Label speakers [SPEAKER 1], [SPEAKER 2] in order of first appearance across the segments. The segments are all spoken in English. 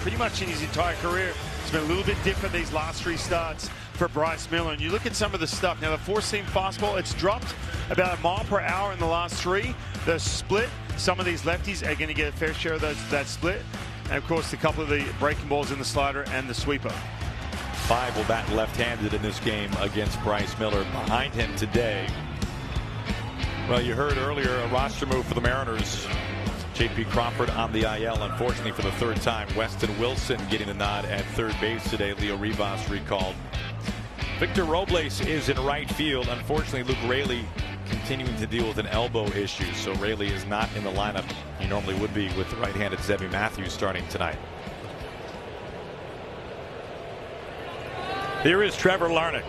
[SPEAKER 1] pretty much in his entire career. It's been a little bit different these last 3 starts for Bryce Miller. And you look at some of the stuff. Now, the 4-seam fastball, it's dropped about 1 mile per hour in the last 3. The split, some of these lefties are going to get a fair share of that split. And, of course, a couple of the breaking balls in the slider and the sweeper.
[SPEAKER 2] 5 will bat left-handed in this game against Bryce Miller. Behind him today, well, you heard earlier a roster move for the Mariners. J.P. Crawford on the IL, unfortunately, for the 3rd time. Weston Wilson getting the nod at third base today. Leo Rivas recalled. Victor Robles is in right field. Unfortunately, Luke Raley continuing to deal with an elbow issue, so Raley is not in the lineup. He normally would be with the right-handed Zebby Matthews starting tonight. Here is Trevor Larnach,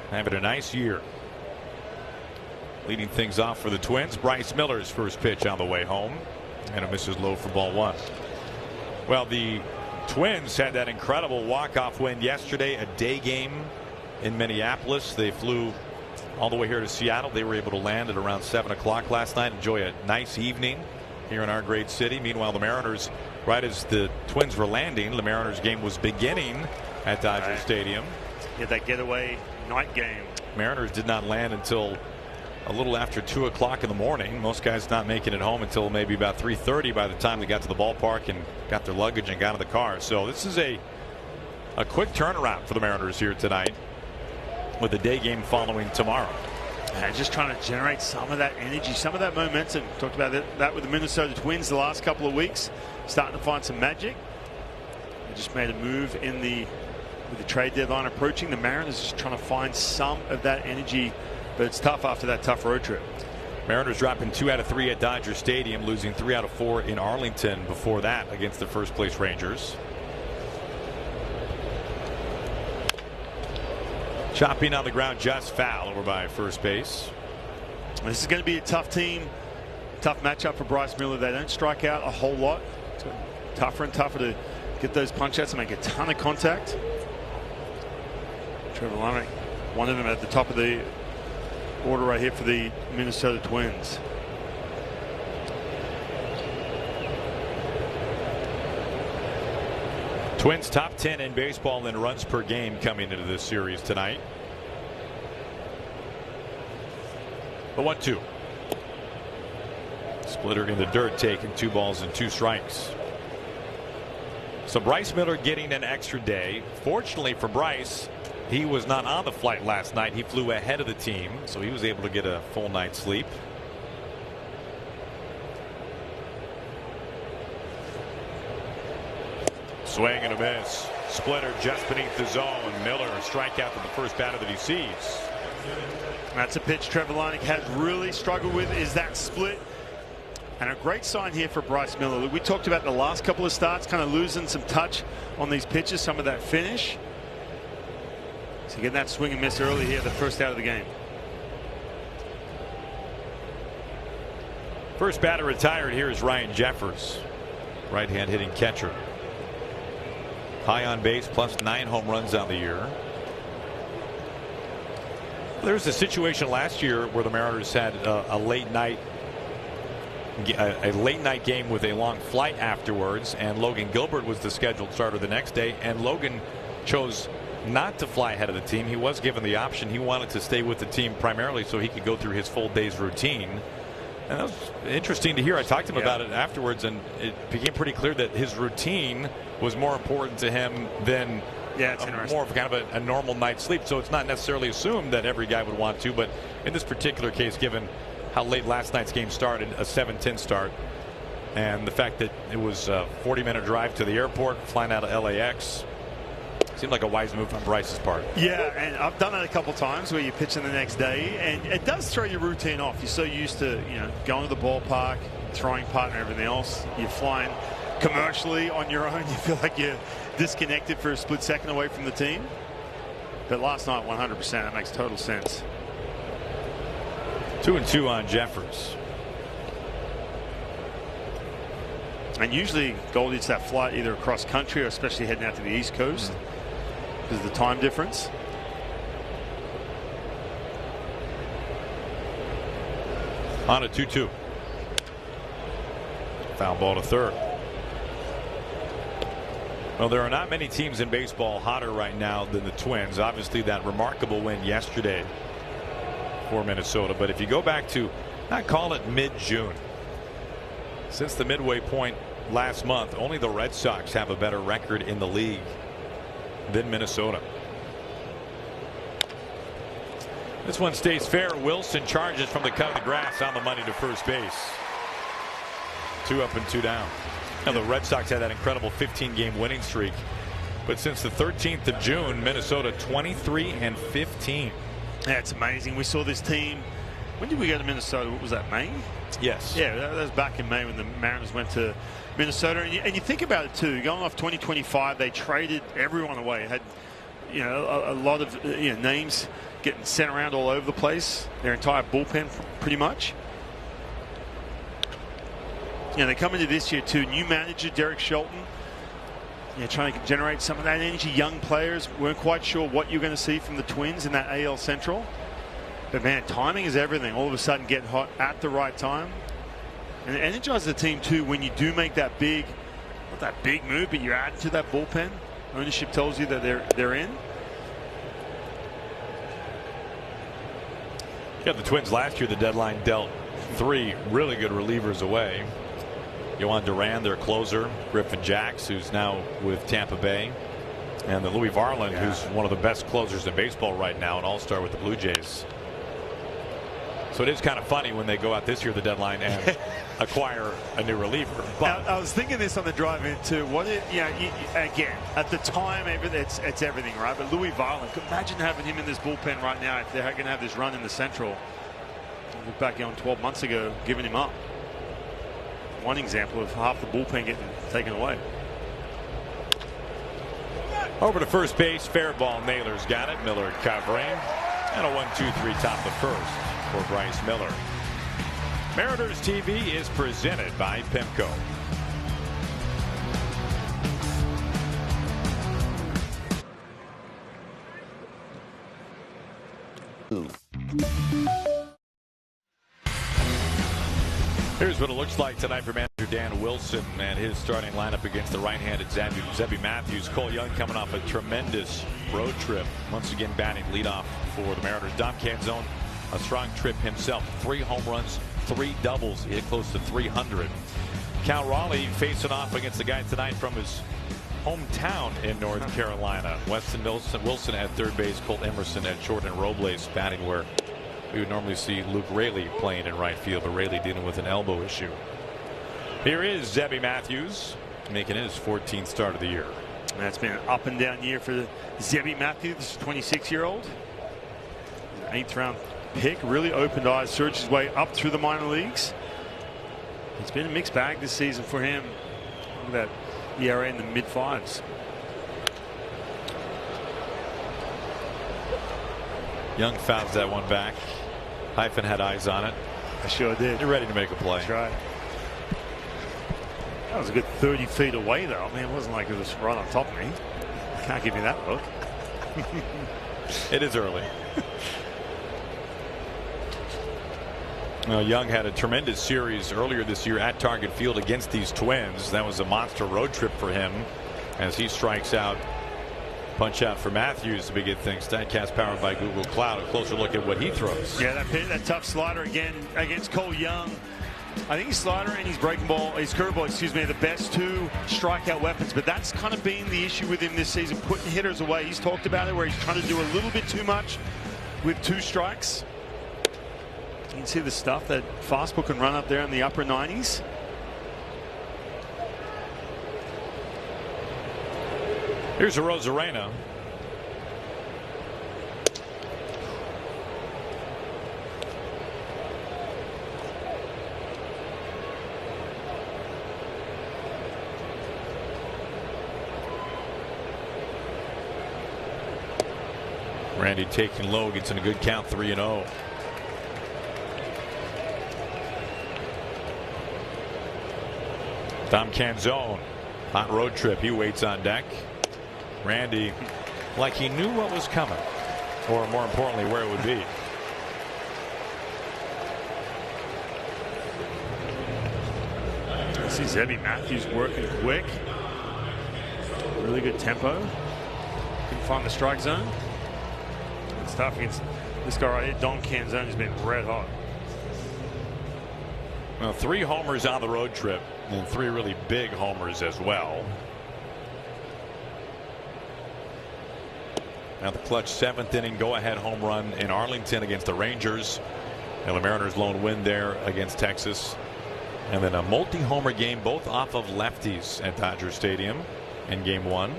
[SPEAKER 2] having a nice year. Leading things off for the Twins. Bryce Miller's first pitch on the way home, and it misses low for ball 1. Well, the Twins had that incredible walk-off win yesterday, a day game in Minneapolis. They flew all the way here to Seattle. They were able to land at around 7 o'clock last night. Enjoy a nice evening here in our great city. Meanwhile, the Mariners, right as the Twins were landing, the Mariners game was beginning at Dodger Stadium.
[SPEAKER 1] Yeah, that getaway night game.
[SPEAKER 2] Mariners did not land until a little after 2 o'clock in the morning. Most guys not making it home until maybe about 3:30 by the time they got to the ballpark and got their luggage and got in the car. So this is a quick turnaround for the Mariners here tonight, with a day game following tomorrow.
[SPEAKER 1] And just trying to generate some of that energy, some of that momentum. Talked about that with the Minnesota Twins the last couple of weeks. Starting to find some magic. They just made a move with the trade deadline approaching. The Mariners just trying to find some of that energy, but it's tough after that tough road trip.
[SPEAKER 2] Mariners dropping 2 out of 3 at Dodger Stadium, losing 3 out of 4 in Arlington before that against the first place Rangers. Chopping on the ground, just foul over by first base.
[SPEAKER 1] This is going to be a tough team, tough matchup for Bryce Miller. They don't strike out a whole lot. It's tougher and tougher to get those punch outs and make a ton of contact. Trevor Larnach, one of them at the top of the order right here for the Minnesota Twins.
[SPEAKER 2] Twins top 10 in baseball in runs per game coming into this series tonight. The 1-2. Splitter in the dirt, taking 2 balls and 2 strikes. So Bryce Miller getting an extra day. Fortunately for Bryce, he was not on the flight last night. He flew ahead of the team, so he was able to get a full night's sleep. Swing and a miss. Splitter just beneath the zone. Miller a strikeout to the first batter that he sees.
[SPEAKER 1] That's a pitch Trevor Larnach has really struggled with, is that split. And a great sign here for Bryce Miller. We talked about the last couple of starts kind of losing some touch on these pitches, some of that finish. So getting that swing and miss early here, the first out of the game.
[SPEAKER 2] First batter retired here is Ryan Jeffers, right hand hitting catcher. High on base, plus 9 home runs on the year. There's a situation last year where the Mariners had a late night game with a long flight afterwards, and Logan Gilbert was the scheduled starter the next day, and Logan chose not to fly ahead of the team. He was given the option. He wanted to stay with the team primarily so he could go through his full day's routine. And that was interesting to hear. I talked to him about it afterwards, and it became pretty clear that his routine was more important to him than more of kind of a normal night's sleep. So it's not necessarily assumed that every guy would want to, but in this particular case, given how late last night's game started, a 7:10 start, and the fact that it was a 40-minute drive to the airport, flying out of LAX, seemed like a wise move on Bryce's part.
[SPEAKER 1] Yeah, and I've done it a couple times where you're pitching the next day, and it does throw your routine off. You're so used to, going to the ballpark, throwing partner, everything else. You're flying commercially on your own. You feel like you're disconnected for a split second away from the team. But last night, 100%, that makes total sense.
[SPEAKER 2] 2-2 on Jeffers.
[SPEAKER 1] And usually Goldie, it's that flight either across country or especially heading out to the East Coast because of the time difference.
[SPEAKER 2] On a 2-2. Foul ball to third. Well, there are not many teams in baseball hotter right now than the Twins. Obviously, that remarkable win yesterday for Minnesota. But if you go back to, I call it mid-June, since the midway point last month, only the Red Sox have a better record in the league than Minnesota. This one stays fair. Wilson charges from the cut of the grass on the money to first base. 2 up and 2 down. Now the Red Sox had that incredible 15-game winning streak, but since the 13th of June, Minnesota 23-15.
[SPEAKER 1] That's amazing. We saw this team. When did we go to Minnesota? What was that, May?
[SPEAKER 2] Yes.
[SPEAKER 1] Yeah, that was back in May when the Mariners went to Minnesota. And you think about it too. Going off 2025, they traded everyone away. Had a lot of names getting sent around all over the place. Their entire bullpen, pretty much. They come into this year too. New manager Derek Shelton. Trying to generate some of that energy. Young players. Weren't quite sure what you're going to see from the Twins in that AL Central. But man, timing is everything. All of a sudden, get hot at the right time, and it energizes the team too when you do make that big, not that big move, but you add to that bullpen. Ownership tells you that they're in.
[SPEAKER 2] Yeah, the Twins last year, the deadline dealt 3 really good relievers away. Yohan Duran, their closer, Griffin Jacks, who's now with Tampa Bay, and the Louis Varland, who's one of the best closers in baseball right now, an all-star with the Blue Jays. So it is kind of funny when they go out this year, the deadline, and acquire a new reliever.
[SPEAKER 1] But I was thinking this on the drive in too. Again, at the time, it's everything, right? But Louis Varland, imagine having him in this bullpen right now if they're going to have this run in the Central. Look back on 12 months ago, giving him up. One example of half the bullpen getting taken away.
[SPEAKER 2] Over to first base, fair ball. Naylor's got it. Miller covering, and a 1-2-3 top the first for Bryce Miller. Mariners TV is presented by Pimco. Here's what it looks like tonight for manager Dan Wilson and his starting lineup against the right-handed Zebby Matthews. Cole Young coming off a tremendous road trip. Once again batting leadoff for the Mariners. Dom Canzone, a strong trip himself. 3 home runs, 3 doubles. He hit close to 300. Cal Raleigh facing off against the guy tonight from his hometown in North Carolina. Weston Wilson at third base. Colt Emerson at short, and Robles batting where we would normally see Luke Raley playing in right field, but Raley dealing with an elbow issue. Here is Zebby Matthews making his 14th start of the year.
[SPEAKER 1] That's been an up and down year for Zebby Matthews, 26-year-old. 8th round pick, really opened eyes, surged his way up through the minor leagues. It's been a mixed bag this season for him. Look at that ERA in the mid-5s.
[SPEAKER 2] Young fouls that one back. Hyphen had eyes on it.
[SPEAKER 1] I sure did.
[SPEAKER 2] You're ready to make a play.
[SPEAKER 1] That's right. That was a good 30 feet away, though. I mean, it wasn't like it was right on top of me. I can't give you that look.
[SPEAKER 2] It is early. Well, Young had a tremendous series earlier this year at Target Field against these Twins. That was a monster road trip for him as he strikes out. Punch out for Matthews to begin things. Statcast powered by Google Cloud. A closer look at what he throws.
[SPEAKER 1] Yeah, that tough slider again against Cole Young. I think his slider and his breaking ball, his curveball, excuse me, are the best 2 strikeout weapons. But that's kind of been the issue with him this season, putting hitters away. He's talked about it where he's trying to do a little bit too much with 2 strikes. You can see the stuff that fastball can run up there in the upper 90s.
[SPEAKER 2] Here's a Rosarena. Randy taking low, gets in a good count, 3-0. Dom Canzone, hot road trip. He waits on deck. Randy, like he knew what was coming, or more importantly, where it would be.
[SPEAKER 1] I see Zebby Matthews working quick. really good tempo. Couldn't find the strike zone. It's tough against this guy right here, Dom Canzone, has been red hot.
[SPEAKER 2] Well, 3 homers on the road trip and 3 really big homers as well. Now the clutch 7th inning go-ahead home run in Arlington against the Rangers, and the Mariners' lone win there against Texas. And then a multi-homer game, both off of lefties at Dodger Stadium in Game 1.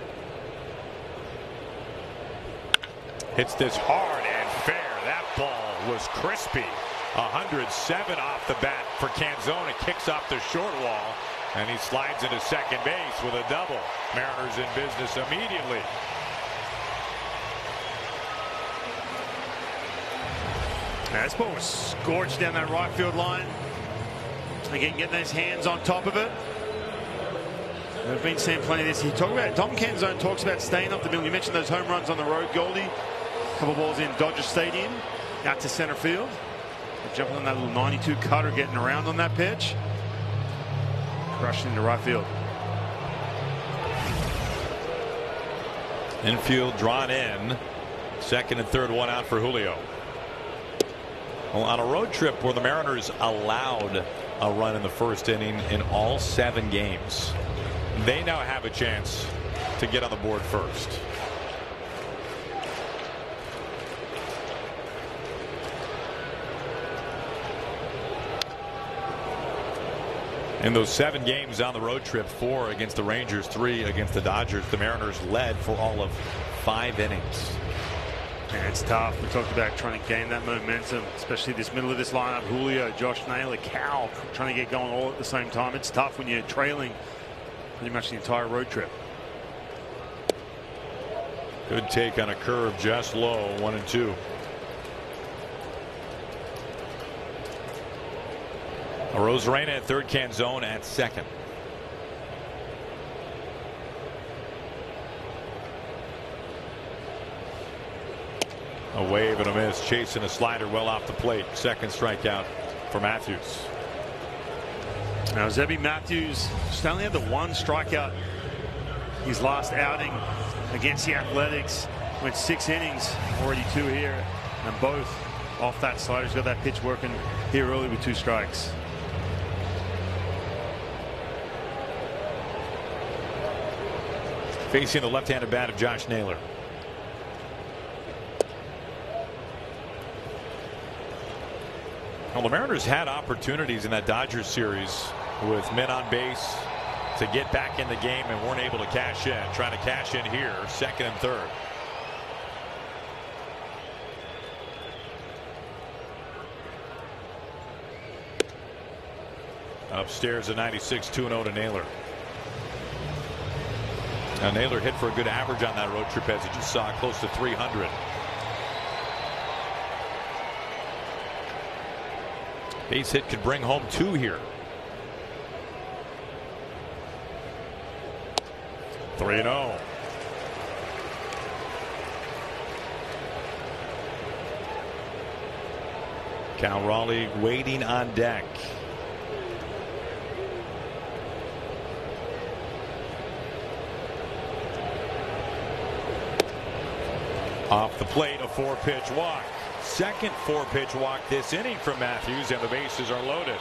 [SPEAKER 2] Hits this hard and fair. That ball was crispy. 107 off the bat for Canzone. It kicks off the short wall, and he slides into second base with a double. Mariners in business immediately.
[SPEAKER 1] Now, this ball was scorched down that right field line. Again, getting those hands on top of it. We've been seeing plenty of this. Dom Canzone talks about staying up the middle. You mentioned those home runs on the road, Goldie. A couple balls in Dodger Stadium, out to center field. Jumping on that little 92 cutter, getting around on that pitch. Crushing into right field.
[SPEAKER 2] Infield drawn in. Second and third, one out for Julio. Well, on a road trip where the Mariners allowed a run in the first inning in all 7 games, they now have a chance to get on the board first. In those 7 games on the road trip, 4 against the Rangers, 3 against the Dodgers, the Mariners led for all of 5 innings.
[SPEAKER 1] And it's tough. We talked about trying to gain that momentum, especially this middle of this lineup. Julio, Josh Naylor, Cal, trying to get going all at the same time. It's tough when you're trailing pretty much the entire road trip.
[SPEAKER 2] Good take on a curve, just low, 1-2. Rosarena at third, Canzone at second. A wave and a miss, chasing a slider well off the plate. Second strikeout for Matthews.
[SPEAKER 1] Now Zebby Matthews just only had the 1 strikeout his last outing against the Athletics. Went 6 innings, already 2 here, and both off that slider. He's got that pitch working here early with 2 strikes.
[SPEAKER 2] Facing the left-handed bat of Josh Naylor. Well, the Mariners had opportunities in that Dodgers series with men on base to get back in the game and weren't able to cash in. Trying to cash in here, second and third. Upstairs at 96, 2-0 to Naylor. Now Naylor hit for a good average on that road trip, as you just saw, close to 300. Base hit could bring home 2 here. 3-0. Cal Raleigh waiting on deck. Off the plate, a 4-pitch walk. Second 4-pitch walk this inning from Matthews, and the bases are loaded.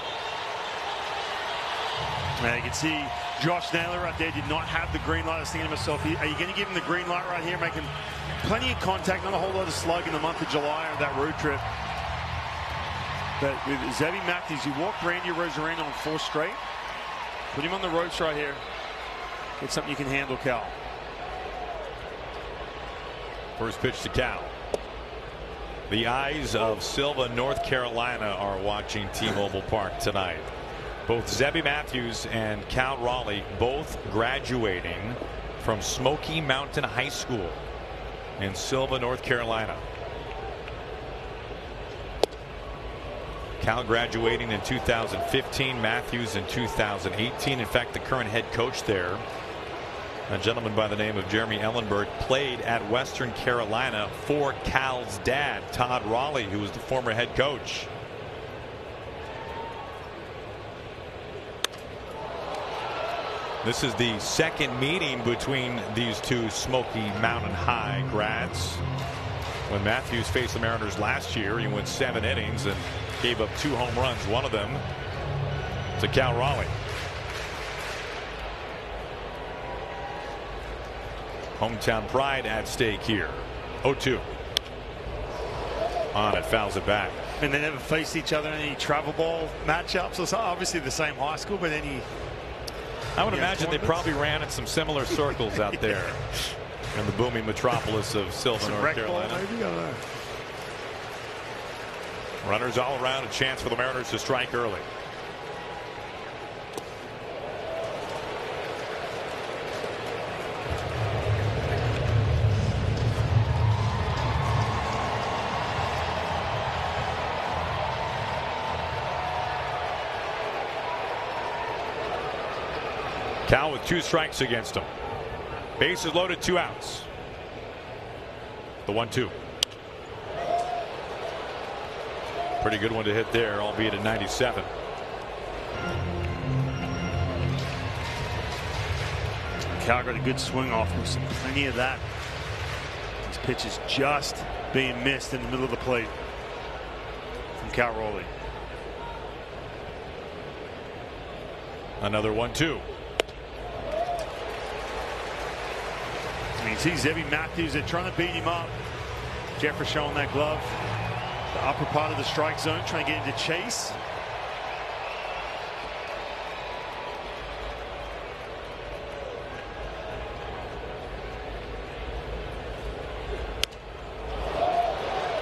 [SPEAKER 1] Now you can see Josh Naylor right there did not have the green light. I was thinking to myself, are you going to give him the green light right here, making plenty of contact, not a whole lot of slug in the month of July of that road trip. But with Zebby Matthews, you walk Randy Rosarena on 4 straight. Put him on the ropes right here. It's something you can handle, Cal.
[SPEAKER 2] First pitch to Cal. The eyes of Silva, North Carolina are watching T-Mobile Park tonight. Both Zebby Matthews and Cal Raleigh both graduating from Smoky Mountain High School in Silva, North Carolina. Cal graduating in 2015, Matthews in 2018. In fact, the current head coach there, a gentleman by the name of Jeremy Ellenberg, played at Western Carolina for Cal's dad, Todd Raleigh, who was the former head coach. This is the second meeting between these two Smoky Mountain High grads. When Matthews faced the Mariners last year, he went 7 innings and gave up 2 home runs, one of them to Cal Raleigh. Hometown pride at stake here. 0-2. On it, fouls it back.
[SPEAKER 1] And they never faced each other in any travel ball matchups. So obviously the same high school, but
[SPEAKER 2] I would imagine they probably ran in some similar circles out there in the booming metropolis of Sylvan, North Carolina.
[SPEAKER 1] Maybe, I don't know.
[SPEAKER 2] Runners all around, a chance for the Mariners to strike early. Cal with 2 strikes against him. Bases loaded, 2 outs. The 1-2. Pretty good one to hit there, albeit at 97.
[SPEAKER 1] Cal got a good swing off. There's plenty of that. This pitch is just being missed in the middle of the plate from Cal Raleigh.
[SPEAKER 2] Another 1-2.
[SPEAKER 1] You see Zebby Matthews, they're trying to beat him up. Jeffrey showing that glove. The upper part of the strike zone, trying to get into chase.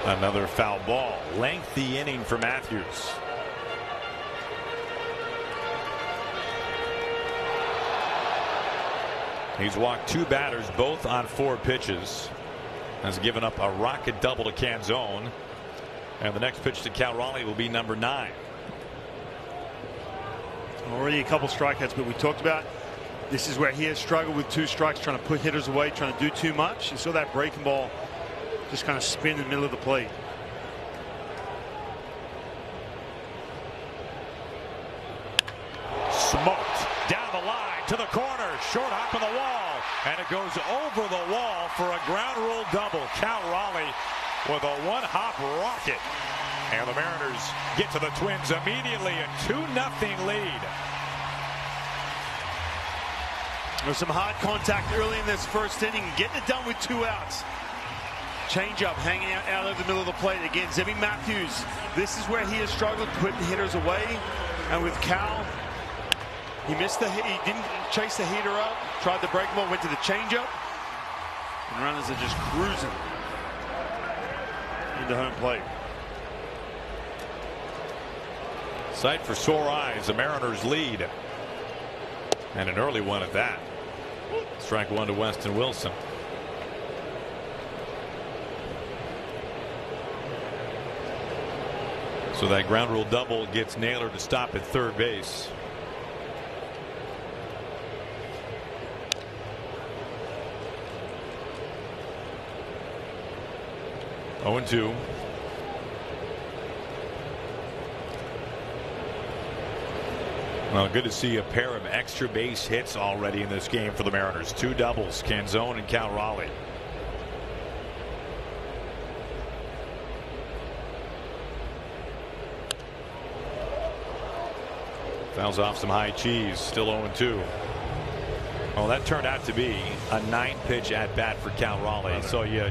[SPEAKER 2] Another foul ball. Lengthy inning for Matthews. He's walked 2 batters, both on 4 pitches. Has given up a rocket double to Canzone. And the next pitch to Cal Raleigh will be number 9.
[SPEAKER 1] Already a couple strikeouts, but we talked about this is where he has struggled with 2 strikes, trying to put hitters away, trying to do too much. You saw that breaking ball just kind of spin in the middle of the plate.
[SPEAKER 2] Smoked down the line to the corner. Short hop on the wall, and it goes over the wall for a ground rule double. Cal Raleigh with a 1-hop rocket, and the Mariners get to the Twins immediately, a 2-0 lead.
[SPEAKER 1] There's some hard contact early in this first inning, getting it done with 2 outs. Changeup hanging out over the middle of the plate. Again, Zebby Matthews, this is where he has struggled putting hitters away, and with Cal, he missed the hit. He didn't chase the heater up. Tried the break ball, went to the changeup, and runners are just cruising into home plate.
[SPEAKER 2] Sight for sore eyes. The Mariners lead, and an early one at that. Strike 1 to Weston Wilson. So that ground rule double gets Naylor to stop at third base. Oh, 0-2. Well, good to see a pair of extra base hits already in this game for the Mariners. 2 doubles, Canzone and Cal Raleigh. Fouls off some high cheese. Still 0-2. Well, that turned out to be a 9-pitch at bat for Cal Raleigh. So you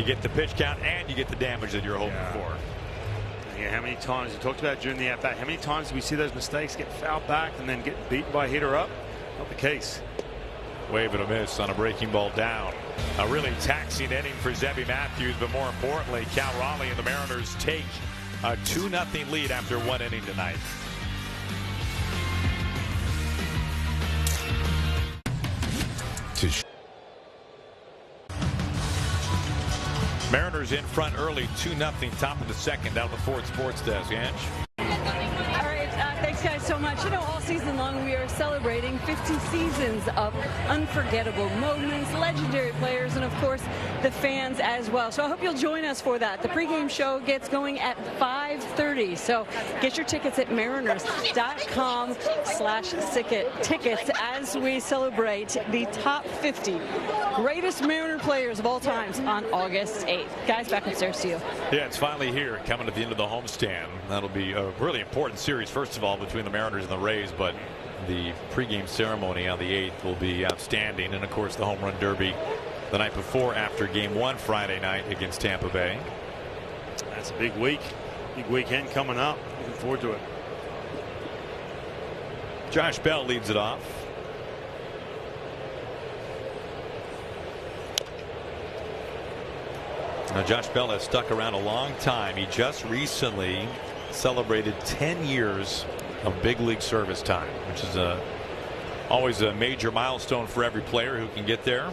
[SPEAKER 2] get the pitch count and you get the damage that you're hoping for.
[SPEAKER 1] Yeah, how many times you talked about during the at bat? How many times do we see those mistakes get fouled back and then get beaten by a hitter up? Not the case.
[SPEAKER 2] Wave and a miss on a breaking ball down. A really taxing inning for Zebby Matthews, but more importantly, Cal Raleigh and the Mariners take a 2-0 lead after 1 inning tonight. Mariners in front early, 2-0, top of the second, down the Ford Sports Desk. Ange?
[SPEAKER 3] All right, thanks guys so much. much. You know, all season long we are celebrating 50 seasons of unforgettable moments, legendary players, and of course the fans as well. So I hope you'll join us for that. The pregame show gets going at 5:30. So get your tickets at mariners.com/tickets as we celebrate the top 50 greatest Mariner players of all times on August 8th. Guys, back upstairs to you.
[SPEAKER 2] Yeah, it's finally here, coming at the end of the homestand. That'll be a really important series, first of all, between the Mariners and the Rays, but the pregame ceremony on the 8th will be outstanding. And, of course, the home run derby the night before after Game 1 Friday night against Tampa Bay.
[SPEAKER 1] That's a big week. Big weekend coming up. Looking forward to it.
[SPEAKER 2] Josh Bell leads it off. Now, Josh Bell has stuck around a long time. He just recently celebrated 10 years of big league service time, which is always a major milestone for every player who can get there.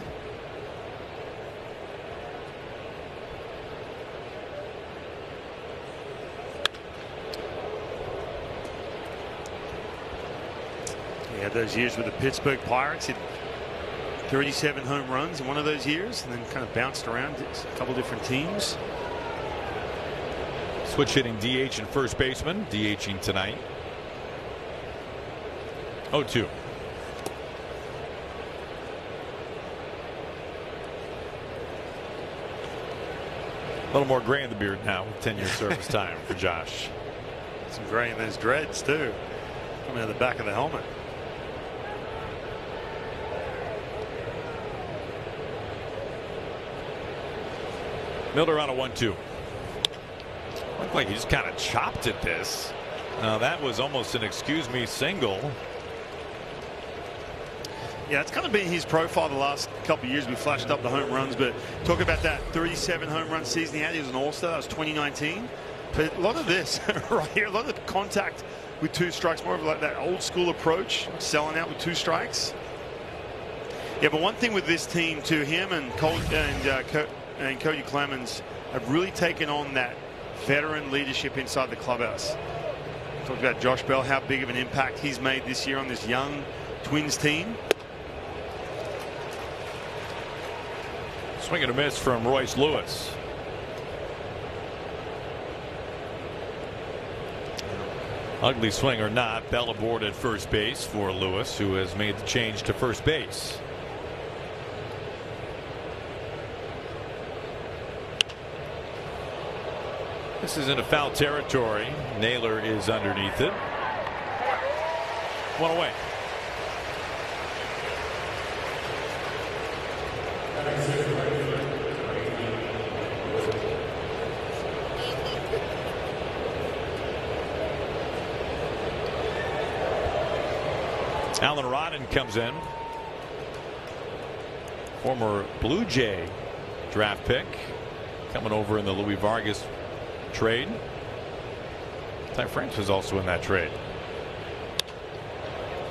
[SPEAKER 1] He had those years with the Pittsburgh Pirates. He had 37 home runs in one of those years, and then kind of bounced around a couple different teams.
[SPEAKER 2] Switch hitting DH and first baseman. DHing tonight. 0-2. A little more gray in the beard now with 10-year service time for Josh.
[SPEAKER 1] Some gray in those dreads too, coming out of the back of the helmet.
[SPEAKER 2] Miller on a 1-2. Looked like he just kind of chopped at this. That was almost an excuse me single.
[SPEAKER 1] Yeah, it's kind of been his profile the last couple of years. We flashed up the home runs, but talk about that 37 home run season he had. He was an all-star. That was 2019. But a lot of this right here, a lot of the contact with 2 strikes, more of like that old school approach, selling out with 2 strikes. Yeah, but one thing with this team too, him and Cody Clemens have really taken on that veteran leadership inside the clubhouse. Talked about Josh Bell, how big of an impact he's made this year on this young Twins team.
[SPEAKER 2] Swing and a miss from Royce Lewis. Ugly swing or not, Bell aboard at first base for Lewis, who has made the change to first base. This is into foul territory. Naylor is underneath it. 1 away. Alan Rodden comes in. Former Blue Jay draft pick. Coming over in the Louis Vargas trade. Ty France was also in that trade.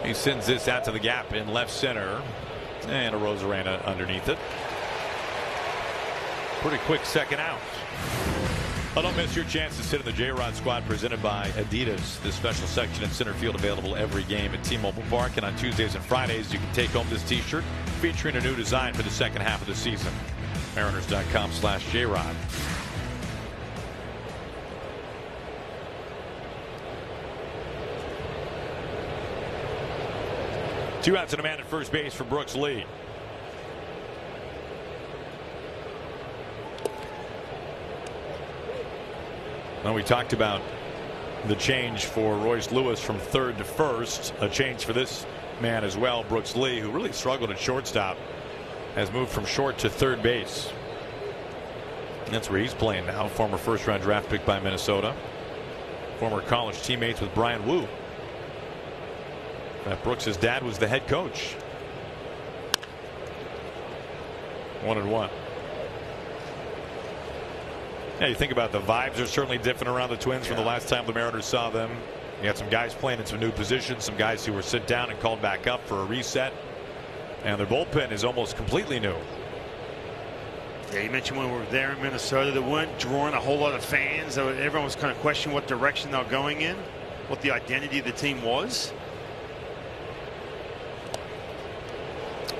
[SPEAKER 2] He sends this out to the gap in left center. And a Rosarena underneath it. Pretty quick second out. But don't miss your chance to sit in the J-Rod squad presented by Adidas. This special section in center field available every game at T-Mobile Park. And on Tuesdays and Fridays, you can take home this t-shirt featuring a new design for the second half of the season. Mariners.com/J-Rod. Two outs and a man at first base for Brooks Lee. Well, we talked about the change for Royce Lewis from third to first. A change for this man as well. Brooks Lee, who really struggled at shortstop, has moved from short to third base. That's where he's playing now. Former first-round draft pick by Minnesota. Former college teammates with Brian Wu. Brooks' dad was the head coach. 1-1. Yeah, you think about the vibes are certainly different around the Twins from the last time the Mariners saw them. You had some guys playing in some new positions, some guys who were sit down and called back up for a reset. And their bullpen is almost completely new.
[SPEAKER 1] Yeah, you mentioned when we were there in Minnesota, they weren't drawing a whole lot of fans. Everyone was kind of questioning what direction they're going in. what the identity of the team was.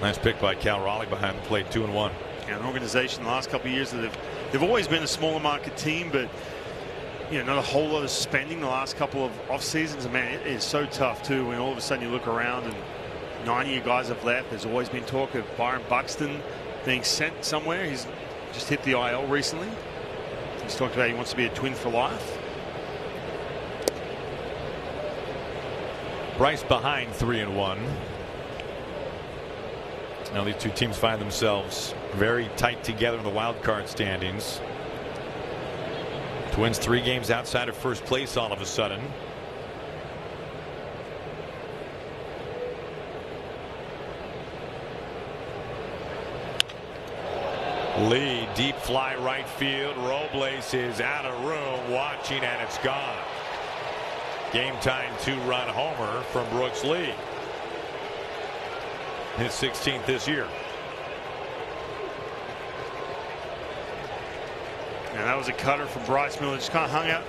[SPEAKER 2] Nice pick by Cal Raleigh behind the plate, 2-1.
[SPEAKER 1] And an organization the last couple of years that they've always been a smaller market team, but not a whole lot of spending the last couple of off seasons. And man, it is so tough too when all of a sudden you look around and 9 of your guys have left. There's always been talk of Byron Buxton being sent somewhere. He's just hit the IL recently. He's talked about he wants to be a Twin for life.
[SPEAKER 2] Bryce behind 3-1. Now these two teams find themselves very tight together in the wild card standings. Twins 3 games outside of first place all of a sudden. Lee, deep fly right field. Robles is out of room, watching, and it's gone. Game time 2-run homer from Brooks Lee. His 16th this year.
[SPEAKER 1] And that was a cutter from Bryce Miller. Just kind of hung out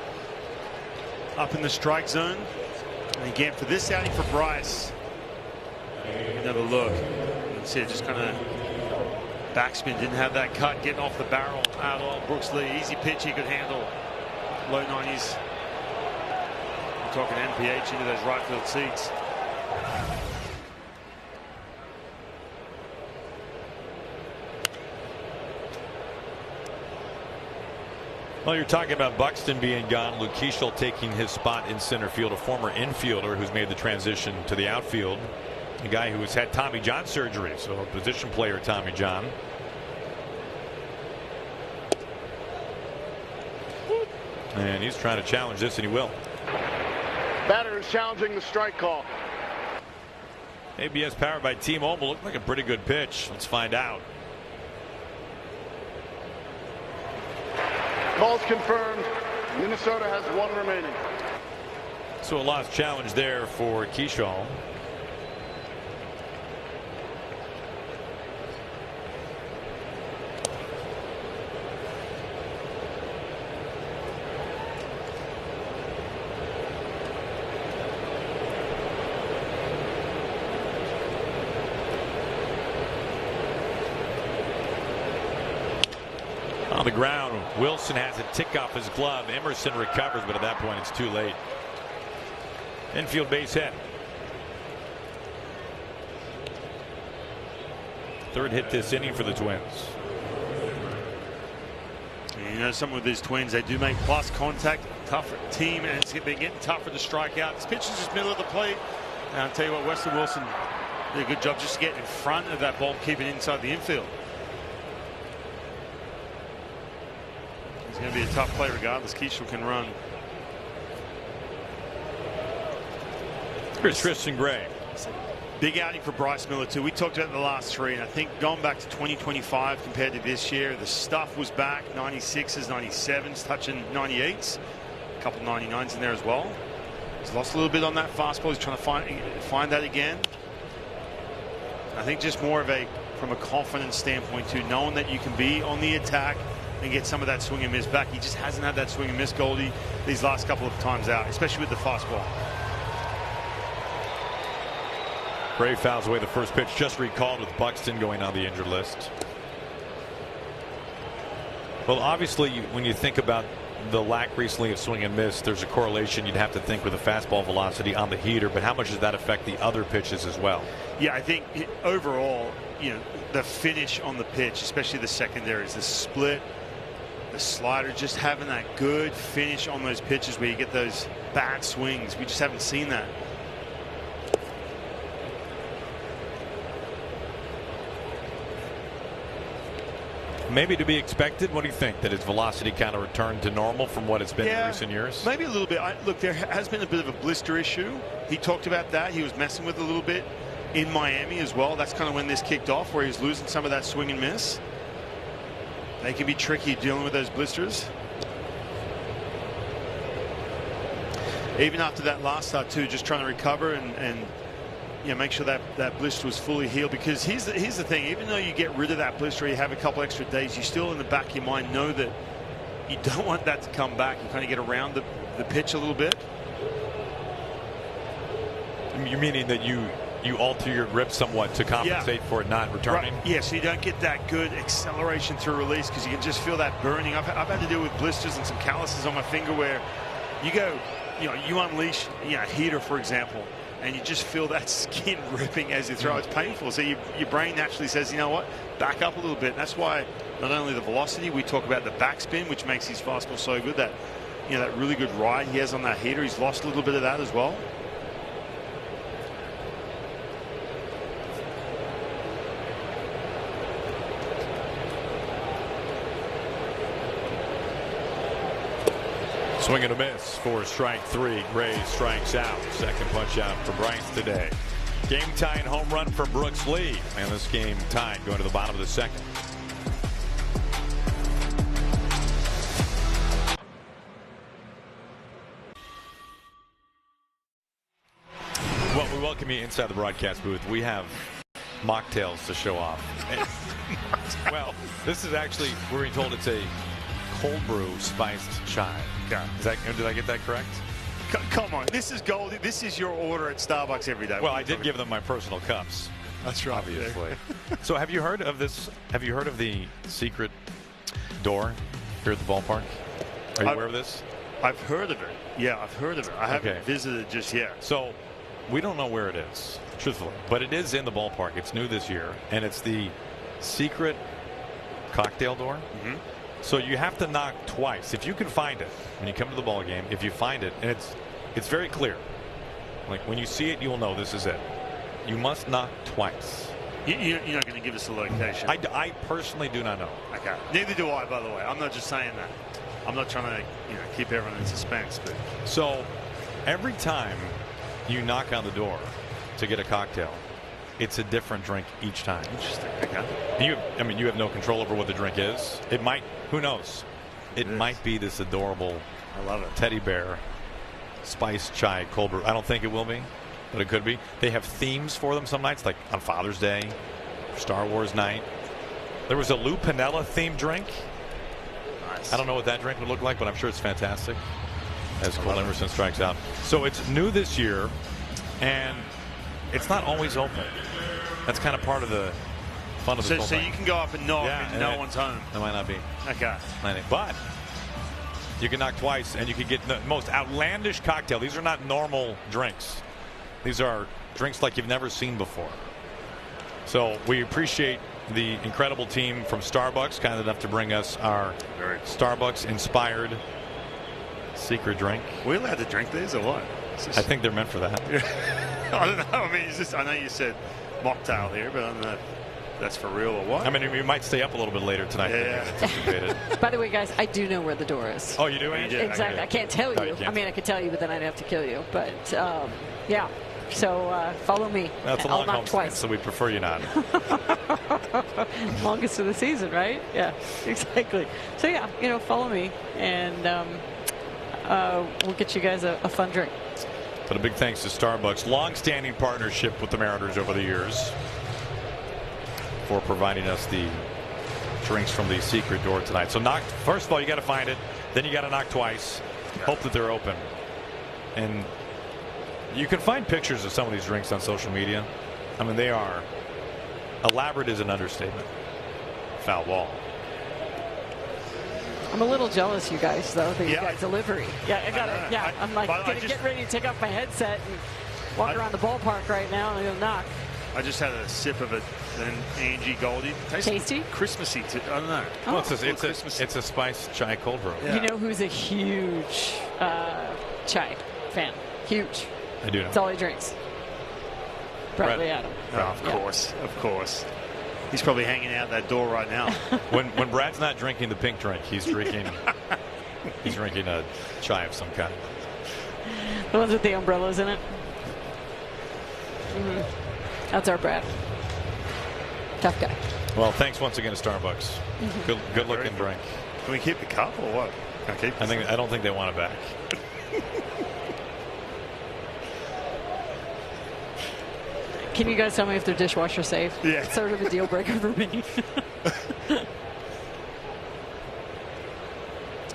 [SPEAKER 1] up in the strike zone. And again, for this outing for Bryce, another look. You can see it just kind of backspin. Didn't have that cut getting off the barrel at all. Brooks Lee, easy pitch he could handle. Low 90s. We're talking NPH into those right field seats.
[SPEAKER 2] Well, you're talking about Buxton being gone, Luke Keeschel taking his spot in center field, a former infielder who's made the transition to the outfield, a guy who has had Tommy John surgery, so a position player Tommy John. And he's trying to challenge this, and he will.
[SPEAKER 4] Batter is challenging the strike call.
[SPEAKER 2] ABS powered by T-Mobile. Looked like a pretty good pitch. Let's find out.
[SPEAKER 4] Call's confirmed. Minnesota has 1 remaining.
[SPEAKER 2] So a lost challenge there for Keeschel. On the ground, Wilson has a tick off his glove. Emerson recovers, but at that point it's too late. Infield base hit. Third hit this inning for the Twins.
[SPEAKER 1] Some of these Twins, they do make plus contact, tougher team, and it's been getting tougher to strike out. This pitch is just middle of the plate. And I'll tell you what, Wesley Wilson did a good job just getting in front of that ball, keeping it inside the infield. It's going to be a tough play regardless. Keeschel can run.
[SPEAKER 2] Here's Tristan Gray.
[SPEAKER 1] Big outing for Bryce Miller too. We talked about the last 3, and I think going back to 2025 compared to this year, the stuff was back. 96s, 97s, touching 98s, a couple 99s in there as well. He's lost a little bit on that fastball. He's trying to find that again. I think just more of from a confidence standpoint too, knowing that you can be on the attack and get some of that swing and miss back. He just hasn't had that swing and miss, Goldie, these last couple of times out, especially with the fastball.
[SPEAKER 2] Gray fouls away the first pitch, just recalled with Buxton going on the injured list. Well, obviously, when you think about the lack recently of swing and miss, there's a correlation you'd have to think with the fastball velocity on the heater, but how much does that affect the other pitches as well?
[SPEAKER 1] Yeah, I think overall, the finish on the pitch, especially the secondaries, the split, the slider, just having that good finish on those pitches where you get those bad swings. We just haven't seen that.
[SPEAKER 2] Maybe to be expected. What do you think? That his velocity kind of returned to normal from what it's been in recent years?
[SPEAKER 1] Maybe a little bit. Look, there has been a bit of a blister issue. He talked about that. He was messing with it a little bit in Miami as well. That's kind of when this kicked off, where he's losing some of that swing and miss. They can be tricky dealing with those blisters. Even after that last start too, just trying to recover and make sure that blister was fully healed, because here's the thing, even though you get rid of that blister, you have a couple extra days, you still in the back of your mind know that you don't want that to come back. You kind of get around the pitch a little bit.
[SPEAKER 2] You meaning that you alter your grip somewhat to compensate for it not returning?
[SPEAKER 1] Right. Yeah, so you don't get that good acceleration through release because you can just feel that burning. I've had to deal with blisters and some calluses on my finger where you go, you unleash, a heater, for example, and you just feel that skin ripping as you throw. It's painful. So your brain naturally says, you know what, back up a little bit. And that's why not only the velocity, we talk about the backspin, which makes his fastball so good, that that really good ride he has on that heater. He's lost a little bit of that as well.
[SPEAKER 2] Swing and a miss for strike 3. Gray strikes out. Second punch out for Bryce today. Game tying home run from Brooks Lee. And this game tied going to the bottom of the second. Well, we welcome you inside the broadcast booth. We have mocktails to show off. Well, this is actually, we're being told it's a cold brew spiced chai.
[SPEAKER 1] Yeah.
[SPEAKER 2] Did I get that correct?
[SPEAKER 1] Come on, this is Goldie. This is your order at Starbucks every day.
[SPEAKER 2] Well, I did give them my personal cups.
[SPEAKER 1] That's right.
[SPEAKER 2] Obviously. So have you heard of this? Have you heard of the secret door here at the ballpark? Are you aware of this?
[SPEAKER 1] I've heard of it. Yeah, I've heard of it. I haven't visited just yet.
[SPEAKER 2] So we don't know where it is, truthfully, but it is in the ballpark. It's new this year, and it's the secret cocktail door.
[SPEAKER 1] Mm-hmm.
[SPEAKER 2] So you have to knock twice. If you can find it when you come to the ball game, if you find it, and it's very clear. Like when you see it, you will know this is it. You must knock twice.
[SPEAKER 1] You're not going to give us a location.
[SPEAKER 2] I personally do not know.
[SPEAKER 1] Okay. Neither do I, by the way. I'm not just saying that. I'm not trying to keep everyone in suspense. But
[SPEAKER 2] so every time you knock on the door to get a cocktail, it's a different drink each time.
[SPEAKER 1] Interesting. Okay.
[SPEAKER 2] You have no control over what the drink is. It might. Who knows? It might be this adorable,
[SPEAKER 1] I love it,
[SPEAKER 2] teddy bear spiced chai cold brew. I don't think it will be, but it could be. They have themes for them some nights, like on Father's Day, Star Wars night. There was a Lou Piniella themed drink.
[SPEAKER 1] Nice.
[SPEAKER 2] I don't know what that drink would look like, but I'm sure it's fantastic. As Cole Emerson strikes out. So it's new this year, and it's not always open. That's kind of part of the fun of the whole
[SPEAKER 1] So
[SPEAKER 2] thing.
[SPEAKER 1] you can go up and knock and no one's home.
[SPEAKER 2] It might not be.
[SPEAKER 1] Okay.
[SPEAKER 2] But you can knock twice and you can get the most outlandish cocktail. These are not normal drinks. These are drinks like you've never seen before. So we appreciate the incredible team from Starbucks, kind enough to bring us our Starbucks inspired secret drink.
[SPEAKER 1] We allowed to drink these or what?
[SPEAKER 2] I think they're meant for that.
[SPEAKER 1] I don't know. I mean, I know you said mocktail here, but I don't know if that's for real or what.
[SPEAKER 2] I mean, we might stay up a little bit later tonight than we anticipated.
[SPEAKER 3] By the way, guys, I do know where the door is.
[SPEAKER 2] Oh, you do?
[SPEAKER 3] Exactly. I can't tell you.
[SPEAKER 2] No, you can't.
[SPEAKER 3] I mean, I could tell you, but then I'd have to kill you. But yeah. So follow me.
[SPEAKER 2] That's a long home twice, so we prefer you not.
[SPEAKER 3] Longest of the season, right? Yeah, exactly. So yeah, follow me, and we'll get you guys a fun drink.
[SPEAKER 2] But a big thanks to Starbucks, long-standing partnership with the Mariners over the years, for providing us the drinks from the secret door tonight. So first of all, you got to find it, then you got to knock twice, hope that they're open. And you can find pictures of some of these drinks on social media. I mean, they are elaborate is an understatement. Foul ball.
[SPEAKER 3] I'm a little jealous, you guys, though, that you got delivery. Yeah, I got it. Yeah, I'm like going to get ready to take off my headset and walk around the ballpark right now and go knock.
[SPEAKER 1] I just had a sip of it, then Angie Goldie.
[SPEAKER 3] Tasty?
[SPEAKER 1] Christmassy. I don't know.
[SPEAKER 2] Well, it's a spiced chai cold brew.
[SPEAKER 3] Yeah. You know who's a huge chai fan? Huge.
[SPEAKER 2] I do know.
[SPEAKER 3] That's all he drinks. Bradley Adam.
[SPEAKER 1] Oh, of course. He's probably hanging out that door right now.
[SPEAKER 2] when Brad's not drinking the pink drink, he's drinking a chai of some kind.
[SPEAKER 3] The ones with the umbrellas in it. That's our Brad. Tough guy.
[SPEAKER 2] Well, thanks once again to Starbucks. Good looking drink.
[SPEAKER 1] Can we keep the cup or what? Can I keep it?
[SPEAKER 2] I don't think they want it back.
[SPEAKER 3] Can you guys tell me if they're dishwasher safe?
[SPEAKER 1] Yeah.
[SPEAKER 3] It's sort of a deal breaker for me.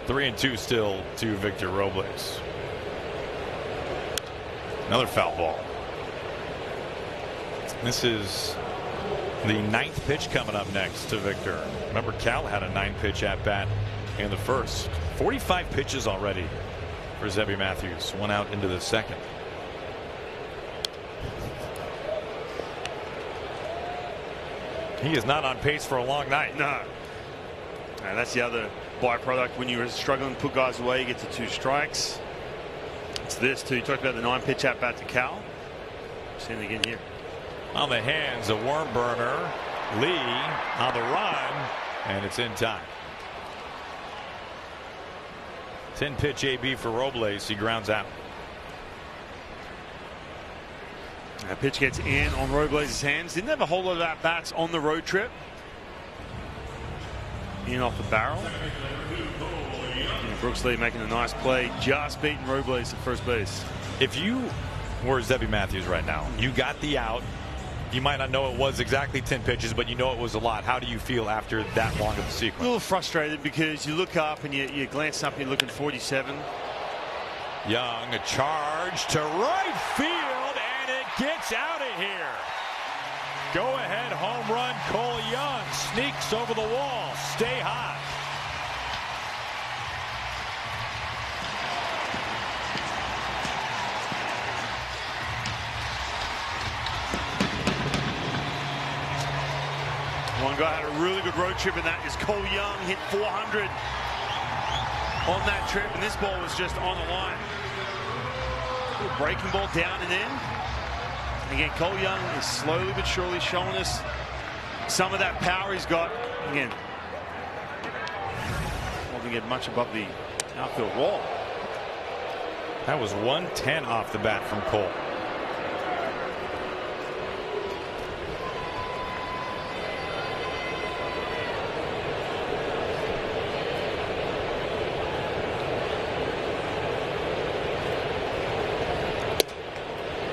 [SPEAKER 2] 3-2 still to Victor Robles. Another foul ball. This is the 9th pitch coming up next to Victor. Remember, Cal had a 9-pitch at bat in the first. 45 pitches already for Zebby Matthews. 1 out into the 2nd. He is not on pace for a long night.
[SPEAKER 1] No. And that's the other byproduct when you're struggling to put guys away. You get to 2 strikes. It's this too. You talked about the 9-pitch at bat to Cal. Seen it again here.
[SPEAKER 2] On the hands of worm burner. Lee on the run, and it's in time. 10-pitch AB for Robles. He grounds out.
[SPEAKER 1] That pitch gets in on Robles' hands. Didn't have a whole lot of at-bats on the road trip. In off the barrel. And Brooks Lee making a nice play, just beating Robles at first base.
[SPEAKER 2] If you were Zebby Matthews right now, you got the out. You might not know it was exactly 10 pitches, but you know it was a lot. How do you feel after that long of a sequence?
[SPEAKER 1] A little frustrated because you look up and you glance up and you're looking 47.
[SPEAKER 2] Young, a charge to right field, and it gets out of here. Go ahead home run. Cole Young sneaks over the wall. Stay hot.
[SPEAKER 1] One guy had a really good road trip, and that is Cole Young. Hit 400 on that trip, and this ball was just on the line. Little breaking ball down and in. And again, Cole Young is slowly but surely showing us some of that power he's got. Again, won't get much above the outfield wall.
[SPEAKER 2] That was 110 off the bat from Cole.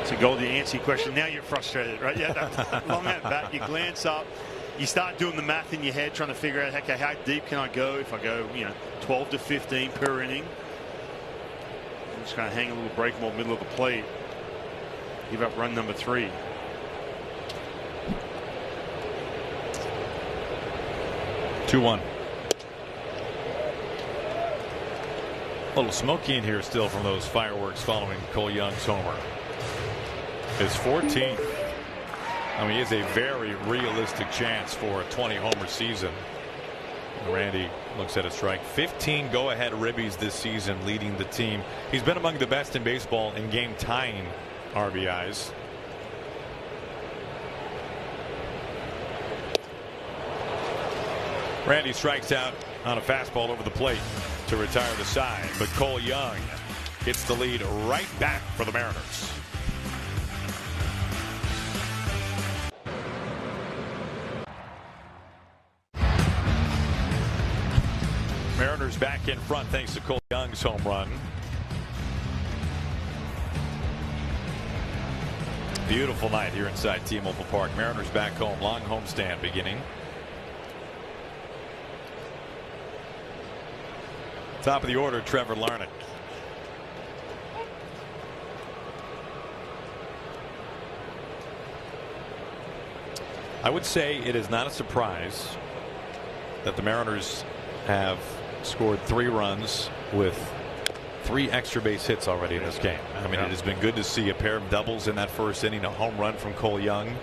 [SPEAKER 1] To go to the answer question, now you're frustrated, right? Yeah, that long at bat, you glance up, you start doing the math in your head, trying to figure out, okay, how deep can I go if I go, 12 to 15 per inning. I'm just going to hang a little break ball middle of the plate. Give up run number 3.
[SPEAKER 2] Two-one. A little smoky in here still from those fireworks following Cole Young's homer. His 14th. I mean, he has a very realistic chance for a 20-homer season. Randy looks at a strike. 15 go-ahead ribbies this season, leading the team. He's been among the best in baseball in game-tying RBIs. Randy strikes out on a fastball over the plate to retire the side, but Cole Young gets the lead right back for the Mariners. Mariners back in front thanks to Cole Young's home run. Beautiful night here inside T-Mobile Park. Mariners back home. Long homestand beginning. Top of the order, Trevor Larnach. I would say it is not a surprise that the Mariners have scored 3 runs with 3 extra base hits already in this game. I mean, it has been good to see a pair of doubles in that first inning, a home run from Cole Young.
[SPEAKER 1] And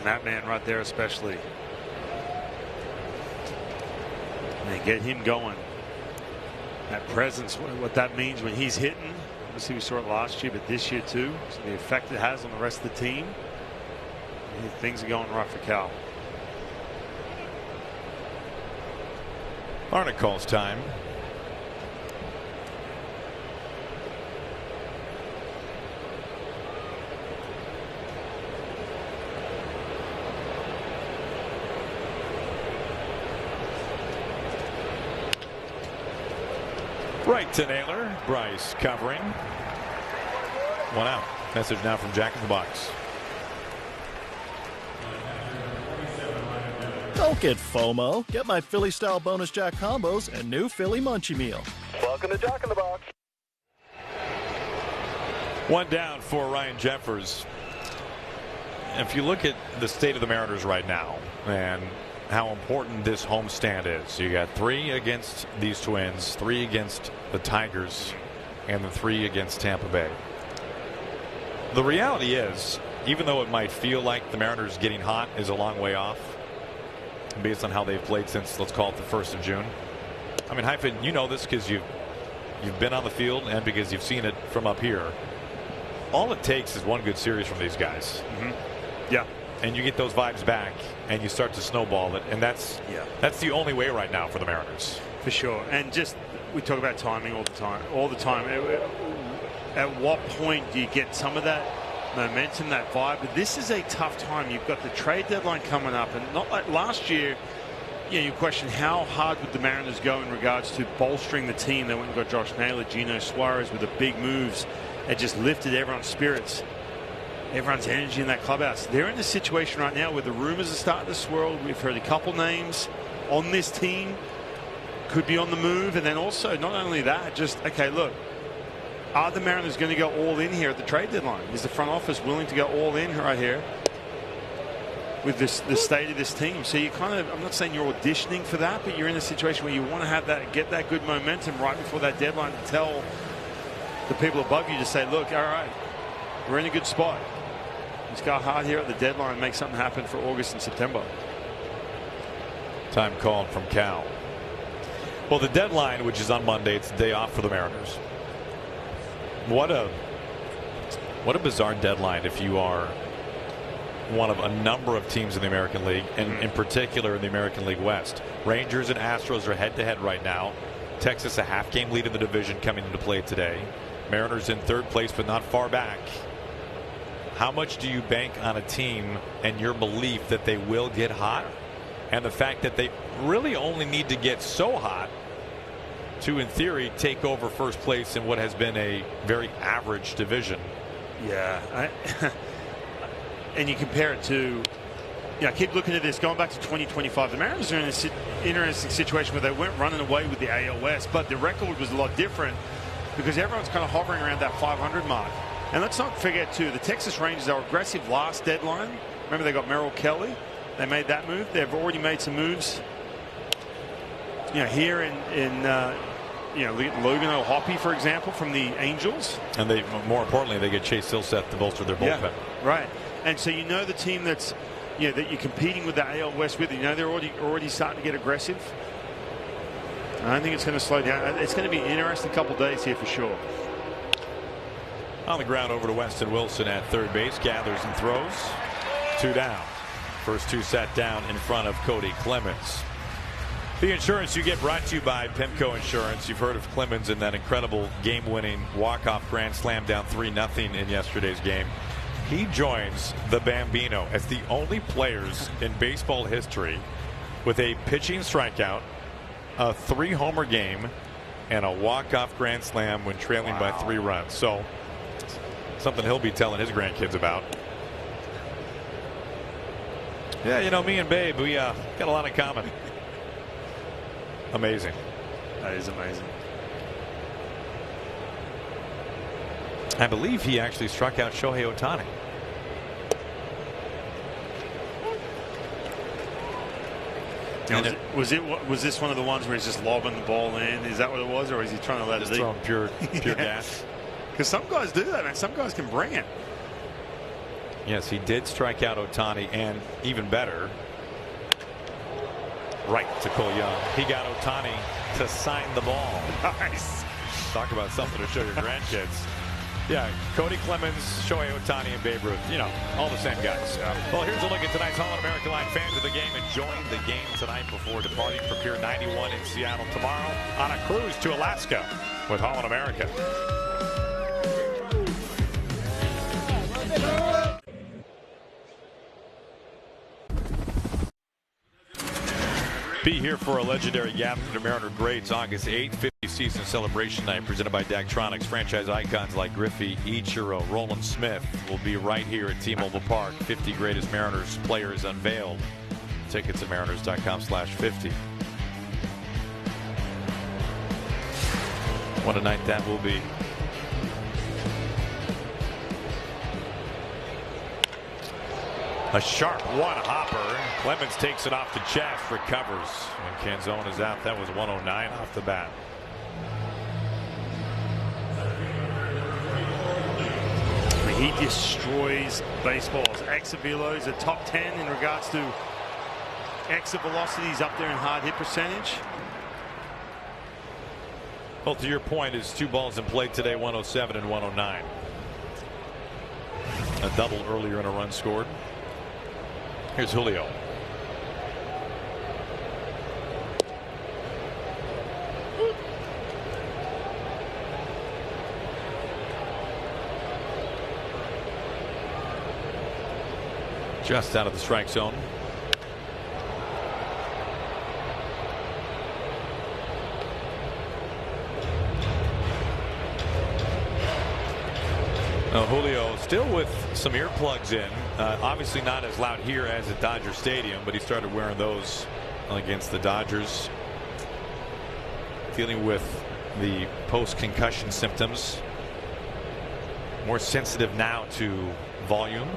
[SPEAKER 1] that man right there especially. And they get him going. That presence, what that means when he's hitting. Obviously we saw it last year, but this year too. So the effect it has on the rest of the team. Things are going right for Cal.
[SPEAKER 2] Larnach calls time. Right to Naylor. Bryce covering. 1 out. Message now from Jack in the Box.
[SPEAKER 5] Don't get FOMO. Get my Philly style bonus Jack combos and new Philly Munchie Meal.
[SPEAKER 6] Welcome to Jack in the Box.
[SPEAKER 2] One down for Ryan Jeffers. If you look at the state of the Mariners right now and how important this homestand is, you got 3 against these Twins, 3 against the Tigers, and the 3 against Tampa Bay. The reality is, even though it might feel like the Mariners getting hot is a long way off based on how they've played since, let's call it, the 1st of June. I mean, Hyphen, you know this because you've been on the field and because you've seen it from up here. All it takes is one good series from these guys.
[SPEAKER 1] Yeah.
[SPEAKER 2] And you get those vibes back and you start to snowball it. And that's the only way right now for the Mariners.
[SPEAKER 1] For sure. And just, we talk about timing all the time. At what point do you get some of that momentum, that vibe? But this is a tough time. You've got the trade deadline coming up, and not like last year. You question how hard would the Mariners go in regards to bolstering the team. They went and got Josh Naylor, Gino Suarez with the big moves. It just lifted everyone's spirits, everyone's energy in that clubhouse. They're in a situation right now where the rumors are starting to swirl. We've heard a couple names on this team could be on the move, and then also not only that, just okay, look, are the Mariners going to go all in here at the trade deadline? Is the front office willing to go all in right here with the state of this team? So you kind of, I'm not saying you're auditioning for that, but you're in a situation where you want to have that, get that good momentum right before that deadline to tell the people above you to say, look, all right, we're in a good spot. Let's go hard here at the deadline and make something happen for August and September.
[SPEAKER 2] Time called from Cal. Well, the deadline, which is on Monday, it's the day off for the Mariners. What a bizarre deadline if you are one of a number of teams in the American League, and in particular in the American League West. Rangers and Astros are head-to-head right now. Texas a half-game lead in the division coming into play today. Mariners in 3rd place, but not far back. How much do you bank on a team and your belief that they will get hot, and the fact that they really only need to get so hot to, in theory, take over first place in what has been a very average division?
[SPEAKER 1] Yeah. And you compare it to, I keep looking at this, going back to 2025. The Mariners are in an interesting situation where they weren't running away with the AL West, but the record was a lot different because everyone's kind of hovering around that 500 mark. And let's not forget, too, the Texas Rangers are aggressive last deadline. Remember, they got Merrill Kelly. They made that move. They've already made some moves, here in Logan O'Hoppe, for example, from the Angels.
[SPEAKER 2] And they, more importantly, they get Chase Silseth to bolster their bullpen.
[SPEAKER 1] Yeah, right. And so the team that's that you're competing with the AL West with, they're already starting to get aggressive. I don't think it's going to slow down. It's going to be an interesting couple days here for sure.
[SPEAKER 2] On the ground over to Weston Wilson at 3rd base, gathers and throws. 2 down. First 2 sat down in front of Cody Clemens. The insurance you get brought to you by PIMCO Insurance. You've heard of Clemens in that incredible game-winning walk-off grand slam down 3-0 in yesterday's game. He joins the Bambino as the only players in baseball history with a pitching strikeout, a 3-homer game, and a walk-off grand slam when trailing by 3 runs. So something he'll be telling his grandkids about. Yeah, me and Babe, we got a lot in common. Amazing.
[SPEAKER 1] That is amazing.
[SPEAKER 2] I believe he actually struck out Shohei Ohtani.
[SPEAKER 1] Now, was this one of the ones where he's just lobbing the ball in? Is that what it was, or is he trying to let it
[SPEAKER 2] just throwing pure gas?
[SPEAKER 1] Because some guys do that, man. Some guys can bring it.
[SPEAKER 2] Yes, he did strike out Ohtani, and even better, right to Cole Young. He got Ohtani to sign the ball.
[SPEAKER 1] Nice.
[SPEAKER 2] Talk about something to show your grandkids. Yeah, Cody Clemens, Shohei Ohtani, and Babe Ruth. All the same guys. Yeah. Well, here's a look at tonight's Holland America Line fans of the game enjoying the game tonight before departing for Pier 91 in Seattle tomorrow on a cruise to Alaska with Holland America. Be here for a legendary gathering of Mariner greats August 8th, 50th season celebration night presented by Daktronics. Franchise icons like Griffey, Ichiro, Roland Smith will be right here at T-Mobile Park. 50 greatest Mariners players unveiled. Tickets at mariners.com/50. What a night that will be. A sharp one hopper. Clemens takes it off the chest, recovers. And Canzone is out. That was 109 off the bat.
[SPEAKER 1] He destroys baseballs. Exit velo is a top 10 in regards to exit velocities, up there in hard hit percentage.
[SPEAKER 2] Well, to your point, is 2 balls in play today, 107 and 109. A double earlier and a run scored. Here's Julio. Just out of the strike zone. Now Julio still with some earplugs in. Obviously not as loud here as at Dodger Stadium, but he started wearing those against the Dodgers. Dealing with the post-concussion symptoms. More sensitive now to volume.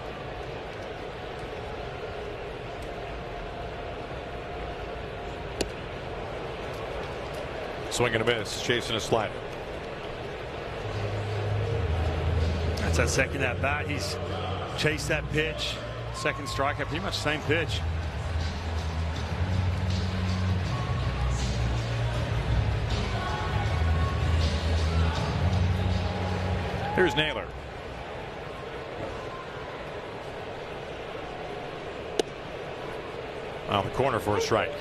[SPEAKER 2] Swing and a miss, chasing a slider.
[SPEAKER 1] That's that second at bat. He's chased that pitch. Second strikeout, pretty much same pitch.
[SPEAKER 2] Here's Naylor. On the corner for a strike.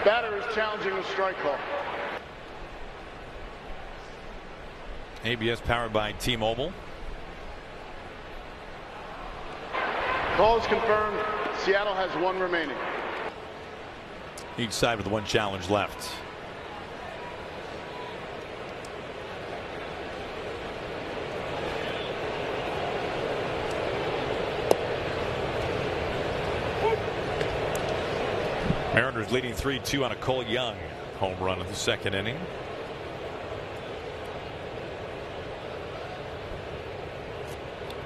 [SPEAKER 4] Batter is challenging the strike call.
[SPEAKER 2] ABS powered by T-Mobile.
[SPEAKER 4] Call is confirmed. Seattle has 1 remaining.
[SPEAKER 2] Each side with 1 challenge left. Mariners leading 3-2 on a Cole Young home run in the second inning.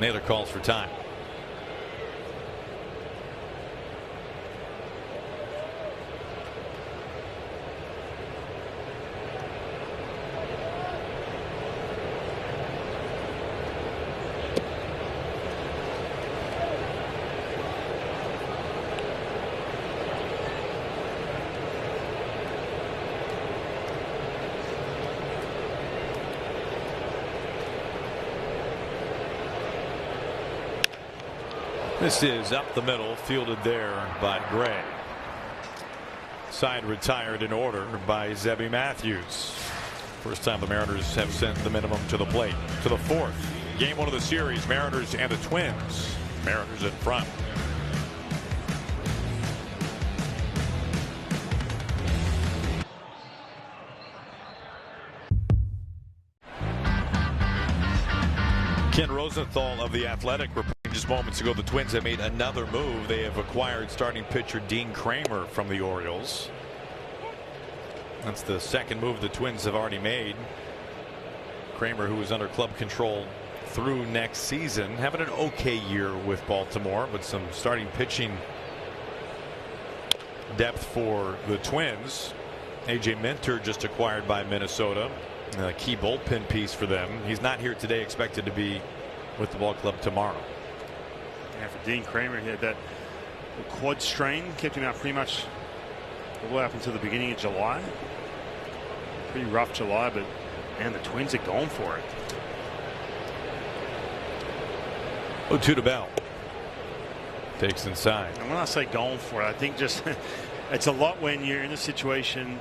[SPEAKER 2] Naylor calls for time. This is up the middle, fielded there by Gray. Side retired in order by Zebby Matthews. First time the Mariners have sent the minimum to the plate. To the 4th. Game 1 of the series, Mariners and the Twins. Mariners in front. Ken Rosenthal of The Athletic reported just moments ago the Twins have made another move. They have acquired starting pitcher Dean Kramer from the Orioles. That's the second move the Twins have already made. Kramer, who is under club control through next season, having an okay year with Baltimore, but some starting pitching depth for the Twins. AJ Minter just acquired by Minnesota. A key bullpen piece for them. He's not here today, expected to be with the ball club tomorrow.
[SPEAKER 1] Yeah, for Dean Kramer, he had that quad strain, kept him out pretty much all the way up until the beginning of July. Pretty rough July, but man, the Twins are going for it.
[SPEAKER 2] 0-2 to Bell. Takes inside.
[SPEAKER 1] And when I say going for it, I think just it's a lot when you're in a situation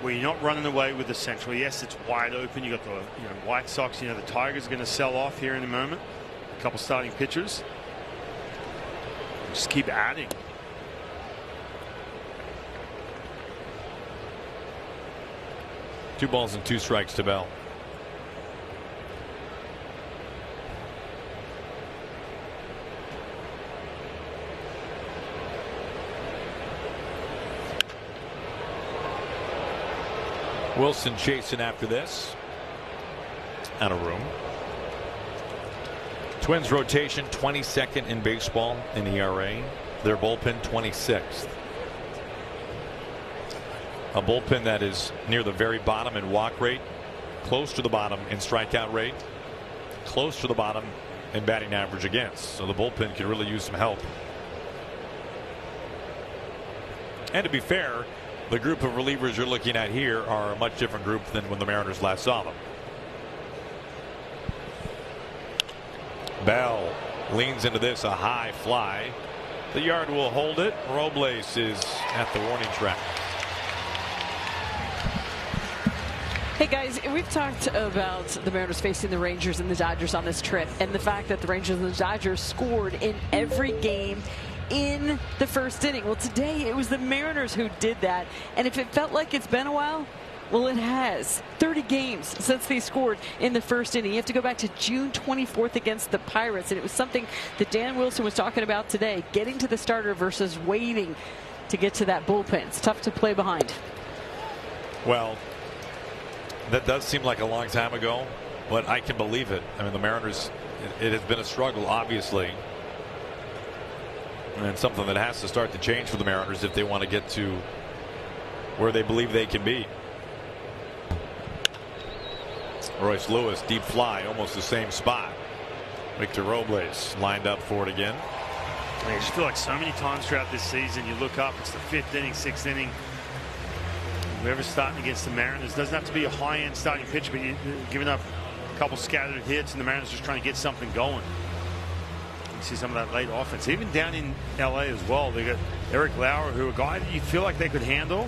[SPEAKER 1] where you're not running away with the Central. Yes, it's wide open. You got the White Sox. The Tigers are going to sell off here in a moment. A couple starting pitchers. Just keep adding.
[SPEAKER 2] Two balls and 2 strikes to Bell. Wilson chasing after this. Out of room. Twins rotation 22nd in baseball in ERA. Their bullpen 26th. A bullpen that is near the very bottom in walk rate, close to the bottom in strikeout rate, close to the bottom in batting average against. So the bullpen could really use some help. And to be fair, the group of relievers you're looking at here are a much different group than when the Mariners last saw them. Bell leans into this, a high fly. The yard will hold it. Robles is at the warning track.
[SPEAKER 3] Hey guys, we've talked about the Mariners facing the Rangers and the Dodgers on this trip, and the fact that the Rangers and the Dodgers scored in every game in the first inning. Well, today it was the Mariners who did that, and if it felt like it's been a while, well, it has. 30 games since they scored in the first inning. You have to go back to June 24th against the Pirates, and it was something that Dan Wilson was talking about today, getting to the starter versus waiting to get to that bullpen. It's tough to play behind.
[SPEAKER 2] Well, that does seem like a long time ago, but I can believe it. I mean, the Mariners, it has been a struggle, obviously, and something that has to start to change for the Mariners if they want to get to where they believe they can be. Royce Lewis, deep fly, almost the same spot. Victor Robles lined up for it again.
[SPEAKER 1] I just feel like so many times throughout this season you look up, it's the 5th inning, 6th inning. Whoever's starting against the Mariners doesn't have to be a high-end starting pitcher, but you're giving up a couple scattered hits, and the Mariners just trying to get something going. You see some of that late offense. Even down in LA as well, they got Eric Lauer, who a guy that you feel like they could handle.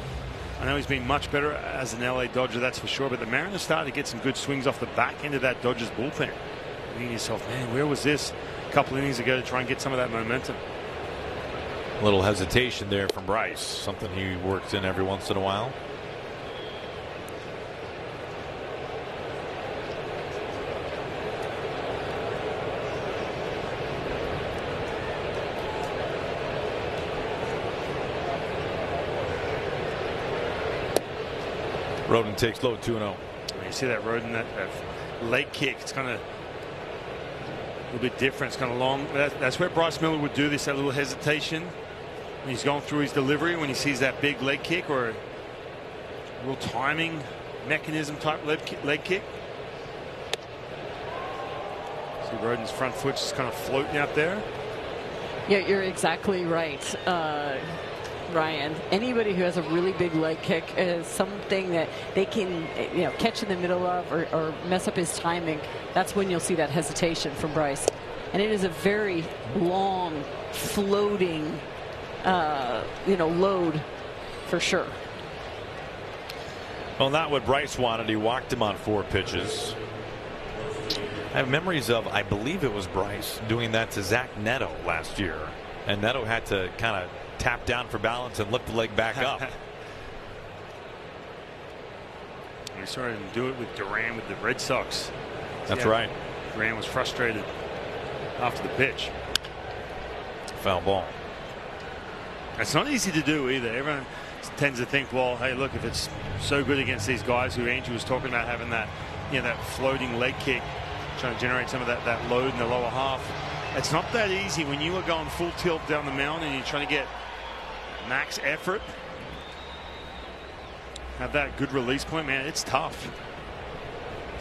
[SPEAKER 1] I know he's been much better as an LA Dodger, that's for sure, but the Mariners started to get some good swings off the back end of that Dodgers bullpen. Thinking yourself, man, where was this a couple innings ago to try and get some of that momentum?
[SPEAKER 2] A little hesitation there from Bryce, something he works in every once in a while. Roden takes low 2-0.
[SPEAKER 1] You see that Roden, that leg kick, it's kind of a little bit different. It's kind of long. That's where Bryce Miller would do this, that little hesitation. When he's going through his delivery, when he sees that big leg kick or a real timing mechanism type leg kick. See Roden's front foot's just kind of floating out there.
[SPEAKER 3] Yeah, you're exactly right. Ryan, anybody who has a really big leg kick is something that they can, catch in the middle of or mess up his timing. That's when you'll see that hesitation from Bryce. And it is a very long, floating, load for sure.
[SPEAKER 2] Well, not what Bryce wanted. He walked him on 4 pitches. I have memories of, I believe it was Bryce, doing that to Zach Neto last year. And Neto had to kind of tap down for balance and lift the leg back up.
[SPEAKER 1] We saw him do it with Duran with the Red Sox.
[SPEAKER 2] That's right.
[SPEAKER 1] Duran was frustrated after the pitch.
[SPEAKER 2] Foul ball.
[SPEAKER 1] It's not easy to do either. Everyone tends to think, well, hey, look, if it's so good against these guys who Andrew was talking about having that, that floating leg kick, trying to generate some of that load in the lower half. It's not that easy when you are going full tilt down the mound and you're trying to get max effort. Have that good release point, man. It's tough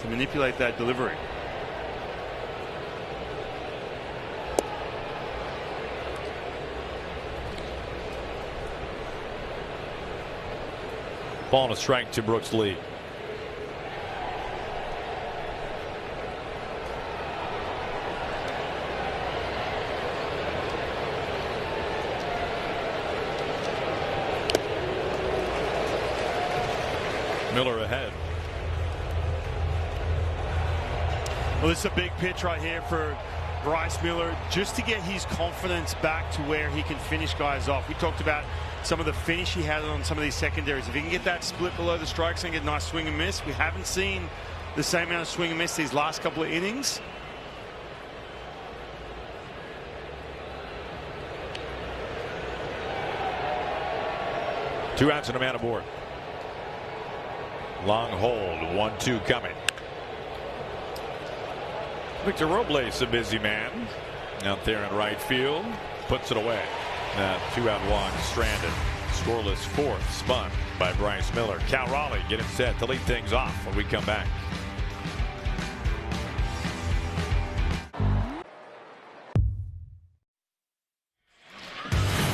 [SPEAKER 1] to manipulate that delivery.
[SPEAKER 2] Ball and a strike to Brooks Lee. Miller ahead.
[SPEAKER 1] Well, this is a big pitch right here for Bryce Miller, just to get his confidence back to where he can finish guys off. We talked about some of the finish he had on some of these secondaries. If he can get that split below the strikes and get a nice swing and miss, we haven't seen the same amount of swing and miss these last couple of innings.
[SPEAKER 2] Two outs and a man aboard. Long hold, 1-2 coming. Victor Robles, a busy man out there in right field, puts it away. 2 out, 1 stranded. Scoreless fourth, spun by Bryce Miller. Cal Raleigh getting set to lead things off when we come back.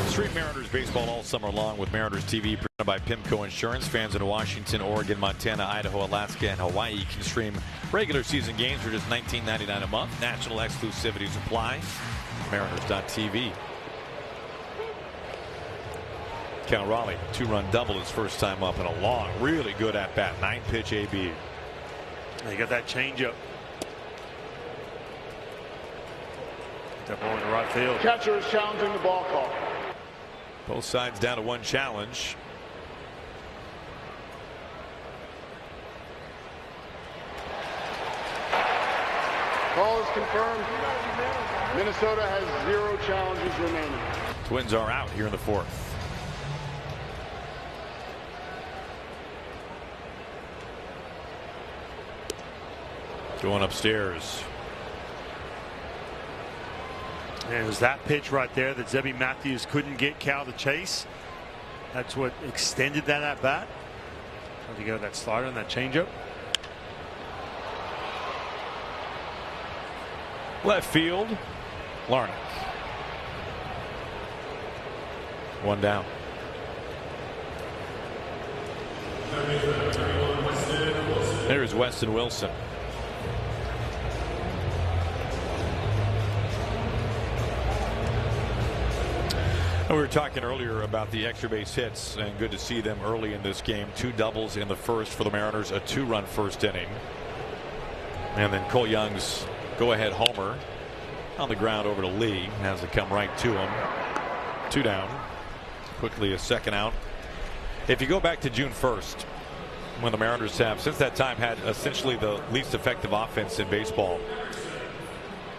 [SPEAKER 2] Stream Mariners baseball all summer long with Mariners TV, presented by PIMCO Insurance. Fans in Washington, Oregon, Montana, Idaho, Alaska, and Hawaii can stream regular season games for just $19.99 a month. National exclusivities apply. Mariners.tv. Cal Raleigh, 2-run double his first time up in a long, really good at bat. 9-pitch AB.
[SPEAKER 1] You got that changeup. That ball in the right field.
[SPEAKER 4] Catcher is challenging the ball call.
[SPEAKER 2] Both sides down to 1 challenge.
[SPEAKER 4] Call is confirmed. Minnesota has 0 challenges remaining.
[SPEAKER 2] Twins are out here in the 4th. Going upstairs.
[SPEAKER 1] And it was that pitch right there that Zebby Matthews couldn't get Cal to chase. That's what extended that at bat. Tried to go that slider and that changeup.
[SPEAKER 2] Left field, Larnach. 1 down. There's Weston Wilson. We were talking earlier about the extra base hits, and good to see them early in this game. 2 doubles in the first for the Mariners, a 2-run first inning. And then Cole Young's go-ahead homer on the ground over to Lee. Has to come right to him. 2 down. Quickly a second out. If you go back to June 1st, when the Mariners have, since that time, had essentially the least effective offense in baseball,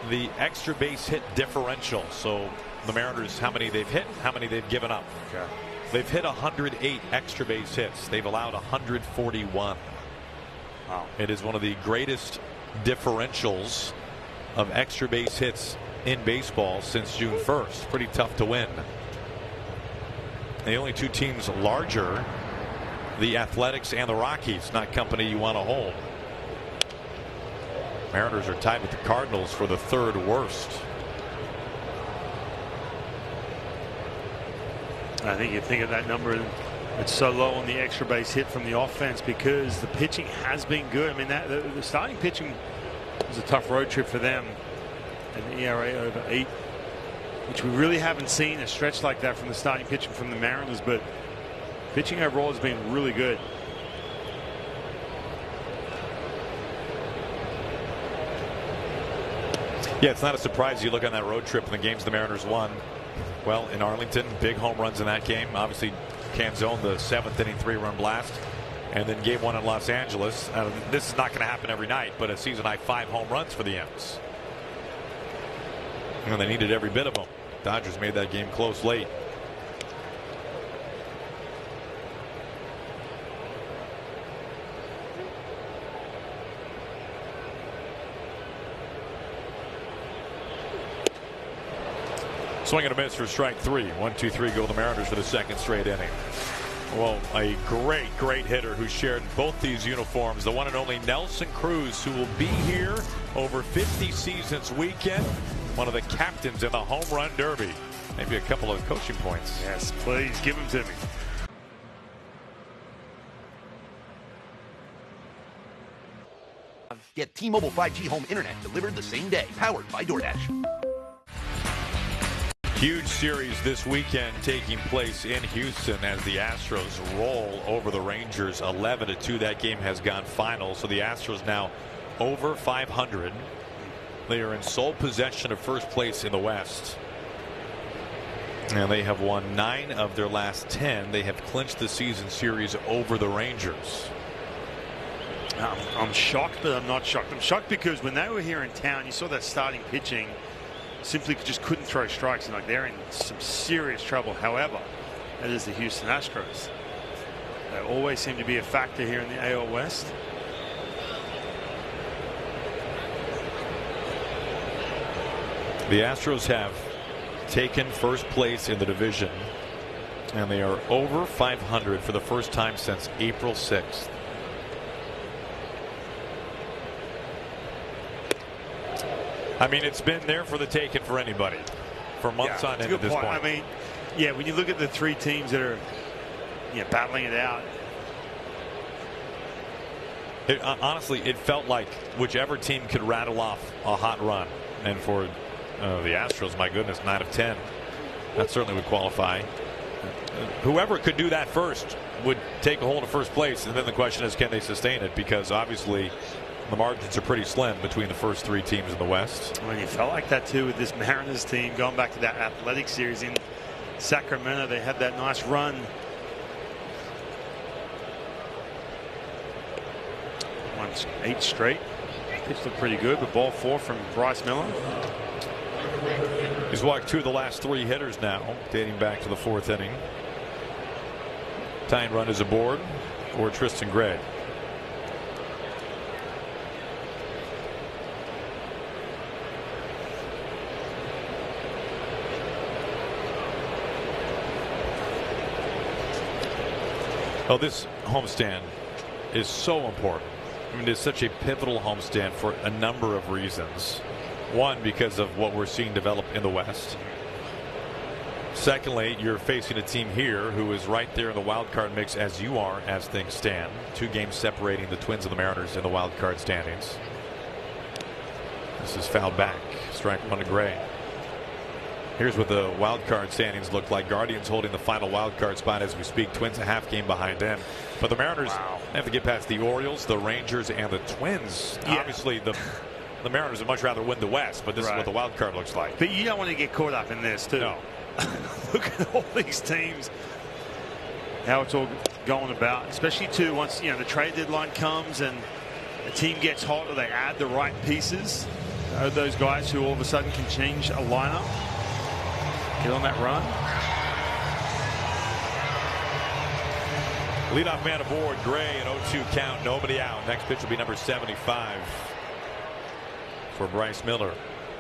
[SPEAKER 2] the extra base hit differential. So the Mariners, how many they've hit, how many they've given up.
[SPEAKER 1] Okay.
[SPEAKER 2] They've hit 108 extra base hits. They've allowed 141.
[SPEAKER 1] Wow.
[SPEAKER 2] It is one of the greatest differentials of extra base hits in baseball since June 1st. Pretty tough to win. The only 2 teams larger, the Athletics and the Rockies, not company you want to hold. Mariners are tied with the Cardinals for the 3rd worst.
[SPEAKER 1] I think you think of that number, it's so low on the extra base hit from the offense because the pitching has been good. I mean, the starting pitching was a tough road trip for them. An ERA over 8, which we really haven't seen a stretch like that from the starting pitching from the Mariners, but pitching overall has been really good.
[SPEAKER 2] Yeah, it's not a surprise you look on that road trip and the games the Mariners won. Well, in Arlington, big home runs in that game. Obviously, Canzone, the 7th inning 3-run blast. And then game 1 in Los Angeles. This is not going to happen every night, but a season high 5 home runs for the M's. And they needed every bit of them. Dodgers made that game close late. Swing and a miss for strike 3. 1-2-3 go the Mariners for the 2nd straight inning. Well, a great hitter who shared both these uniforms, the one and only Nelson Cruz, who will be here over 50 seasons weekend. One of the captains in the home run derby. Maybe a couple of coaching points.
[SPEAKER 1] Yes, please give them to me.
[SPEAKER 6] Get T-Mobile 5G home internet delivered the same day, powered by DoorDash.
[SPEAKER 2] Huge series this weekend taking place in Houston as the Astros roll over the Rangers 11-2. That game has gone final, so the Astros now over 500. They are in sole possession of first place in the West. And they have won 9 of their last 10. They have clinched the season series over the Rangers.
[SPEAKER 1] I'm shocked, but I'm not shocked. I'm shocked because when they were here in town, you saw that starting pitching simply just couldn't throw strikes, and like they're in some serious trouble. However, that is the Houston Astros. They always seem to be a factor here in the AL West.
[SPEAKER 2] The Astros have taken first place in the division, and they are over 500 for the first time since April 6th. I mean, it's been there for the taking for anybody for months on end at this point.
[SPEAKER 1] I mean, yeah, when you look at the three teams that are battling it out.
[SPEAKER 2] Honestly, it felt like whichever team could rattle off a hot run. And for the Astros, my goodness, 9 of 10. That certainly would qualify. Whoever could do that first would take a hold of first place. And then the question is, can they sustain it? Because obviously the margins are pretty slim between the first three teams in the West.
[SPEAKER 1] Well, you felt like that too with this Mariners team going back to that Athletic series in Sacramento. They had that nice run. Won 8 straight. Pitch looked pretty good, but ball 4 from Bryce Miller.
[SPEAKER 2] He's walked 2 of the last 3 hitters now, dating back to the 4th inning. Tying run is aboard for Tristan Gray. Oh, this homestand is so important. I mean, it's such a pivotal homestand for a number of reasons. One, because of what we're seeing develop in the West. Secondly, you're facing a team here who is right there in the wild card mix as you are as things stand. 2 games separating the Twins and the Mariners in the wild card standings. This is fouled back. Strike 1 to Gray. Here's what the wild card standings look like. Guardians holding the final wild card spot as we speak. Twins a half game behind them. But the Mariners have to get past the Orioles, the Rangers, and the Twins. Yeah. Obviously, the Mariners would much rather win the West, but this is what the wild card looks like.
[SPEAKER 1] But you don't want to get caught up in this, too.
[SPEAKER 2] No.
[SPEAKER 1] Look at all these teams, how it's all going about, especially, too, once the trade deadline comes and a team gets hot or they add the right pieces. Those guys who all of a sudden can change a lineup. Get on that run.
[SPEAKER 2] Leadoff man aboard. Gray, an 0-2 count. Nobody out. Next pitch will be number 75 for Bryce Miller.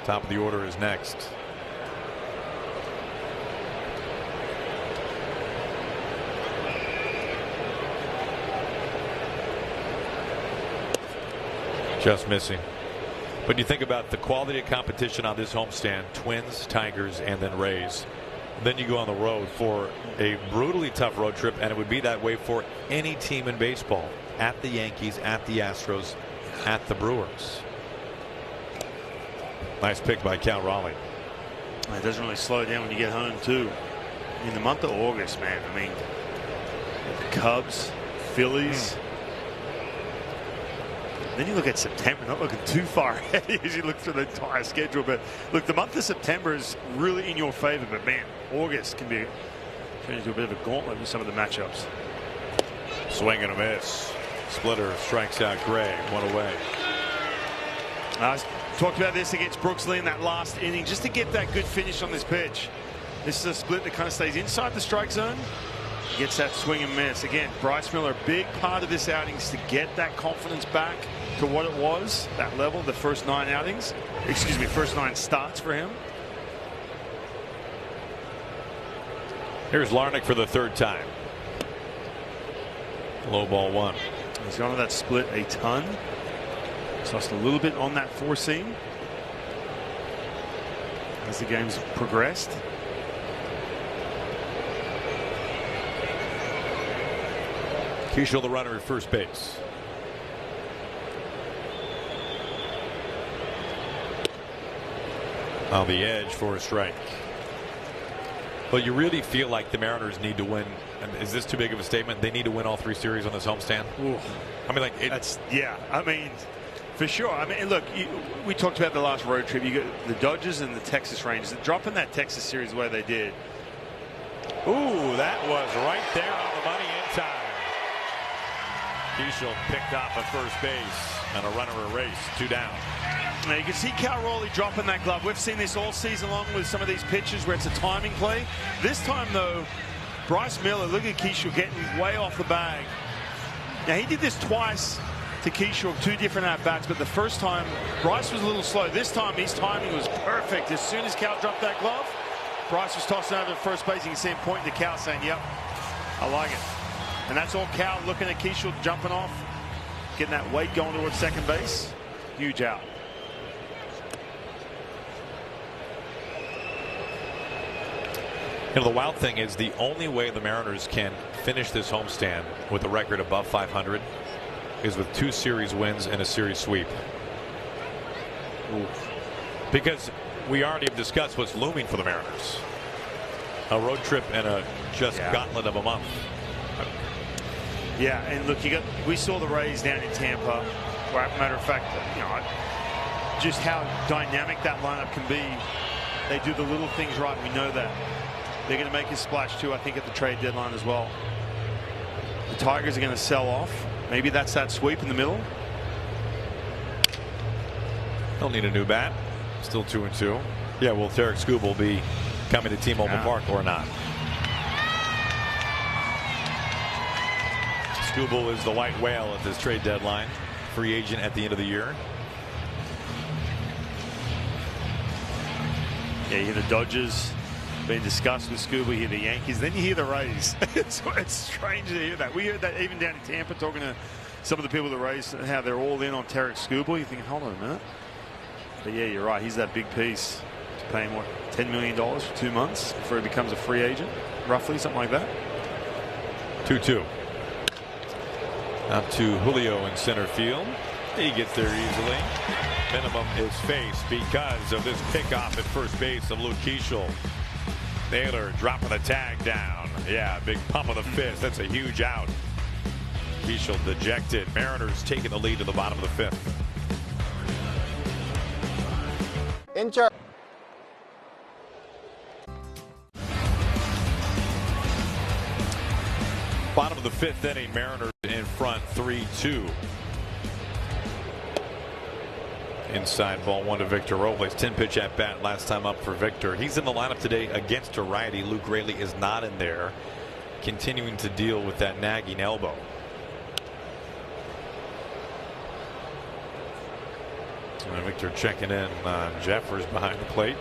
[SPEAKER 2] Top of the order is next. Just missing. But you think about the quality of competition on this homestand: Twins, Tigers, and then Rays. Then you go on the road for a brutally tough road trip, and it would be that way for any team in baseball. At the Yankees, at the Astros, at the Brewers. Nice pick by Cal Raleigh.
[SPEAKER 1] It doesn't really slow down when you get home, too. In the month of August, man, I mean, the Cubs, Phillies. Then you look at September, not looking too far ahead as you look through the entire schedule. But look, the month of September is really in your favor. But man, August can be turned into a bit of a gauntlet with some of the matchups.
[SPEAKER 2] Swing and a miss. Splitter strikes out Gray. 1 away.
[SPEAKER 1] I talked about this against Brooks Lee in that last inning, just to get that good finish on this pitch. This is a split that kind of stays inside the strike zone. Gets that swing and miss. Again, Bryce Miller, a big part of this outing is to get that confidence back to what it was, that level, the first 9 outings. Excuse me, first 9 starts for him.
[SPEAKER 2] Here's Larnach for the 3rd time. Low ball 1.
[SPEAKER 1] He's gone to that split a ton. He's lost a little bit on that 4-seam as the game's progressed.
[SPEAKER 2] Keishel, the runner at first base. On the edge for a strike. Well, you really feel like the Mariners need to win. Is this too big of a statement? They need to win all 3 series on this homestand.
[SPEAKER 1] Ooh.
[SPEAKER 2] I mean, like
[SPEAKER 1] that's I mean, for sure. I mean, look, we talked about the last road trip. You got the Dodgers and the Texas Rangers. Dropping that Texas series the way they did.
[SPEAKER 2] Ooh, that was right there on the money in time. Keishel picked off at first base and a runner erased. 2 down.
[SPEAKER 1] Now you can see Cal Raleigh dropping that glove. We've seen this all season long with some of these pitches where it's a timing play. This time, though, Bryce Miller, look at Keishel getting way off the bag. Now, he did this twice to Keyshaw, 2 different at-bats, but the first time Bryce was a little slow. This time his timing was perfect. As soon as Cal dropped that glove, Bryce was tossing over to first base. You can see him pointing to Cal saying, yep, I like it. And that's all Cal looking at Keyshaw jumping off, getting that weight going towards second base. Huge out.
[SPEAKER 2] You know, the wild thing is the only way the Mariners can finish this homestand with a record above 500 is with 2 series wins and a series sweep. Oof. Because we already have discussed what's looming for the Mariners. A road trip and a gauntlet of a month.
[SPEAKER 1] Yeah, and look, we saw the Rays down in Tampa, where, matter of fact, you know, just how dynamic that lineup can be. They do the little things right. We know that. They're going to make a splash too, I think, at the trade deadline as well. The Tigers are going to sell off. Maybe that's that sweep in the middle.
[SPEAKER 2] They'll need a new bat. Still 2-2. Yeah, will Tarek Skubal be coming to T-Mobile Park or not? Skubal is the white whale at this trade deadline. Free agent at the end of the year.
[SPEAKER 1] Yeah, you hear the Dodgers being discussed with Skubal. You hear the Yankees. Then you hear the Rays. It's strange to hear that. We heard that even down in Tampa, talking to some of the people at the Rays, how they're all in on Tarek Skubal. You're thinking, hold on a minute. But yeah, you're right. He's that big piece. To pay him, what, $10 million for 2 months before he becomes a free agent, roughly, something like that.
[SPEAKER 2] 2-2. Out to Julio in center field. He gets there easily. Minimum is faced because of this pickoff at first base of Luke Keeschel. Naylor dropping the tag down. Yeah, big pump of the fist. That's a huge out. Keeschel dejected. Mariners taking the lead to the bottom of the 5th.
[SPEAKER 7] In charge.
[SPEAKER 2] Bottom of the 5th inning, Mariners in front 3-2. Inside ball 1 to Victor Robles. 10-pitch at bat last time up for Victor. He's in the lineup today against a righty. Luke Raley is not in there, continuing to deal with that nagging elbow. And Victor checking in on Jeffers behind the plate.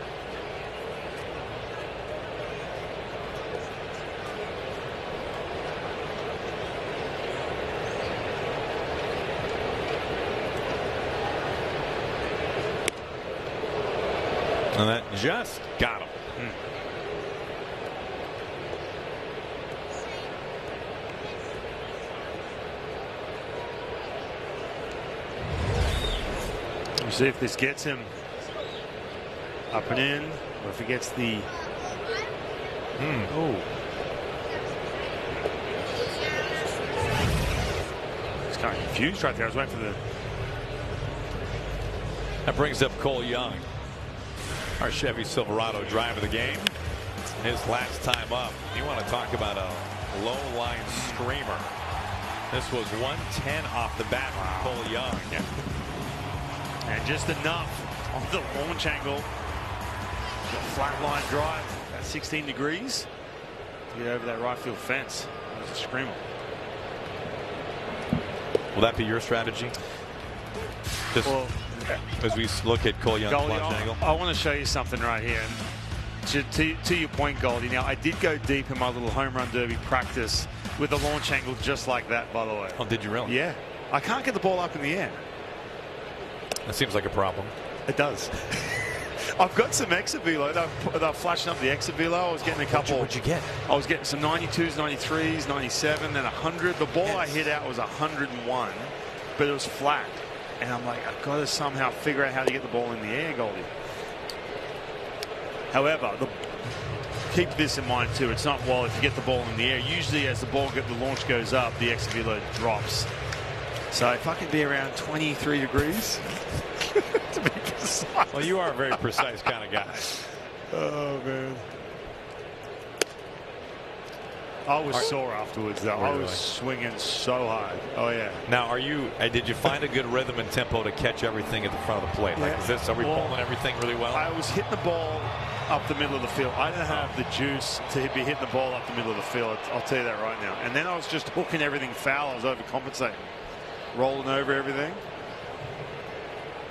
[SPEAKER 2] And that just got him.
[SPEAKER 1] We'll see if this gets him up and in, or if he gets the. Oh. He's kind of confused right there. I was waiting for the.
[SPEAKER 2] That brings up Cole Young. Our Chevy Silverado drive of the game. His last time up. You want to talk about a low line screamer. This was 110 off the bat from Cole Young.
[SPEAKER 1] Yeah. And just enough on the launch angle. The flat line drive at 16 degrees to get over that right field fence. It was a screamer.
[SPEAKER 2] Will that be your strategy? Just as we look at Cole Young's
[SPEAKER 1] Goldie,
[SPEAKER 2] launch angle.
[SPEAKER 1] I want to show you something right here. To your point, Goldie. Now, I did go deep in my little home run derby practice with a launch angle just like that, by the way.
[SPEAKER 2] Oh, did you really?
[SPEAKER 1] Yeah. I can't get the ball up in the air.
[SPEAKER 2] That seems like a problem.
[SPEAKER 1] It does. I've got some exit velo. They're flashing up the exit velo. I was getting a couple.
[SPEAKER 2] What'd you get?
[SPEAKER 1] I was getting some 92s, 93s, 97, then 100. The ball I hit out was 101, but it was flat. And I'm like, I've got to somehow figure out how to get the ball in the air, Goldie. However, keep this in mind too. It's not, well, if you get the ball in the air, usually as the launch goes up, the exit velo drops. So if I can be around 23 degrees, to be precise.
[SPEAKER 2] Well, you are a very precise kind of guy.
[SPEAKER 1] Oh, man. I was sore afterwards, though.
[SPEAKER 2] Really?
[SPEAKER 1] I was swinging so hard. Oh, yeah.
[SPEAKER 2] Now, did you find a good rhythm and tempo to catch everything at the front of the plate? Like, are we pulling everything really well?
[SPEAKER 1] I was hitting the ball up the middle of the field. I didn't have the juice to be hitting the ball up the middle of the field. I'll tell you that right now. And then I was just hooking everything foul. I was overcompensating. rolling over everything.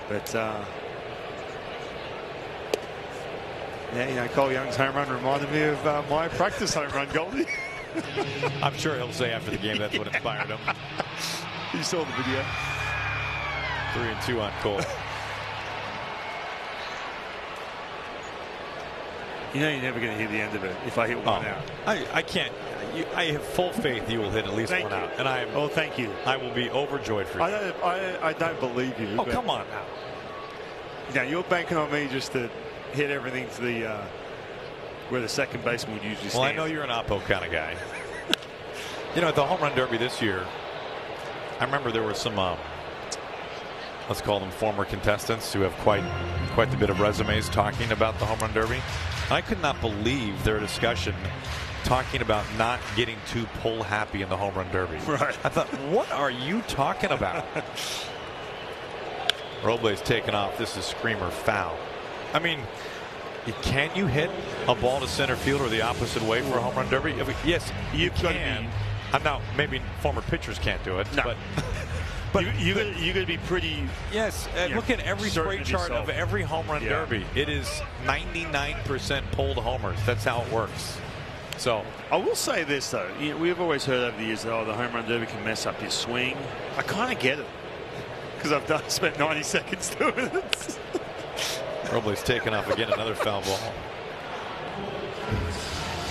[SPEAKER 1] But yeah, you know, Cole Young's home run reminded me of my practice home run, Goldie.
[SPEAKER 2] I'm sure he'll say after the game that's what inspired him.
[SPEAKER 1] You saw the video.
[SPEAKER 2] 3-2 on Cole.
[SPEAKER 1] You know you're never going to hear the end of it if I hit one out.
[SPEAKER 2] I can't. I have full faith you will hit at least one out. And I am.
[SPEAKER 1] Oh, thank you.
[SPEAKER 2] I will be overjoyed for you.
[SPEAKER 1] I don't believe you.
[SPEAKER 2] Oh, come on now.
[SPEAKER 1] Yeah, you're banking on me just to hit everything to the where the second baseman would usually stand.
[SPEAKER 2] Well, I know you're an oppo kind of guy. You know, at the home run derby this year, I remember there were some, let's call them former contestants who have quite the bit of resumes talking about the home run derby. I could not believe their discussion talking about not getting too pull happy in the home run derby.
[SPEAKER 1] Right.
[SPEAKER 2] I thought, what are you talking about? Robles taken off. This is screamer foul. I mean, can you hit a ball to center field or the opposite way for a home run derby? Yes, you can. Now, maybe former pitchers can't do it,
[SPEAKER 1] no. But you're going to be pretty.
[SPEAKER 2] Yes, look at every spray chart of every home run derby. It is 99% pulled homers. That's how it works. So
[SPEAKER 1] I will say this though, you know, we've always heard over the years that the home run derby can mess up your swing. I kind of get it because I've spent 90 seconds doing it.
[SPEAKER 2] Robles taken off again, another foul ball.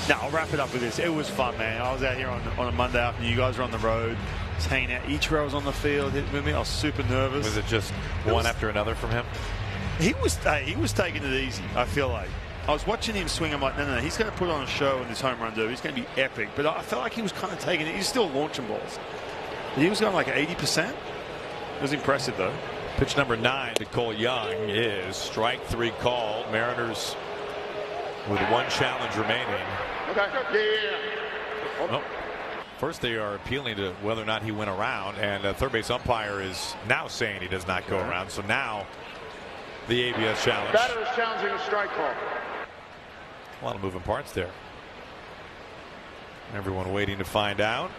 [SPEAKER 1] Now I'll wrap it up with this. It was fun, man. I was out here on a Monday afternoon. You guys were on the road. Was hanging out. Each row was on the field. Hit with me. I was super nervous.
[SPEAKER 2] Was it just one after another from him?
[SPEAKER 1] He was taking it easy. I feel like I was watching him swing. I'm like, no. He's going to put on a show in this home run derby. It's going to be epic. But I felt like he was kind of taking it. He's still launching balls. But he was going like 80%. It was impressive though.
[SPEAKER 2] Pitch number 9 to Cole Young is strike 3 called. Mariners with one challenge remaining.
[SPEAKER 4] Okay. Yeah.
[SPEAKER 2] Well, first they are appealing to whether or not he went around, and the third base umpire is now saying he does not go around. So now the ABS challenge.
[SPEAKER 4] Batter is challenging a strike call.
[SPEAKER 2] A lot of moving parts there. Everyone waiting to find out.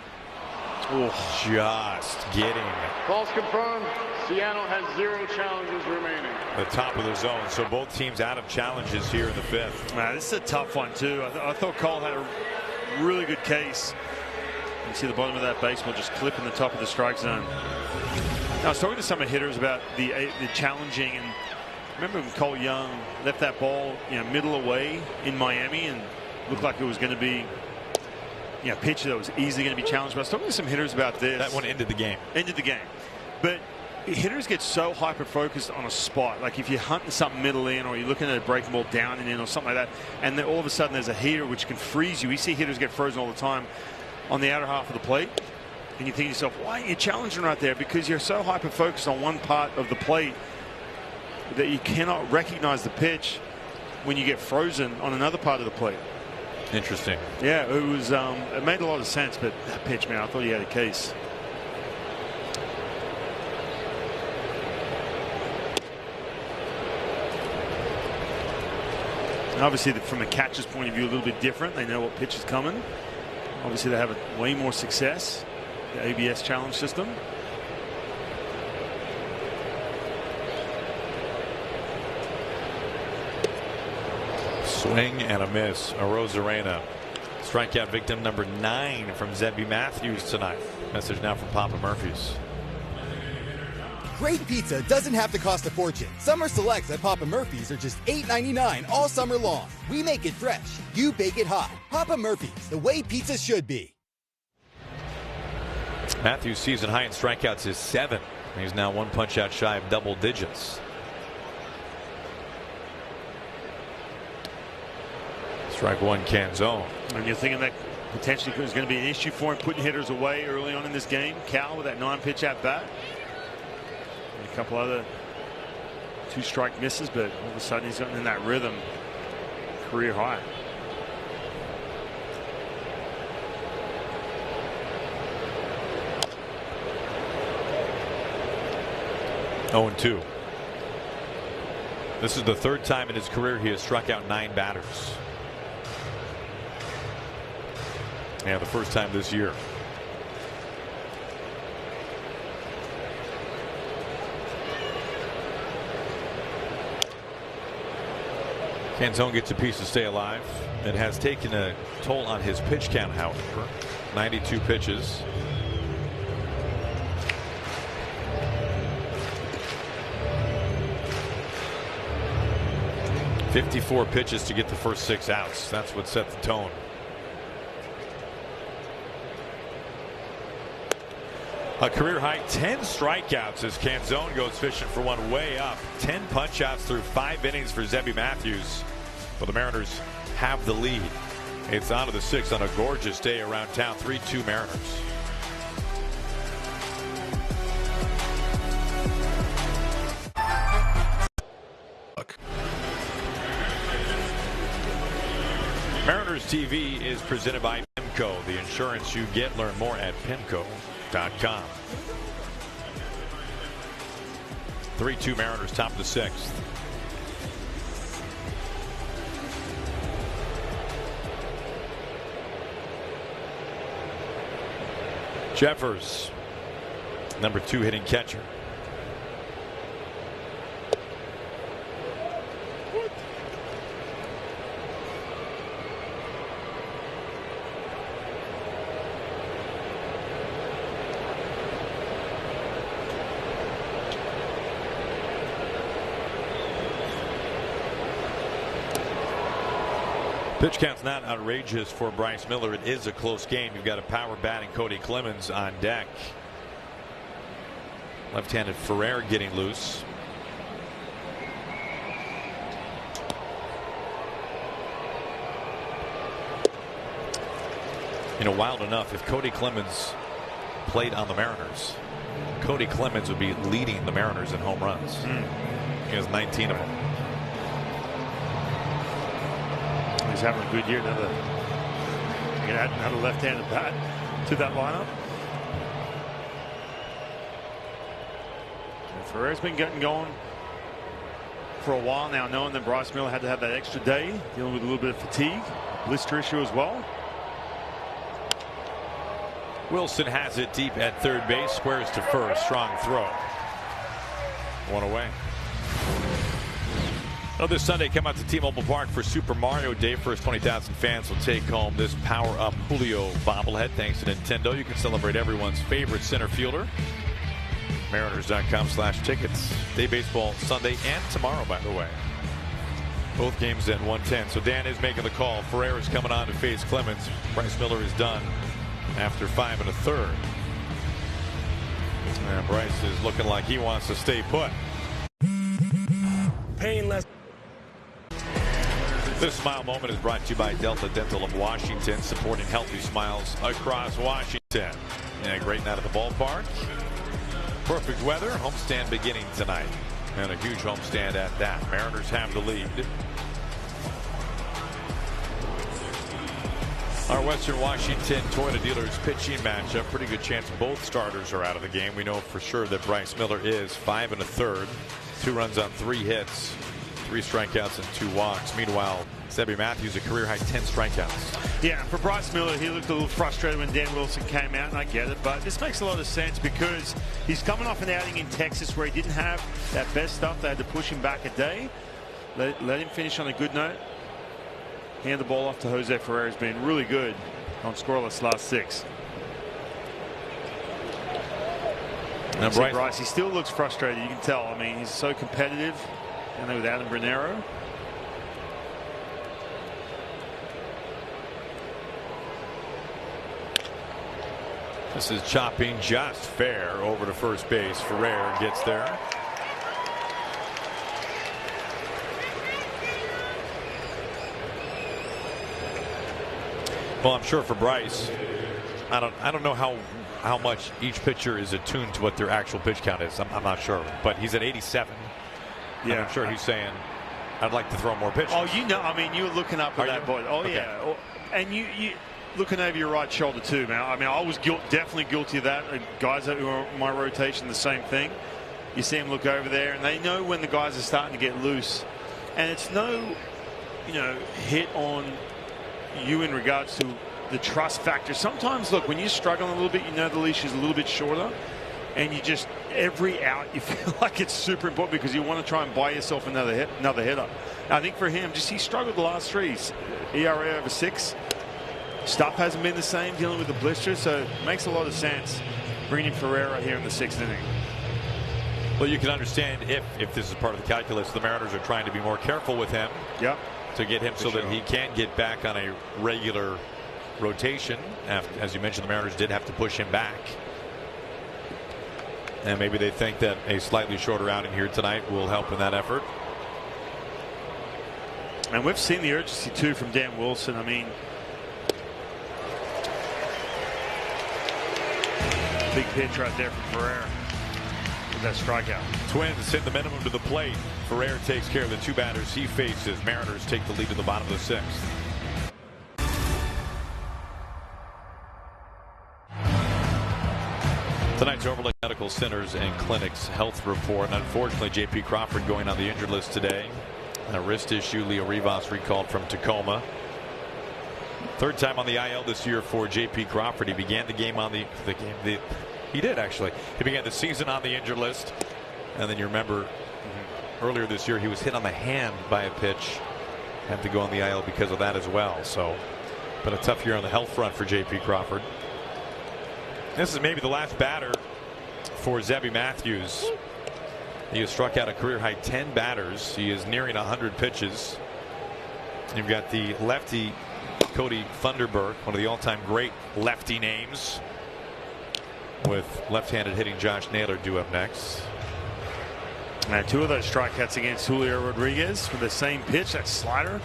[SPEAKER 2] Just getting.
[SPEAKER 4] Calls confirmed. Seattle has 0 challenges remaining.
[SPEAKER 2] The top of the zone. So both teams out of challenges here in the 5th.
[SPEAKER 1] Man, this is a tough one too. I thought Cole had a really good case. You see the bottom of that baseball just clipping the top of the strike zone. Now, I was talking to some of the hitters about the challenging, and remember when Cole Young left that ball, you know, middle away in Miami, and looked like it was going to be, you know, a pitch that was easily going to be challenged. But I was talking to some hitters about this.
[SPEAKER 2] That one ended the game.
[SPEAKER 1] Ended the game. But hitters get so hyper focused on a spot. Like if you're hunting something middle in, or you're looking at a breaking ball down and in, or something like that, and then all of a sudden there's a heater which can freeze you. We see hitters get frozen all the time on the outer half of the plate, and you think to yourself, why are you challenging right there? Because you're so hyper focused on one part of the plate that you cannot recognize the pitch when you get frozen on another part of the plate.
[SPEAKER 2] Interesting.
[SPEAKER 1] Yeah, it was. It made a lot of sense, but that pitch, man, I thought he had a case. Obviously, from the catcher's point of view, a little bit different. They know what pitch is coming. Obviously, they have way more success. The ABS challenge system.
[SPEAKER 2] Swing and a miss. Arozarena. Strikeout victim number 9 from Zebby Matthews tonight. Message now from Papa Murphy's.
[SPEAKER 8] Great pizza doesn't have to cost a fortune. Summer selects at Papa Murphy's are just $8.99 all summer long. We make it fresh. You bake it hot. Papa Murphy's, the way pizza should be.
[SPEAKER 2] Matthews' season high in strikeouts is 7. He's now 1 punch out shy of double digits. Strike 1 Canzone.
[SPEAKER 1] And you're thinking that potentially is going to be an issue for him, putting hitters away early on in this game. Cal with that 9-pitch at bat. And a couple other 2-strike misses, but all of a sudden he's gotten in that rhythm. Career high.
[SPEAKER 2] Oh, 2. This is the 3rd time in his career he has struck out 9 batters. And the first time this year. Canzone gets a piece to stay alive. It has taken a toll on his pitch count, however. 92 pitches. .54 pitches to get the first 6 outs. That's what set the tone. A career high 10 strikeouts as Canzone goes fishing for one way up. 10 punch outs through 5 innings for Zebby Matthews. But the Mariners have the lead. It's on to the 6th on a gorgeous day around town. 3-2 Mariners. Mariners TV is presented by PIMCO, the insurance you get. Learn more at PIMCO.com. 3-2 Mariners, top of the 6th. Jeffers, number 2 hitting catcher. Pitch count's not outrageous for Bryce Miller. It is a close game. You've got a power batting Cody Clemens on deck. Left-handed Ferrer getting loose. You know, wild enough, if Cody Clemens played on the Mariners, Cody Clemens would be leading the Mariners in home runs. He has 19 of them.
[SPEAKER 1] He's having a good year. Another left-handed bat to that lineup. Ferrer's been getting going for a while now, knowing that Bryce Miller had to have that extra day, dealing with a little bit of fatigue, blister issue as well.
[SPEAKER 2] Wilson has it deep at third base, squares to first. Strong throw. One away. Well, this Sunday, come out to T-Mobile Park for Super Mario Day. First 20,000 fans will take home this power-up Julio bobblehead. Thanks to Nintendo, you can celebrate everyone's favorite center fielder. Mariners.com/tickets. Day baseball Sunday and tomorrow, by the way. Both games at 1:10. So Dan is making the call. Ferrer is coming on to face Clemens. Bryce Miller is done after 5 1/3. And Bryce is looking like he wants to stay put.
[SPEAKER 9] Painless.
[SPEAKER 2] This smile moment is brought to you by Delta Dental of Washington, supporting healthy smiles across Washington. And a great night at the ballpark. Perfect weather. Homestand beginning tonight. And a huge homestand at that. Mariners have the lead. Our Western Washington Toyota dealers pitching matchup. Pretty good chance both starters are out of the game. We know for sure that Bryce Miller is 5 1/3. 2 runs on 3 hits. 3 strikeouts and 2 walks. Meanwhile, Zebby Matthews a career high 10 strikeouts.
[SPEAKER 1] Yeah, for Bryce Miller, he looked a little frustrated when Dan Wilson came out, and I get it, but this makes a lot of sense because he's coming off an outing in Texas where he didn't have that best stuff. They had to push him back a day. Let him finish on a good note. Hand the ball off to Jose Ferrer. Has been really good on scoreless last 6. Now Bryce, he still looks frustrated. You can tell. I mean, he's so competitive. And then with Adam Brunero.
[SPEAKER 2] This is chopping just fair over to first base. Ferrer gets there. Well, I'm sure for Bryce, I don't know how much each pitcher is attuned to what their actual pitch count is. I'm not sure, but he's at 87. Yeah, I'm sure he's saying, I'd like to throw more pitches.
[SPEAKER 1] Oh, you know, I mean, you were looking up at that boy. Oh, okay. Yeah. And you looking over your right shoulder, too, man. I mean, I was definitely guilty of that. Guys that were in my rotation, the same thing. You see them look over there, and they know when the guys are starting to get loose. And it's no, hit on you in regards to the trust factor. Sometimes, look, when you're struggling a little bit, the leash is a little bit shorter. and you just every out you feel like it's super important because you want to try and buy yourself another hitter. I think for him, he struggled the last 3. ERA over 6. Stuff hasn't been the same, dealing with the blisters, so it makes a lot of sense bringing in Ferreira here in the 6th inning.
[SPEAKER 2] Well, you can understand if this is part of the calculus, the Mariners are trying to be more careful with him.
[SPEAKER 1] Yep.
[SPEAKER 2] To get him so that he can get back on a regular rotation. As you mentioned, the Mariners did have to push him back. And maybe they think that a slightly shorter outing here tonight will help in that effort.
[SPEAKER 1] And we've seen the urgency too from Dan Wilson. I mean, big pitch right there from Ferreira with that strikeout.
[SPEAKER 2] Twins hit the minimum to the plate. Ferreira takes care of the 2 batters he faces. Mariners take the lead to the bottom of the 6th. Tonight's Overlook Medical Centers and Clinics health report. And unfortunately, J.P. Crawford going on the injured list today. A wrist issue. Leo Rivas recalled from Tacoma. 3rd time on the IL this year for J.P. Crawford. He began the game on he did actually. He began the season on the injured list. And then you remember earlier this year he was hit on the hand by a pitch. Had to go on the IL because of that as well. So been a tough year on the health front for J.P. Crawford. This is maybe the last batter for Zebby Matthews. He has struck out a career high 10 batters. He is nearing 100 pitches. You've got the lefty Cody Funderburk, one of the all-time great lefty names, with left-handed hitting Josh Naylor due up next.
[SPEAKER 1] And 2 of those strikeouts against Julio Rodriguez with the same pitch, that slider.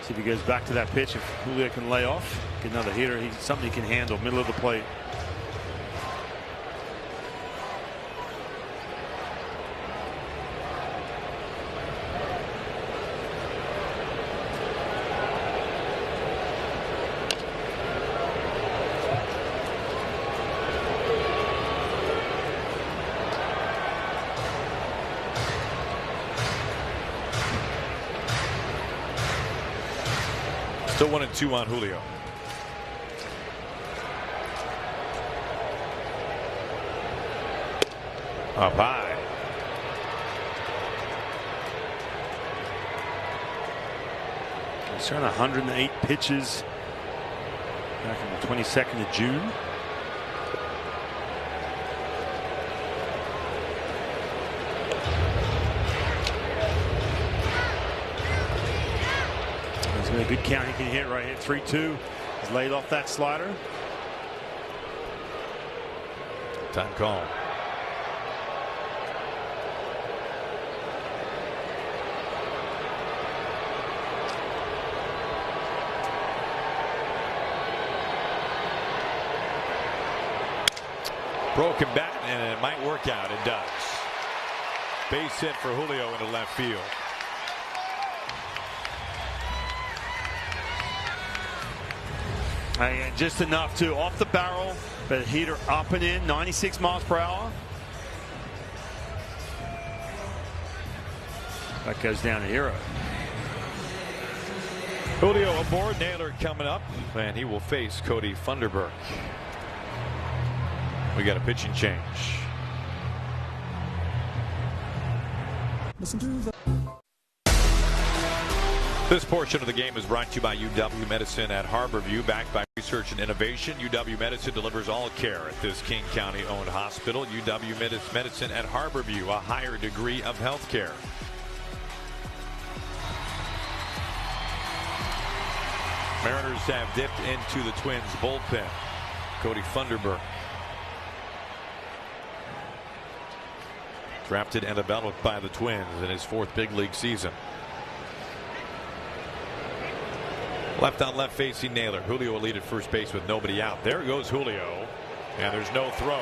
[SPEAKER 1] See if he goes back to that pitch. If Julio can lay off, get another hitter. He's something he can handle, middle of the plate.
[SPEAKER 2] Still 1-2 on Julio. Up high.
[SPEAKER 1] He's throwing 108 pitches back on the 22nd of June. A good count he can hit right here. 3-2. He's laid off that slider.
[SPEAKER 2] Time call. Broken bat, and it might work out. It does. Base hit for Julio into left field.
[SPEAKER 1] And just enough to off the barrel, but a heater up and in, 96 miles per hour. That goes down to hero.
[SPEAKER 2] Julio aboard. Naylor coming up, and he will face Cody Funderburk. We got a pitching change. Listen to the. This portion of the game is brought to you by UW Medicine at Harborview, backed by research and innovation. UW Medicine delivers all care at this King County-owned hospital. UW Medicine at Harborview, a higher degree of health care. Mariners have dipped into the Twins bullpen. Cody Funderburk, drafted and developed by the Twins in his 4th big league season. Left on left facing Naylor. Julio will lead at first base with nobody out. There goes Julio, and there's no throw.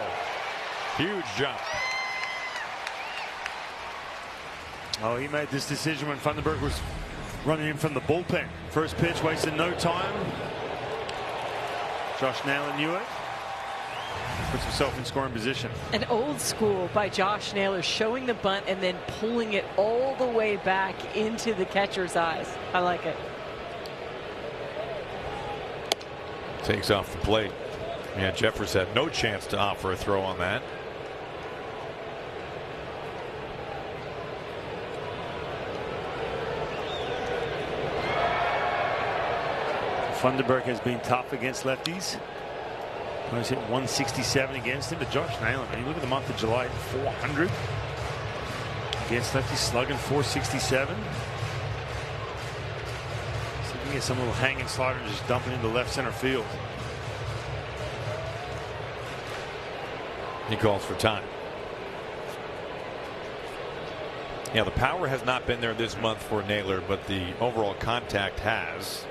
[SPEAKER 2] Huge jump.
[SPEAKER 1] Oh, he made this decision when Funderburk was running in from the bullpen. First pitch, wasted no time. Josh Naylor knew it. Puts himself in scoring position.
[SPEAKER 3] An old school by Josh Naylor, showing the bunt and then pulling it all the way back into the catcher's eyes. I like it.
[SPEAKER 2] Takes off the plate. Yeah, Jeffers had no chance to offer a throw on that.
[SPEAKER 1] Funderburg has been tough against lefties. He's hit 167 against him, but Josh Naylor, I mean, look at the month of July, 400 against lefties, slugging 467. So you can get some little hanging slider and just dump it into left center field.
[SPEAKER 2] He calls for time. Yeah, the power has not been there this month for Naylor, but the overall contact has.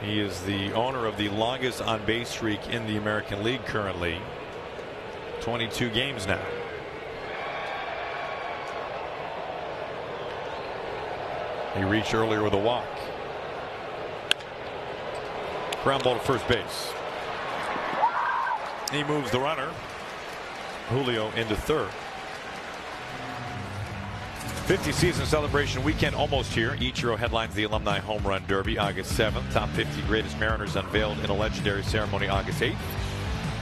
[SPEAKER 2] He is the owner of the longest on base streak in the American League currently. 22 games now. He reached earlier with a walk. Ground ball to first base. He moves the runner. Julio into third. 50 season celebration weekend almost here. Ichiro headlines the Alumni Home Run Derby August 7th. Top 50 greatest Mariners unveiled in a legendary ceremony August 8th.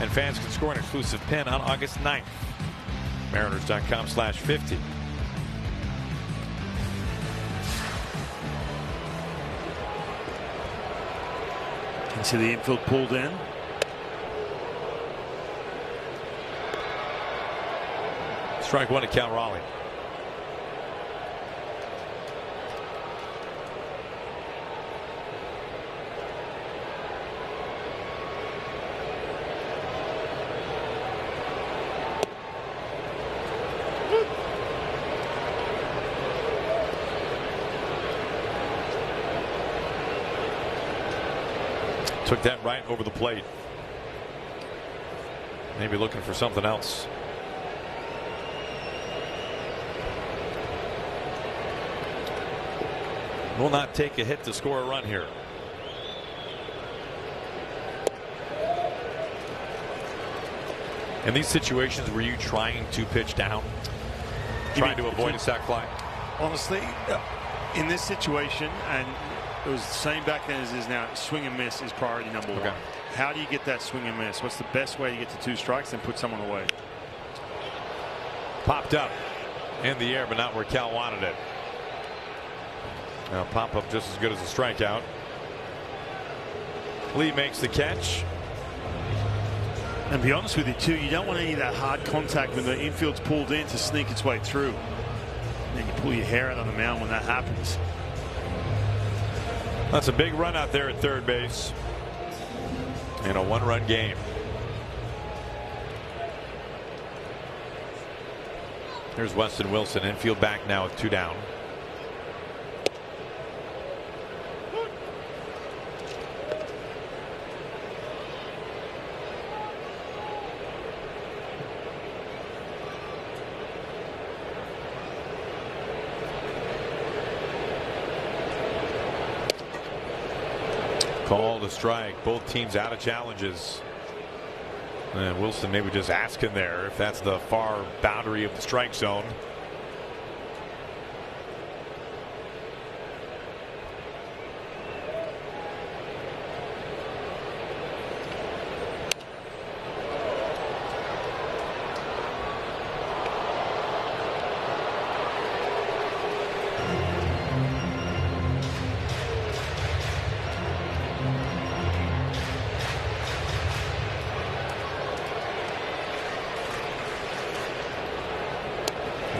[SPEAKER 2] And fans can score an exclusive pin on August 9th. Mariners.com/50.
[SPEAKER 1] Can see the infield pulled in.
[SPEAKER 2] Strike one to Cal Raleigh. Took that right over the plate. Maybe looking for something else. Will not take a hit to score a run here. In these situations, were you trying to pitch down? Trying to avoid a sac fly?
[SPEAKER 1] Honestly, in this situation, and it was the same back then as it is now, swing and miss is priority number one. How do you get that swing and miss? What's the best way to get to 2 strikes and put someone away?
[SPEAKER 2] Popped up in the air, but not where Cal wanted it. Now pop up just as good as a strikeout. Lee makes the catch.
[SPEAKER 1] And to be honest with you too, you don't want any of that hard contact when the infield's pulled in to sneak its way through. And then you pull your hair out on the mound when that happens.
[SPEAKER 2] That's a big run out there at third base in a 1-run game. Here's Weston Wilson, infield back now with 2 down. Call to strike. Both teams out of challenges. And Wilson maybe just asking there if that's the far boundary of the strike zone.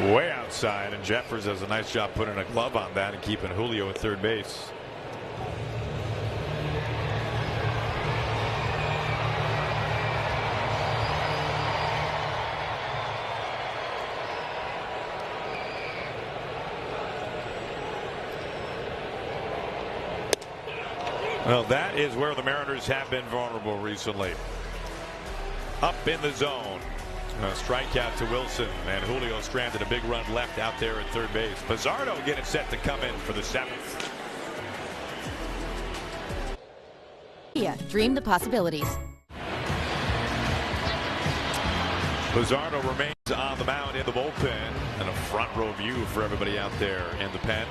[SPEAKER 2] Way outside, and Jeffers does a nice job putting a glove on that and keeping Julio at third base. Well, that is where the Mariners have been vulnerable recently. Up in the zone. A strikeout to Wilson, and Julio stranded a big run left out there at third base. Pizzardo getting set to come in for the 7th.
[SPEAKER 9] Yeah, dream the possibilities.
[SPEAKER 2] Pizzardo remains on the mound in the bullpen, and a front row view for everybody out there in the pen.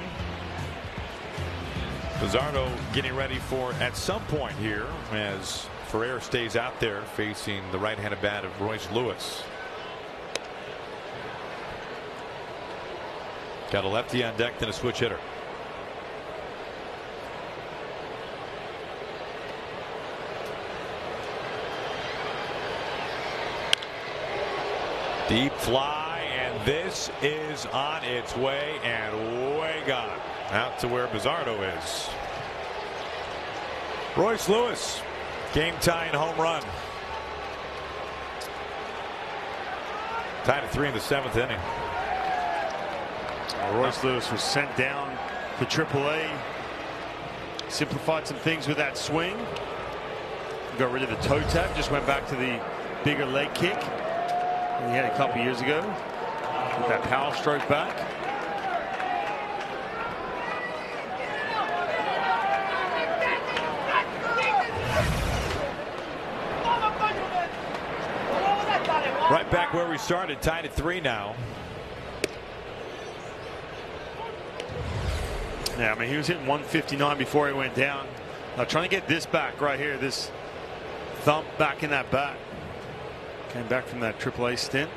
[SPEAKER 2] Pizzardo getting ready for at some point here as Ferrer stays out there facing the right-handed bat of Royce Lewis. Got a lefty on deck, then a switch hitter. Deep fly, and this is on its way and way gone out to where Bizzardo is. Royce Lewis, game tying home run. Tied at 3 in the 7th inning.
[SPEAKER 1] Royce Lewis was sent down to AAA. Simplified some things with that swing. Got rid of the toe tap. Just went back to the bigger leg kick he had a couple years ago. With that power stroke back.
[SPEAKER 2] Right back where we started, tied at 3 now.
[SPEAKER 1] Yeah, I mean, he was hitting 159 before he went down. Now trying to get this back right here, this thump back in that bat. Came back from that AAA stint.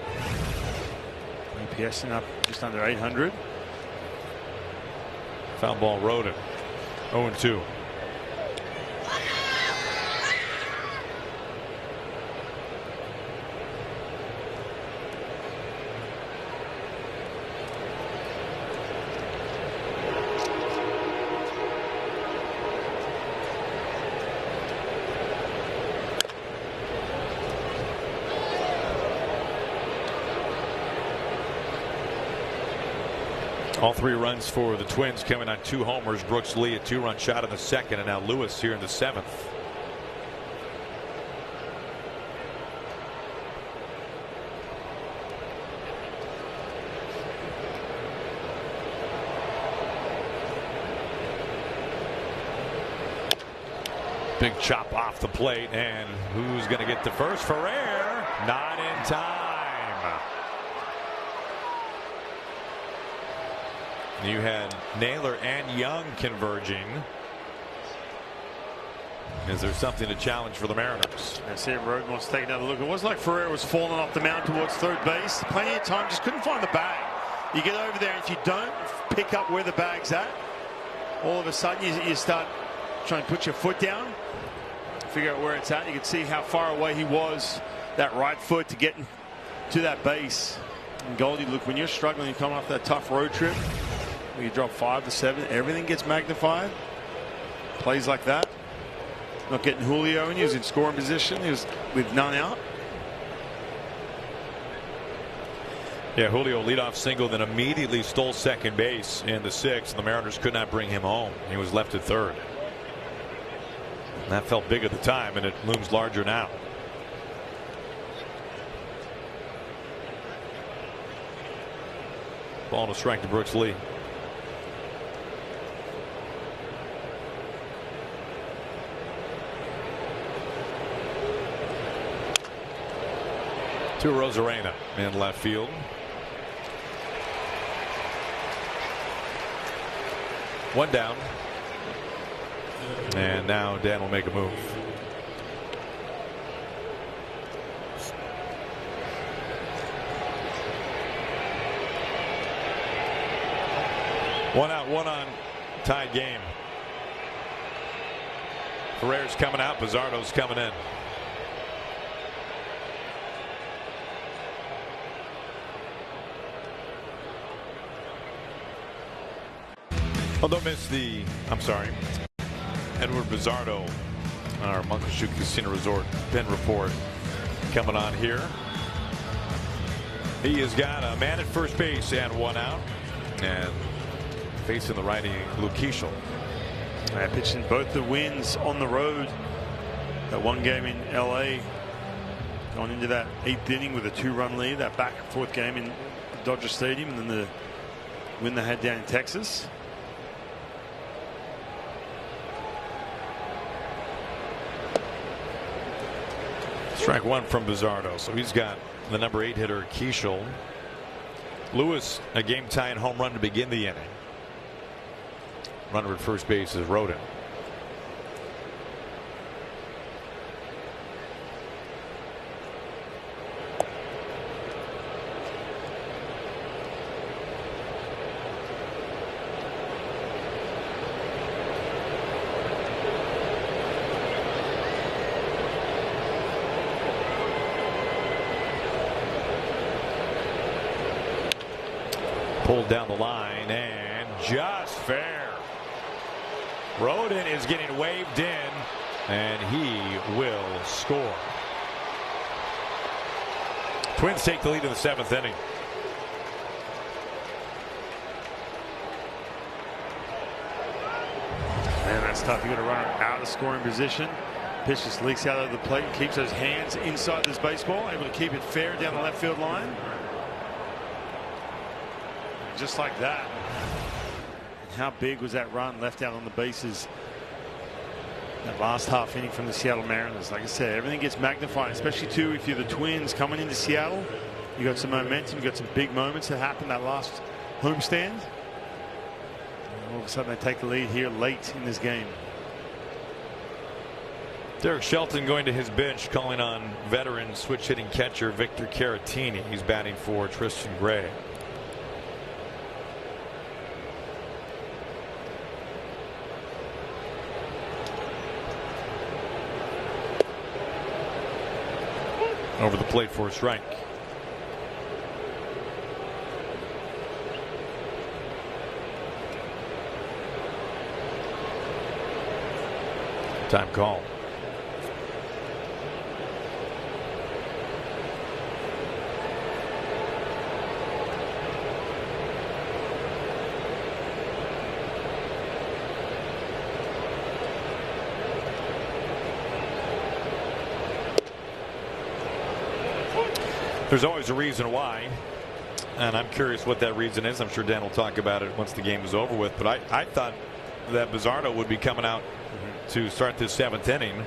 [SPEAKER 1] APS up just under 800.
[SPEAKER 2] Foul ball rode him. 0-2. All 3 runs for the Twins coming on 2 homers. Brooks Lee a 2-run shot in the 2nd, and now Lewis here in the 7th. Big chop off the plate, and who's going to get the first? Ferrer, not in time. You had Naylor and Young converging. Is there something to challenge for the Mariners?
[SPEAKER 1] I see Roden wants to take another look. It was like Ferrer was falling off the mound towards third base. Plenty of time, just couldn't find the bag. You get over there, and if you don't pick up where the bag's at, all of a sudden you start trying to put your foot down, figure out where it's at. You can see how far away he was, that right foot, to get to that base. And Goldie, look, when you're struggling, you come off that tough road trip, you drop 5 to 7, everything gets magnified. Plays like that. Not getting Julio in. He was in scoring position. He was with none out.
[SPEAKER 2] Yeah, Julio leadoff single, then immediately stole second base in the 6th. The Mariners could not bring him home. He was left at 3rd. And that felt big at the time, and it looms larger now. Ball to strike to Brooks Lee. To Rosarena in left field. One down. And now Dan will make a move. One out, one on, tied game. Ferrer's coming out, Bizzardo's coming in. Well, don't miss the, Edward Bizzardo, our Muckleshoot Casino Resort pin report coming on here. He has got a man at first base and 1 out, and facing the righty Luke Keeschel.
[SPEAKER 1] Pitching both the wins on the road. That one game in LA, going into that 8th inning with a 2-run lead. That back and forth game in Dodger Stadium, and then the win they had down in Texas.
[SPEAKER 2] Strike 1 from Bizzardo, so he's got the number 8 hitter Keeschel. Lewis, a game tying home run to begin the inning. Runner at first base is Rodin. pulled down the line and just fair. Roden is getting waved in, and he will score. Twins take the lead in the 7th inning.
[SPEAKER 1] Man, that's tough. You got to run out of scoring position. Pitch just leaks out of the plate and keeps those hands inside this baseball, able to keep it fair down the left field line. Just like that. How big was that run left out on the bases? That last half inning from the Seattle Mariners. Like I said, everything gets magnified, especially too if you're the Twins coming into Seattle. You got some momentum, you got some big moments that happened that last homestand. All of a sudden they take the lead here late in this game.
[SPEAKER 2] Derek Shelton going to his bench, calling on veteran switch hitting catcher Victor Caratini. He's batting for Tristan Gray. Over the plate for a strike. Time call. There's always a reason why, and I'm curious what that reason is. I'm sure Dan will talk about it once the game is over with, but I thought that Bizzardo would be coming out to start this 7th inning.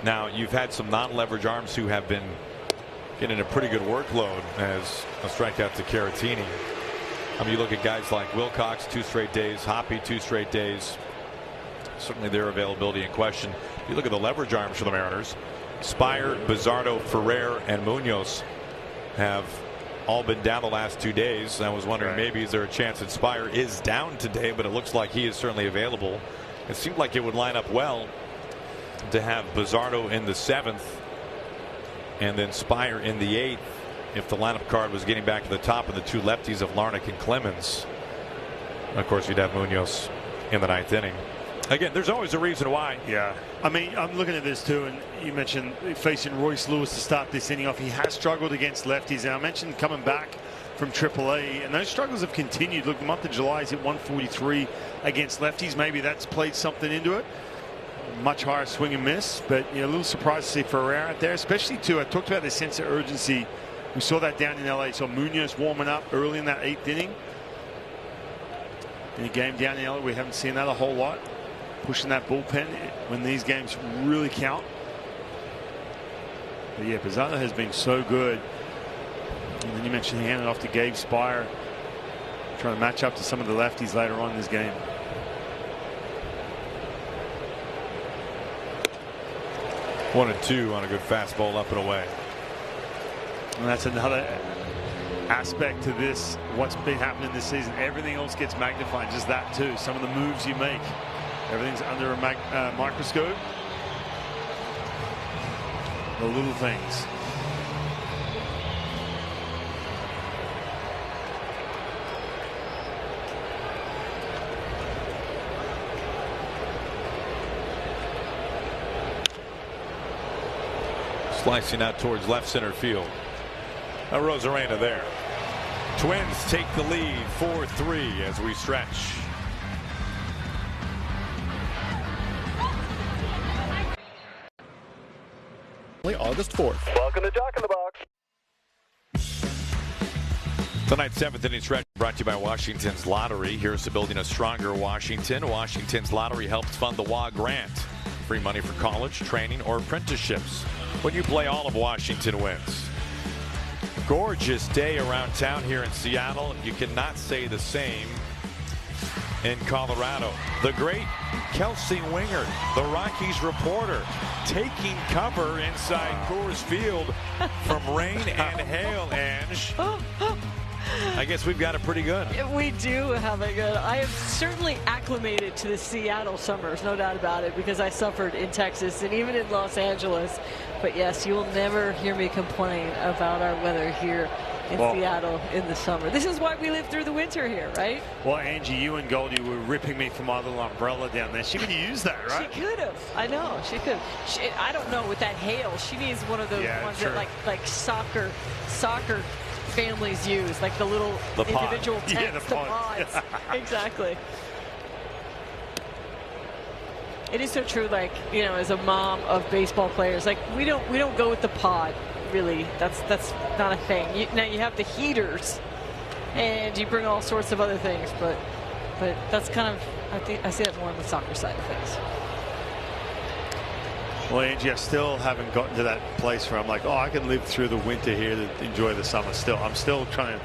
[SPEAKER 2] Now, you've had some non-leverage arms who have been getting a pretty good workload as a strikeout to Caratini. I mean, you look at guys like Wilcox, 2 straight days, Hoppy, 2 straight days. Certainly their availability in question. You look at the leverage arms for the Mariners. Spire, Bizzardo, Ferrer, and Munoz have all been down the last 2 days. I was wondering, maybe is there a chance that Spire is down today, but it looks like he is certainly available. It seemed like it would line up well to have Bizzardo in the 7th and then Spire in the 8th if the lineup card was getting back to the top of the 2 lefties of Larnach and Clemens. Of course, you'd have Munoz in the 9th inning. Again, there's always a reason why.
[SPEAKER 1] Yeah. I mean, I'm looking at this too, and you mentioned facing Royce Lewis to start this inning off. He has struggled against lefties, and I mentioned coming back from AAA, and those struggles have continued. Look, the month of July is at 143 against lefties. Maybe that's played something into it. Much higher swing and miss, but a little surprised to see Ferrer out there, especially too. I talked about the sense of urgency. We saw that down in LA. So Munoz warming up early in that 8th inning. In a game down in LA, we haven't seen that a whole lot. Pushing that bullpen when these games really count. But yeah, Bizzardo has been so good. And then you mentioned he handed off to Gabe Spire, trying to match up to some of the lefties later on in this game.
[SPEAKER 2] One and 2 on a good fastball up and away.
[SPEAKER 1] And that's another aspect to this. What's been happening this season. Everything else gets magnified. Just that too. Some of the moves you make. Everything's under a microscope. The little things.
[SPEAKER 2] Slicing out towards left center field. Now Rosarena there. Twins take the lead 4-3 as we stretch.
[SPEAKER 5] August 4th.
[SPEAKER 10] Welcome to Doc in the Box.
[SPEAKER 2] Tonight's 7th inning stretch brought to you by Washington's Lottery. Here's to building a stronger Washington. Washington's Lottery helps fund the WA grant. Free money for college, training, or apprenticeships. When you play, all of Washington wins. Gorgeous day around town here in Seattle. You cannot say the same in Colorado. The great Kelsey Wingert, the Rockies reporter, taking cover inside Coors Field from rain and hail, Ange. I guess we've got it pretty good.
[SPEAKER 3] We do have it good. I have certainly acclimated to the Seattle summers, no doubt about it, because I suffered in Texas and even in Los Angeles. But yes, you will never hear me complain about our weather here in Seattle in the summer. This is why we live through the winter here, right?
[SPEAKER 1] Well, Angie, you and Goldie were ripping me for my little umbrella down there. She could use that, right?
[SPEAKER 3] She could have. I know. She could. I don't know, with that hail, she needs one of those ones that like soccer families use, like the little individual tents, the pods. Exactly. It is so true, like, you know, as a mom of baseball players, like we don't go with the pod, really. That's not a thing. Now you have the heaters and you bring all sorts of other things, but that's kind of, I see that more on the soccer side of things.
[SPEAKER 1] Well, Angie, I still haven't gotten to that place where I'm like, I can live through the winter here to enjoy the summer still. I'm still trying to.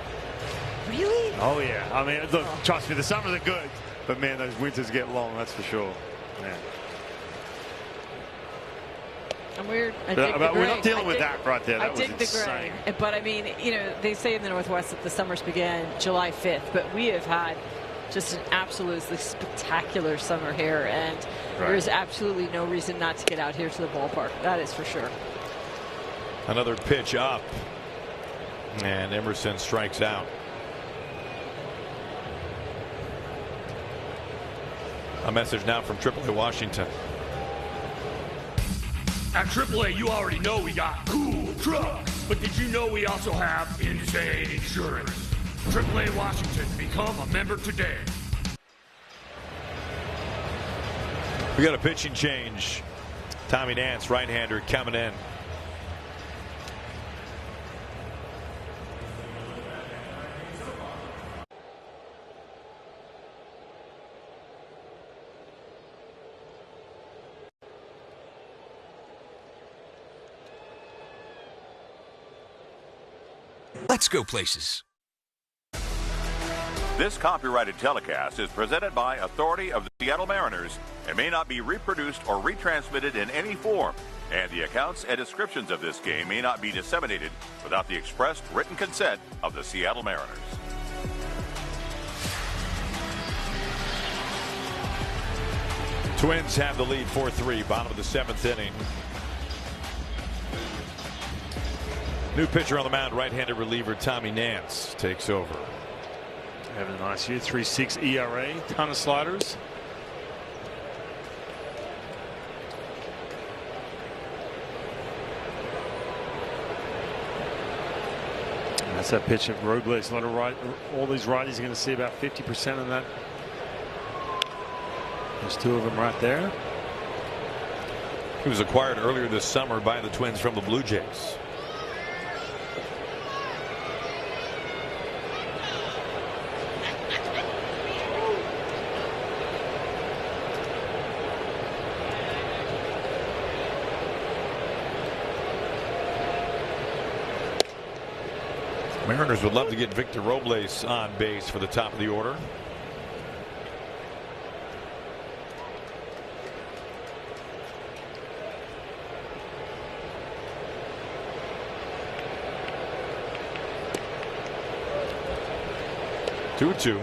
[SPEAKER 3] Really?
[SPEAKER 1] Oh, yeah. I mean, look, trust me, the summers are good, but man, those winters get long, that's for sure. Yeah.
[SPEAKER 3] I'm weird.
[SPEAKER 1] But we're not dealing with that right there. That was insane.
[SPEAKER 3] The gray. But I mean, you know, they say in the Northwest that the summers began July 5th, but we have had just an absolutely spectacular summer here, and there is absolutely no reason not to get out here to the ballpark. That is for sure.
[SPEAKER 2] Another pitch up, and Emerson strikes out. A message now from AAA Washington.
[SPEAKER 10] At AAA, you already know we got cool trucks, but did you know we also have insane insurance? AAA Washington, become a member today.
[SPEAKER 2] We got a pitching change. Tommy Nance, right-hander, coming in.
[SPEAKER 11] Let's go places.
[SPEAKER 12] This copyrighted telecast is presented by authority of the Seattle Mariners and may not be reproduced or retransmitted in any form, and the accounts and descriptions of this game may not be disseminated without the expressed written consent of the Seattle Mariners.
[SPEAKER 2] Twins have the lead 4-3, bottom of the 7th inning. New pitcher on the mound, right-handed reliever Tommy Nance takes over.
[SPEAKER 1] Having a nice year, 3.6 ERA, ton of sliders. And that's that pitch of Robles. A lot of all these righties are going to see about 50% of that. There's two of them right there.
[SPEAKER 2] He was acquired earlier this summer by the Twins from the Blue Jays. Mariners would love to get Victor Robles on base for the top of the order. Two.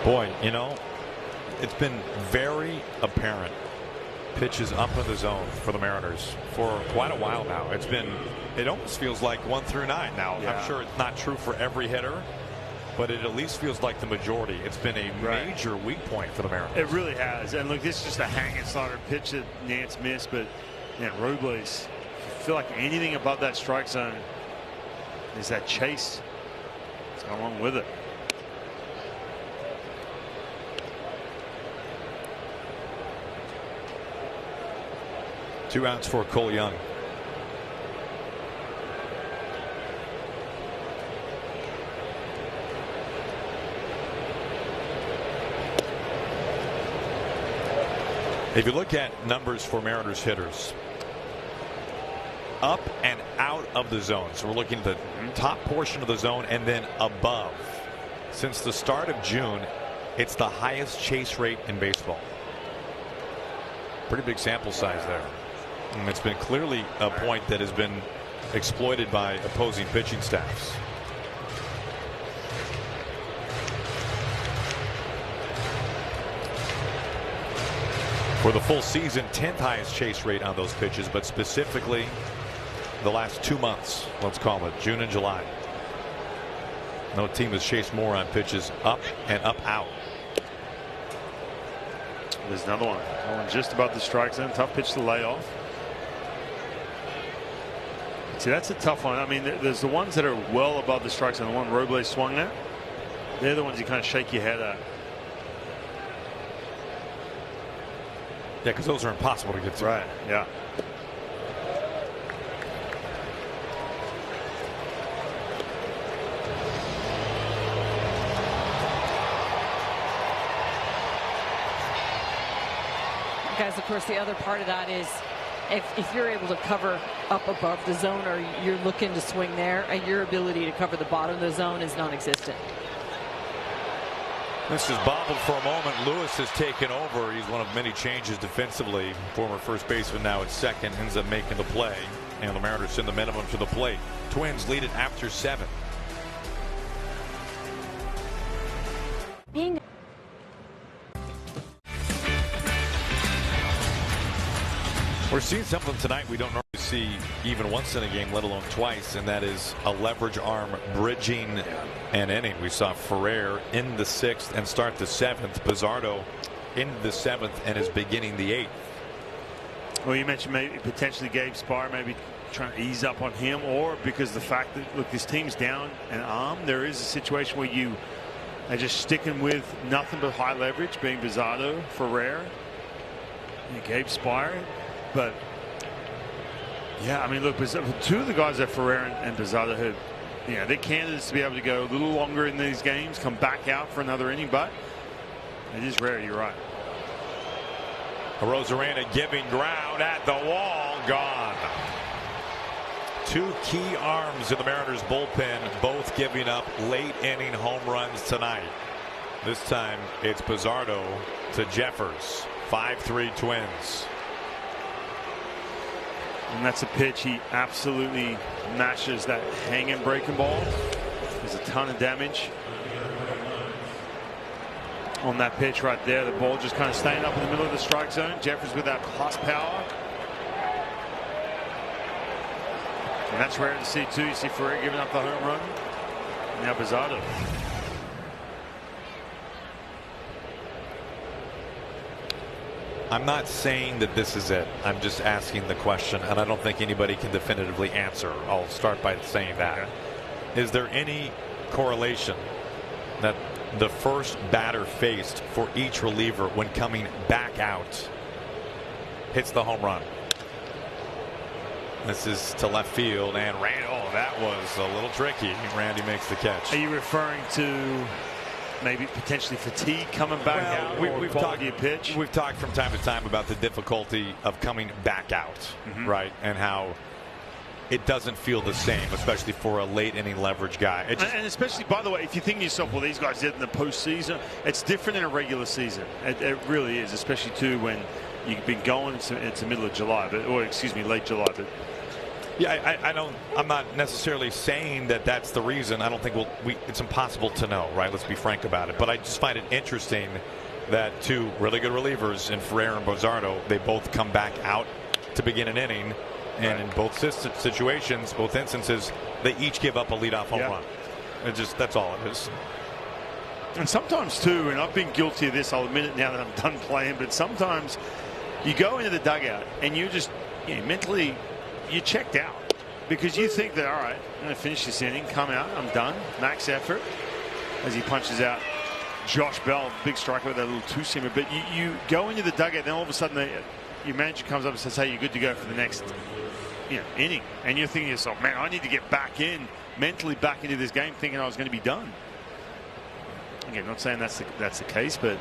[SPEAKER 2] Boy, you know, it's been very apparent pitches up in the zone for the Mariners for quite a while now. It almost feels like 1 through 9 now. Yeah. I'm sure it's not true for every hitter, but it at least feels like the majority. It's been a major weak point for the Mariners.
[SPEAKER 1] It really has. And look, this is just a hanging slider pitch that Nance missed, but Robles, I feel like anything above that strike zone is that chase. It's going along with it.
[SPEAKER 2] Two outs for Cole Young. If you look at numbers for Mariners hitters, up and out of the zone. So we're looking at the top portion of the zone and then above. Since the start of June, it's the highest chase rate in baseball. Pretty big sample size there. And it's been clearly a point that has been exploited by opposing pitching staffs. For the full season, 10th highest chase rate on those pitches, but specifically the last 2 months, let's call it June and July. No team has chased more on pitches up and up out.
[SPEAKER 1] There's another one. That one just above the strike zone. Tough pitch to lay off. See, that's a tough one. I mean, there's the ones that are well above the strike zone. The one Robles swung at. They're the ones you kind of shake your head at.
[SPEAKER 2] Yeah, because those are impossible to get to.
[SPEAKER 1] Right, yeah.
[SPEAKER 3] Guys, of course, the other part of that is if you're able to cover up above the zone or you're looking to swing there, and your ability to cover the bottom of the zone is non-existent.
[SPEAKER 2] This is bobbled for a moment. Lewis has taken over. He's one of many changes defensively. Former first baseman now at second ends up making the play, and the Mariners send the minimum to the plate. Twins lead it after 7. We're seeing something tonight we don't normally see even once in a game, let alone twice, and that is a leverage arm bridging an inning. We saw Ferrer in the 6th and start the 7th. Bizzardo in the 7th and is beginning the 8th.
[SPEAKER 1] Well, you mentioned maybe potentially Gabe Spire maybe trying to ease up on him, or because the fact that, look, this team's down an arm, there is a situation where you are just sticking with nothing but high leverage, being Bizzardo, Ferrer, and Gabe Spire. But yeah, I mean, look, two of the guys that Ferrer and Bizzardo have, you know, they're candidates to be able to go a little longer in these games, come back out for another inning, but it is rare. You're right.
[SPEAKER 2] Rosarena giving ground at the wall, gone. 2 key arms in the Mariners bullpen, both giving up late inning home runs tonight. This time it's Bizzardo to Jeffers. 5-3 Twins.
[SPEAKER 1] And that's a pitch he absolutely mashes, that hanging breaking ball. There's a ton of damage on that pitch right there. The ball just kind of staying up in the middle of the strike zone. Jeffers with that plus power. And that's rare to see too. You see Ferrer giving up the home run. Now Bizzardo.
[SPEAKER 2] I'm not saying that this is it. I'm just asking the question, and I don't think anybody can definitively answer. I'll start by saying that. Okay. Is there any correlation that the first batter faced for each reliever when coming back out hits the home run? This is to left field, and Randy, oh, that was a little tricky. Randy makes the catch.
[SPEAKER 1] Are you referring to maybe potentially fatigue coming back out?
[SPEAKER 2] We've talked from time to time about the difficulty of coming back out, right? And how it doesn't feel the same, especially for a late inning leverage guy.
[SPEAKER 1] And especially, by the way, if you think to yourself, well, these guys did it in the postseason, it's different in a regular season. It really is, especially too when you've been going into middle of July, or excuse me, late July. But
[SPEAKER 2] yeah, I'm not necessarily saying that that's the reason. I don't think it's impossible to know, right? Let's be frank about it. But I just find it interesting that 2 really good relievers in Ferrer and Bizzardo, they both come back out to begin an inning. And in both situations, both instances, they each give up a leadoff home run. That's all it is.
[SPEAKER 1] And sometimes too, and I've been guilty of this, I'll admit it now that I'm done playing, but sometimes you go into the dugout and you just mentally, you checked out because you think that, all right, I'm going to finish this inning, come out, I'm done, max effort, as he punches out Josh Bell, big striker with that little 2-seamer. But you go into the dugout, then all of a sudden your manager comes up and says, hey, you're good to go for the next inning. And you're thinking to yourself, man, I need to get back in, mentally back into this game, thinking I was going to be done. Again, not saying that's the case, but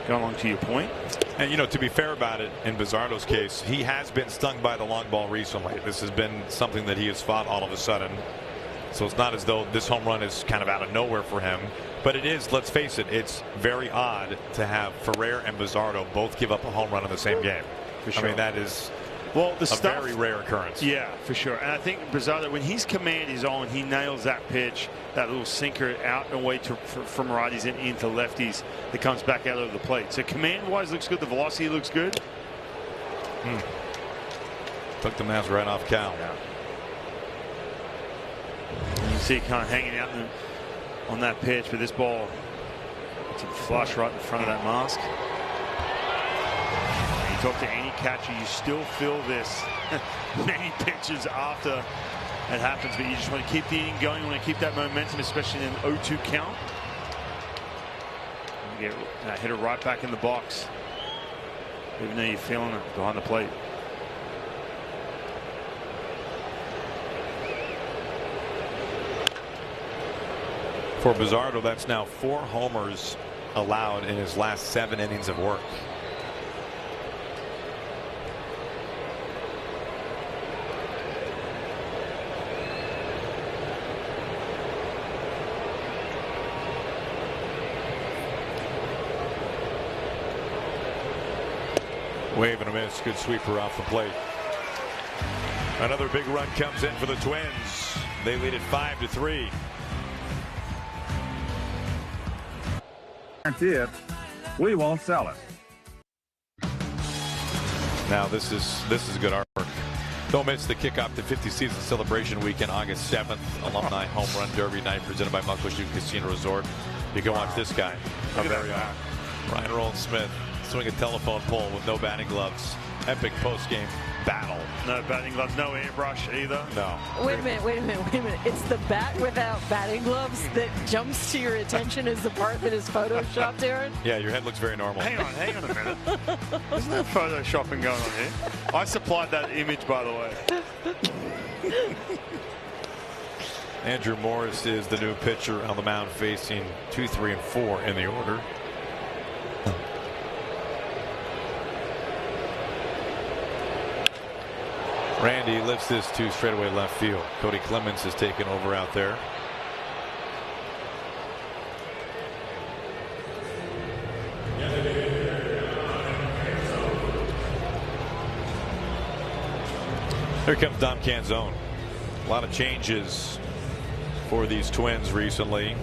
[SPEAKER 1] going along to your point.
[SPEAKER 2] And, to be fair about it, in Bizzardo's case, he has been stung by the long ball recently. This has been something that he has fought all of a sudden. So it's not as though this home run is kind of out of nowhere for him. But it is, let's face it, it's very odd to have Ferrer and Bizzardo both give up a home run in the same game.
[SPEAKER 1] For sure.
[SPEAKER 2] I mean, that is
[SPEAKER 1] Well, the
[SPEAKER 2] a very rare occurrence.
[SPEAKER 1] Yeah, for sure. And I think Bizzardo, when his command is on, he nails that pitch, that little sinker out and away from righties and into lefties that comes back out over the plate. So command-wise looks good. The velocity looks good.
[SPEAKER 2] Took the mask right off Cal.
[SPEAKER 1] Yeah. And you see it kind of hanging out on that pitch, but this ball, it's a flush right in front of that mask. You talk to any catcher, you still feel this many pitches after it happens, but you just want to keep the inning going. You want to keep that momentum, especially in an 0-2 count. You get that hitter right back in the box, even though you're feeling it behind the plate.
[SPEAKER 2] For Bizzardo, that's now 4 homers allowed in his last 7 innings of work. Wave and a miss. Good sweeper off the plate. Another big run comes in for the Twins. They lead it 5-3.
[SPEAKER 13] It, we won't sell it.
[SPEAKER 2] Now this is good artwork. Don't miss the kickoff to 50 season celebration weekend, August 7th. Alumni Home Run Derby night presented by Muckleshoot Casino Resort. You can watch this guy. Ryan Roland Smith swing a telephone pole with no batting gloves. Epic post-game battle.
[SPEAKER 1] No batting gloves, no airbrush either.
[SPEAKER 2] No.
[SPEAKER 3] Wait a minute. It's the bat without batting gloves that jumps to your attention as the part that is photoshopped, Aaron?
[SPEAKER 2] Yeah, your head looks very normal.
[SPEAKER 1] Hang on a minute. Isn't there photoshopping going on here? I supplied that image, by the way.
[SPEAKER 2] Andrew Morris is the new pitcher on the mound, facing 2, 3, and 4 in the order. Randy lifts this to straightaway left field. Cody Clemens has taken over out there. Here comes Dom Canzone. A lot of changes for these Twins recently.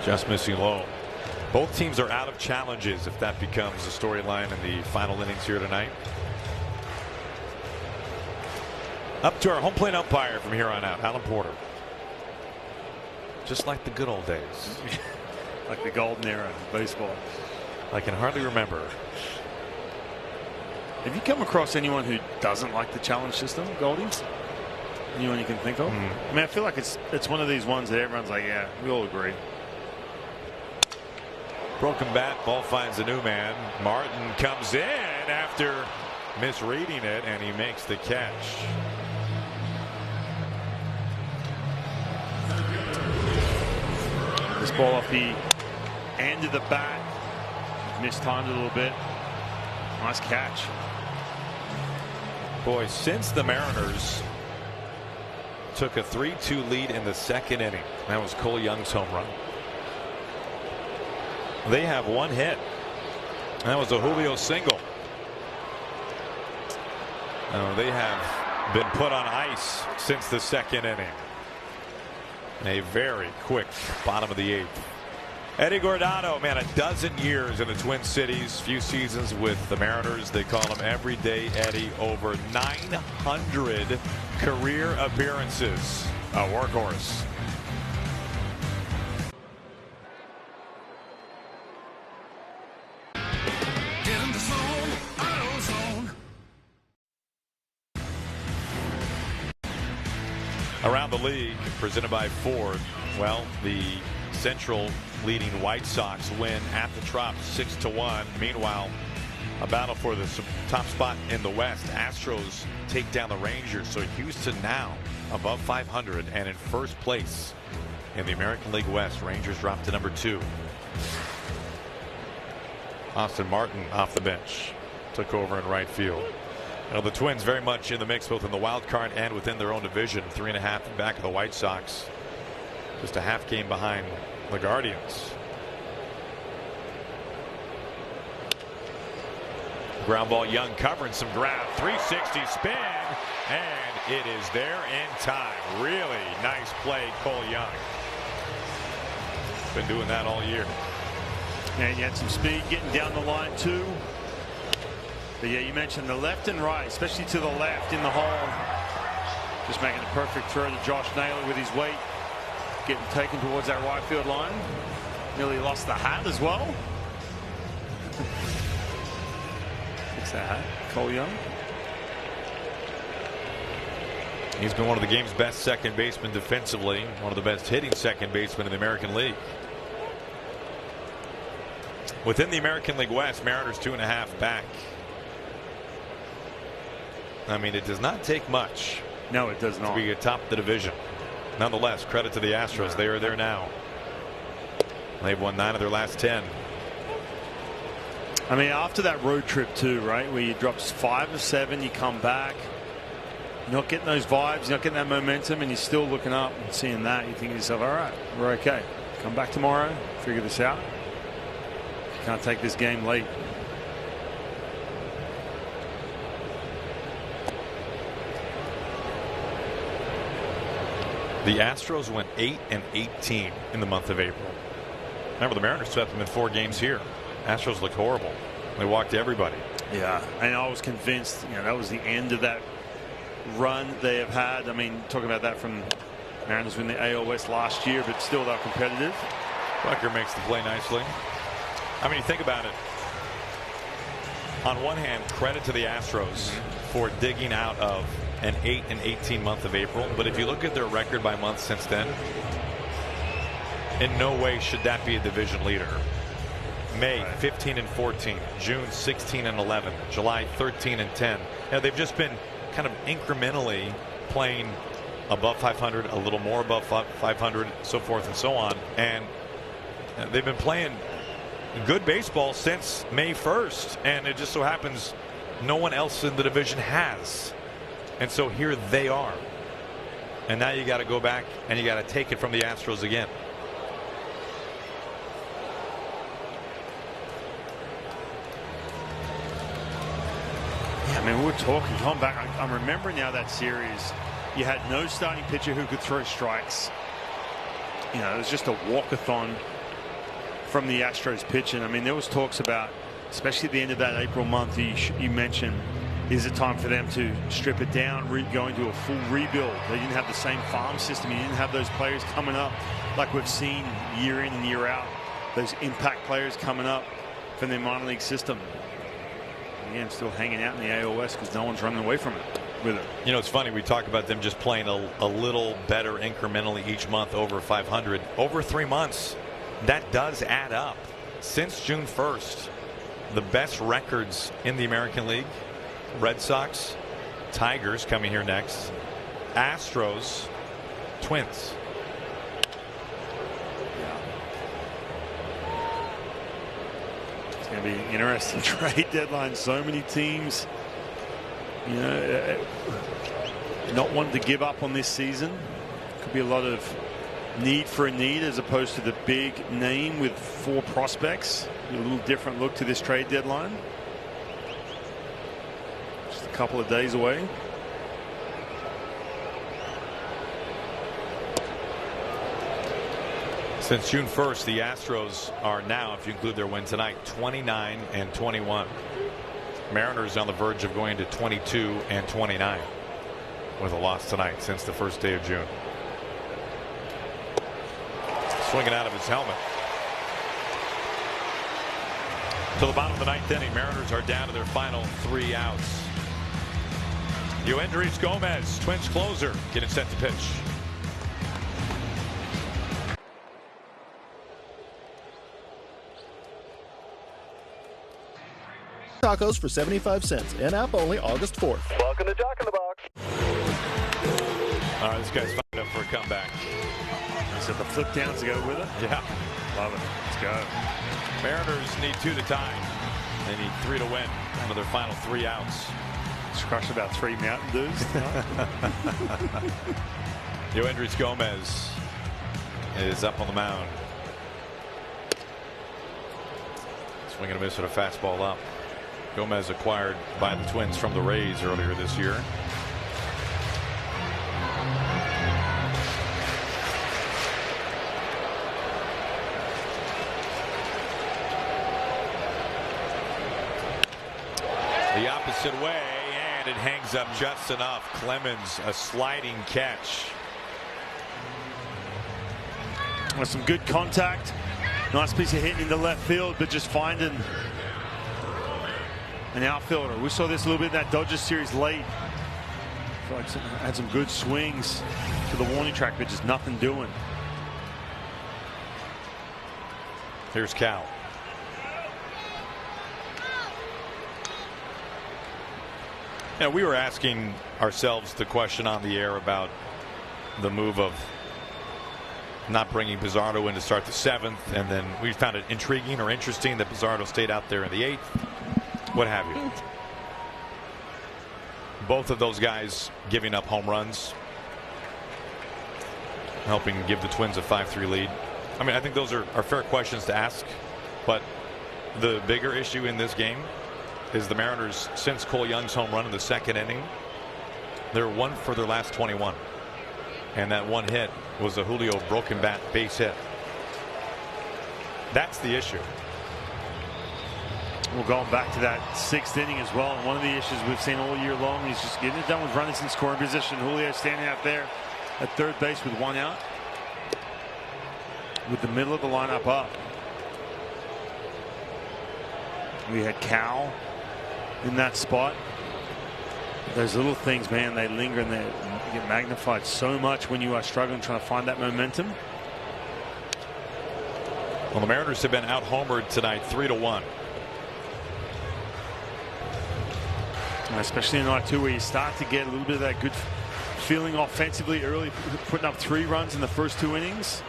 [SPEAKER 2] Just missing low. Both teams are out of challenges if that becomes a storyline in the final innings here tonight. Up to our home plate umpire from here on out, Alan Porter. Just like the good old days.
[SPEAKER 1] Like the golden era of baseball.
[SPEAKER 2] I can hardly remember.
[SPEAKER 1] Have you come across anyone who doesn't like the challenge system, Goldies? Anyone you can think of? I mean, I feel like it's one of these ones that everyone's like, yeah, we all agree.
[SPEAKER 2] Broken bat, ball finds a new man. Martin comes in after misreading it, and he makes the catch.
[SPEAKER 1] This ball off the end of the bat. Mistimed a little bit. Nice catch.
[SPEAKER 2] Boy, since the Mariners took a 3-2 lead in the second inning, that was Cole Young's home run, they have 1 hit. That was a Julio single. They have been put on ice since the second inning. A very quick bottom of the 8th. Eddie Guardado, man, 12 years in the Twin Cities, few seasons with the Mariners. They call him Everyday Eddie. Over 900 career appearances. A workhorse. Around the league, presented by Ford. Well, the Central leading White Sox win at the Trop 6-1. Meanwhile, a battle for the top spot in the West. Astros take down the Rangers. So Houston now above 500 and in first place in the American League West. Rangers drop to number 2. Austin Martin off the bench took over in right field. Well, the Twins very much in the mix, both in the wild card and within their own division. 3.5 in back of the White Sox. Just a half game behind the Guardians. Ground ball, Young covering some ground. 360 spin, and it is there in time. Really nice play, Cole Young. Been doing that all year.
[SPEAKER 1] And you had some speed getting down the line too. But yeah, you mentioned the left and right, especially to the left in the hole. Just making a perfect throw to Josh Naylor with his weight. Getting taken towards that right field line. Nearly lost the hat as well. Fix that hat. Cole Young.
[SPEAKER 2] He's been one of the game's best second basemen defensively. One of the best hitting second basemen in the American League. Within the American League West, Mariners 2.5 back. I mean, it does not take much.
[SPEAKER 1] No, it does not.
[SPEAKER 2] To be atop the division. Nonetheless, credit to the Astros. They are there now. They've won 9 of their last 10.
[SPEAKER 1] I mean, after that road trip too, right, where you drop 5 of 7, you come back, you're not getting those vibes, you're not getting that momentum, and you're still looking up and seeing that. You think to yourself, all right, we're okay. Come back tomorrow, figure this out. Can't take this game late.
[SPEAKER 2] The Astros went 8-18 in the month of April. Remember, the Mariners swept them in 4 games here. Astros looked horrible. They walked everybody.
[SPEAKER 1] Yeah, and I was convinced, that was the end of that run they have had. I mean, talking about that from Mariners win the AL West last year, but still they're competitive.
[SPEAKER 2] Bucker makes the play nicely. I mean, you think about it. On one hand, credit to the Astros for digging out of an 8-18 month of April. But if you look at their record by month since then, in no way should that be a division leader. May 15-14, June 16-11, July 13-10. They've just been kind of incrementally playing above 500, a little more above 500, so forth and so on. And they've been playing good baseball since May 1st, and it just so happens no one else in the division has. And so here they are. And now you got to go back and you got to take it from the Astros again.
[SPEAKER 1] Yeah, I mean, we're talking, going back, I'm remembering now that series. You had no starting pitcher who could throw strikes. It was just a walkathon from the Astros pitching. I mean, there was talks about, especially at the end of that April month, you mentioned, is it time for them to strip it down, go into a full rebuild? They didn't have the same farm system. You didn't have those players coming up like we've seen year in and year out. Those impact players coming up from their minor league system. Again, still hanging out in the AL West because no one's running away from it with it.
[SPEAKER 2] It's funny. We talk about them just playing a little better incrementally each month over 500. Over 3 months, that does add up. Since June 1st, the best records in the American League: Red Sox, Tigers coming here next, Astros, Twins.
[SPEAKER 1] It's going to be an interesting trade deadline. So many teams, not wanting to give up on this season. Could be a lot of need for a need as opposed to the big name with 4 prospects. A little different look to this trade deadline. Just a couple of days away.
[SPEAKER 2] Since June 1st, the Astros are now, if you include their win tonight, 29-21. Mariners on the verge of going to 22-29 with a loss tonight since the first day of June. Swinging out of his helmet. To the bottom of the 9th inning, Mariners are down to their final 3 outs. Yoendris Gomez, Twins closer, getting set to pitch.
[SPEAKER 5] Tacos for 75 cents. In-app only August 4th.
[SPEAKER 14] Welcome to Jack in the Box.
[SPEAKER 2] All right, this guy's fired up for a comeback.
[SPEAKER 1] Is it the flip downs to go with it?
[SPEAKER 2] Yeah.
[SPEAKER 1] Love it. Let's go.
[SPEAKER 2] Mariners need 2 to tie. They need 3 to win. One of their final 3 outs.
[SPEAKER 1] Just crushed about 3 Mountain Dews tonight.
[SPEAKER 2] Yoendrys Gomez is up on the mound. Swing and a miss at a fastball up. Gomez acquired by the Twins from the Rays earlier this year. The opposite way, and it hangs up just enough. Clemens, a sliding catch.
[SPEAKER 1] With some good contact. Nice piece of hitting into left field, but just finding an outfielder. We saw this a little bit in that Dodgers series late. I feel like had some good swings to the warning track, but just nothing doing.
[SPEAKER 2] Here's Cal. Yeah, we were asking ourselves the question on the air about the move of not bringing Pizarro in to start the 7th, and then we found it intriguing or interesting that Pizarro stayed out there in the 8th. What have you? Both of those guys giving up home runs, helping give the Twins a 5-3 lead. I mean, I think those are fair questions to ask, but the bigger issue in this game is the Mariners, since Cole Young's home run in the 2nd inning, they're 1 for their last 21. And that one hit was a Julio broken bat base hit. That's the issue.
[SPEAKER 1] Well, going back to that 6th inning as well, and one of the issues we've seen all year long is just getting it done with runners in scoring position. Julio standing out there at third base with 1 out, with the middle of the lineup up. We had Cal in that spot. Those little things, man, they linger and they get magnified so much when you are struggling trying to find that momentum.
[SPEAKER 2] Well, the Mariners have been out homered tonight 3-1.
[SPEAKER 1] Especially in night 2, where you start to get a little bit of that good feeling offensively early, putting up 3 runs in the first 2 innings.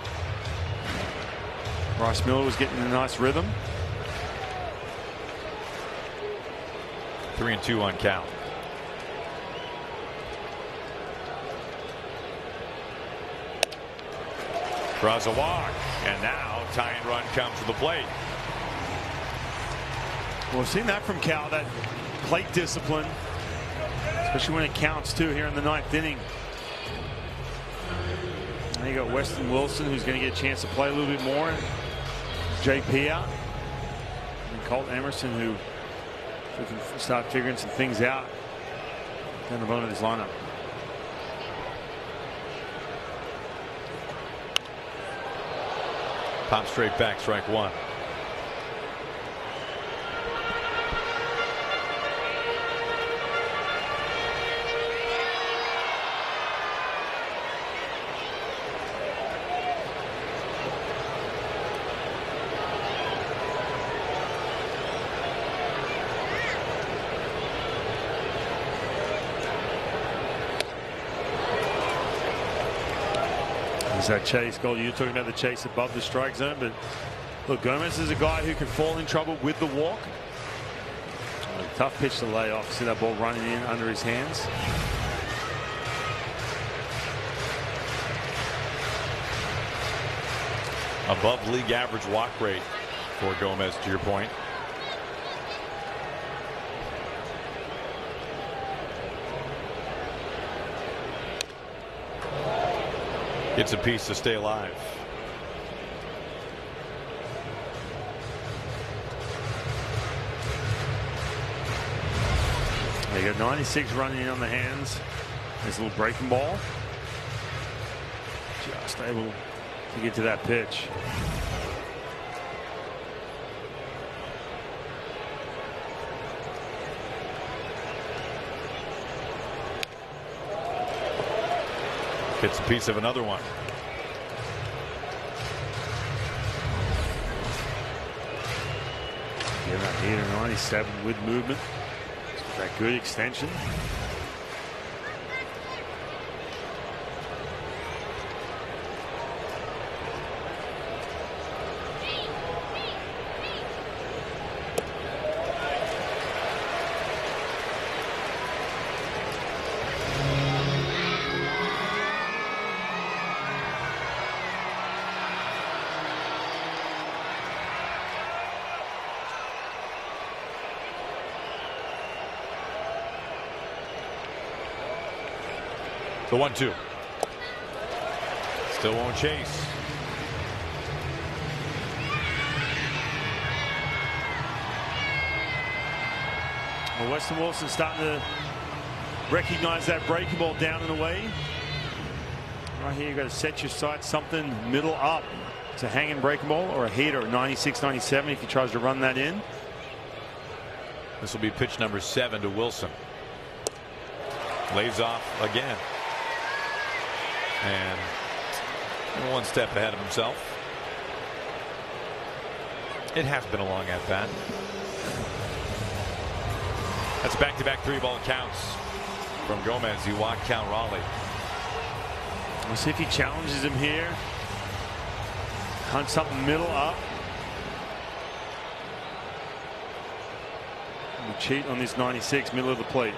[SPEAKER 1] Bryce Miller was getting a nice rhythm.
[SPEAKER 2] 3-2 on Cal. Draws a walk, and now tying run comes to the plate.
[SPEAKER 1] Well, we've seen that from Cal, that plate discipline, especially when it counts too here in the 9th inning. Now you got Weston Wilson, who's going to get a chance to play a little bit more. JP out, and Colt Emerson, who can start figuring some things out down the bottom of his lineup.
[SPEAKER 2] Pop straight back, strike 1.
[SPEAKER 1] That chase goal, you're talking about the chase above the strike zone, but look, Gomez is a guy who can fall in trouble with the walk. Tough pitch to lay off. See that ball running in under his hands.
[SPEAKER 2] Above league average walk rate for Gomez, to your point. It's a piece to stay alive.
[SPEAKER 1] They got 96 running in on the hands. This little breaking ball. Just able to get to that pitch.
[SPEAKER 2] Gets a piece of another one.
[SPEAKER 1] Yeah, that heater 97 with movement. That good extension.
[SPEAKER 2] The 1-2. Still won't chase.
[SPEAKER 1] Well, Weston Wilson starting to recognize that breaking ball down and away. Right here, you've got to set your sights something middle up. It's a hanging breaking ball or a heater, 96, 97 if he tries to run that in.
[SPEAKER 2] This will be pitch number 7 to Wilson. Lays off again. And one step ahead of himself. It has been a long at bat. That's back-to-back 3-ball counts from Gomez. He walked count Raleigh.
[SPEAKER 1] We'll see if he challenges him here. Hunt something middle up. We cheat on this 96, middle of the plate.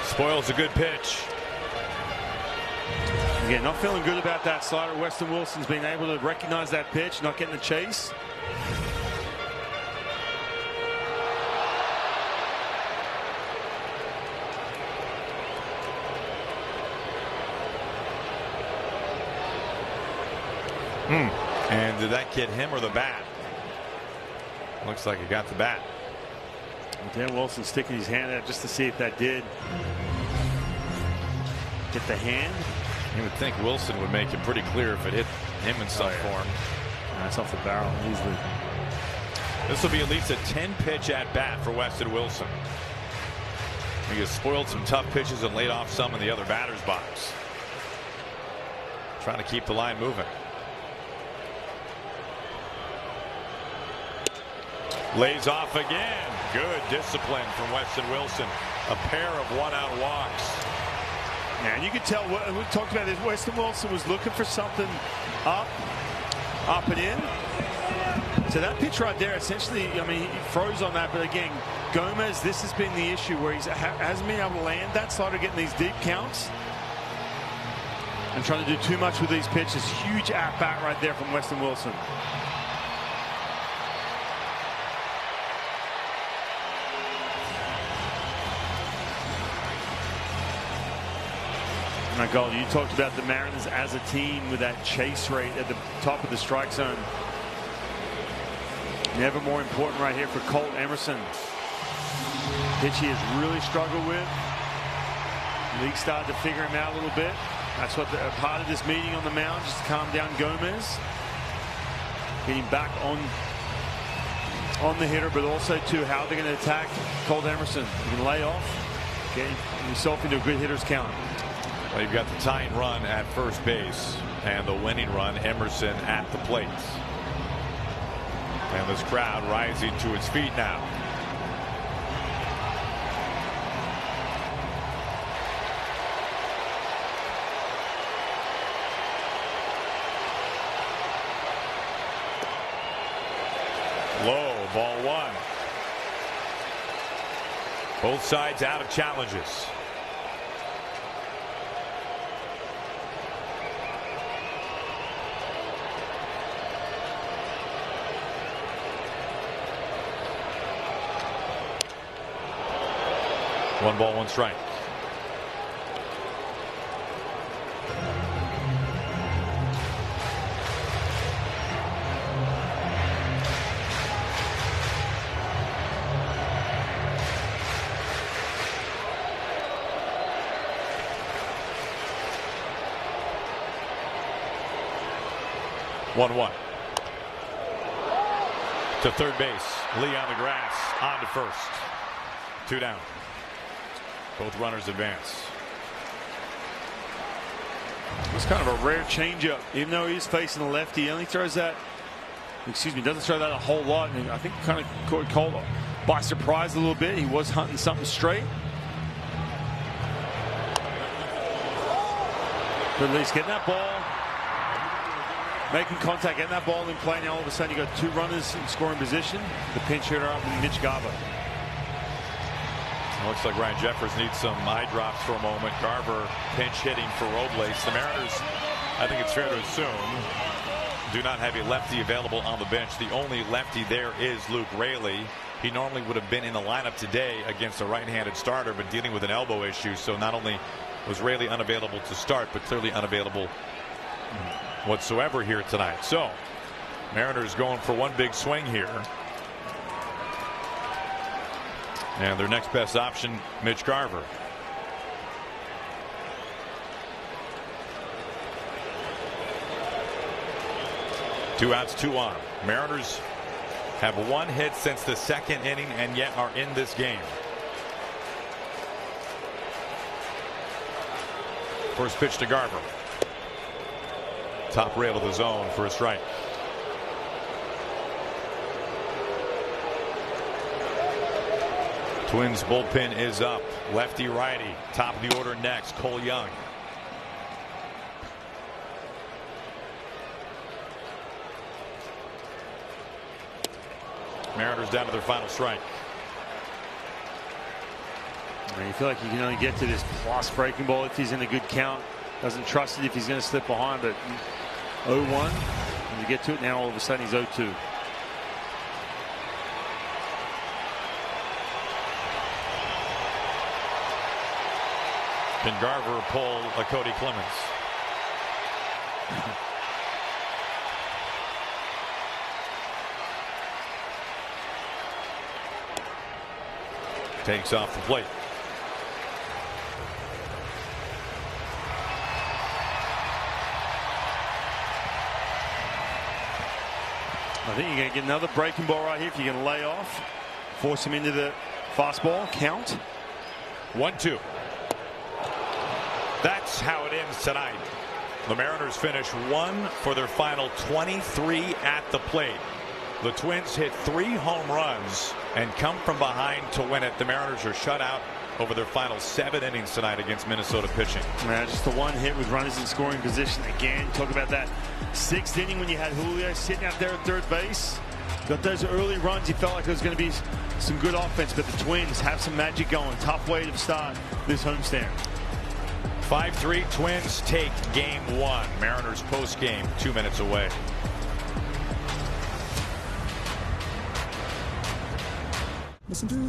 [SPEAKER 2] Spoils a good pitch.
[SPEAKER 1] Again, not feeling good about that slider. Weston Wilson's been able to recognize that pitch, not getting the chase.
[SPEAKER 2] And did that get him or the bat? Looks like it got the bat.
[SPEAKER 1] Dan Wilson sticking his hand out just to see if that did get the hand.
[SPEAKER 2] You would think Wilson would make it pretty clear if it hit him in some form.
[SPEAKER 1] That's off the barrel easily.
[SPEAKER 2] This will be at least a 10-pitch at bat for Weston Wilson. He has spoiled some tough pitches and laid off some in the other batter's box. Trying to keep the line moving. Lays off again. Good discipline from Weston Wilson. A pair of one-out walks.
[SPEAKER 1] Yeah, and you can tell, we talked about this, Weston Wilson was looking for something up and in. So that pitch right there, essentially, I mean, he froze on that. But again, Gomez, this has been the issue where he hasn't been able to land that slider, getting these deep counts. And trying to do too much with these pitches. Huge at-bat right there from Weston Wilson. My God, you talked about the Mariners as a team with that chase rate at the top of the strike zone. Never more important right here for Colt Emerson. Pitch he has really struggled with. League started to figure him out a little bit. That's what part of this meeting on the mound, just to calm down Gomez. Getting back on the hitter, but also to how they're going to attack Colt Emerson. You can lay off, get yourself into a good hitter's count.
[SPEAKER 2] Well, you've got the tying run at first base and the winning run, Emerson at the plate. And this crowd rising to its feet now. Low, ball 1. Both sides out of challenges. One ball, one strike. One. To third base. Lee on the grass. On to first. 2 down. Both runners advance.
[SPEAKER 1] It's kind of a rare changeup. Even though he's facing the lefty, he only throws that, doesn't throw that a whole lot. And I think kind of caught Colt by surprise a little bit. He was hunting something straight. But at least getting that ball, making contact, getting that ball in play. Now all of a sudden you got 2 runners in scoring position. The pinch hitter up in Mitch Garver.
[SPEAKER 2] Looks like Ryan Jeffers needs some eye drops for a moment. Garver pinch hitting for Robles. The Mariners, I think it's fair to assume, do not have a lefty available on the bench. The only lefty there is Luke Raley. He normally would have been in the lineup today against a right-handed starter, but dealing with an elbow issue. So not only was Raley unavailable to start, but clearly unavailable whatsoever here tonight. So Mariners going for one big swing here. And their next best option, Mitch Garver. Two outs, two on. Mariners have one hit since the second inning and yet are in this game. First pitch to Garver. Top rail of the zone for a strike. Twins bullpen is up. Lefty righty. Top of the order next. Cole Young. Mariners down to their final strike.
[SPEAKER 1] You feel like you can only get to this plus breaking ball if he's in a good count. Doesn't trust it if he's going to slip behind, but 0-1. And you get to it now, all of a sudden he's 0-2.
[SPEAKER 2] Can Garver pull a Cody Clemens? Takes off the plate.
[SPEAKER 1] I think you're going to get another breaking ball right here if you can lay off. Force him into the fastball. Count.
[SPEAKER 2] 1-2. That's how it ends tonight. The Mariners finish 1 for their final 23 at the plate. The Twins hit 3 home runs and come from behind to win it. The Mariners are shut out over their final 7 innings tonight against Minnesota pitching.
[SPEAKER 1] Just the one hit with runners in scoring position. Again, talk about that 6th inning when you had Julio sitting out there at third base. Got those early runs. You felt like there was going to be some good offense, but the Twins have some magic going. Tough way to start this homestand.
[SPEAKER 2] 5-3 Twins take game 1. Mariners post game 2 minutes away.
[SPEAKER 14] Listen to the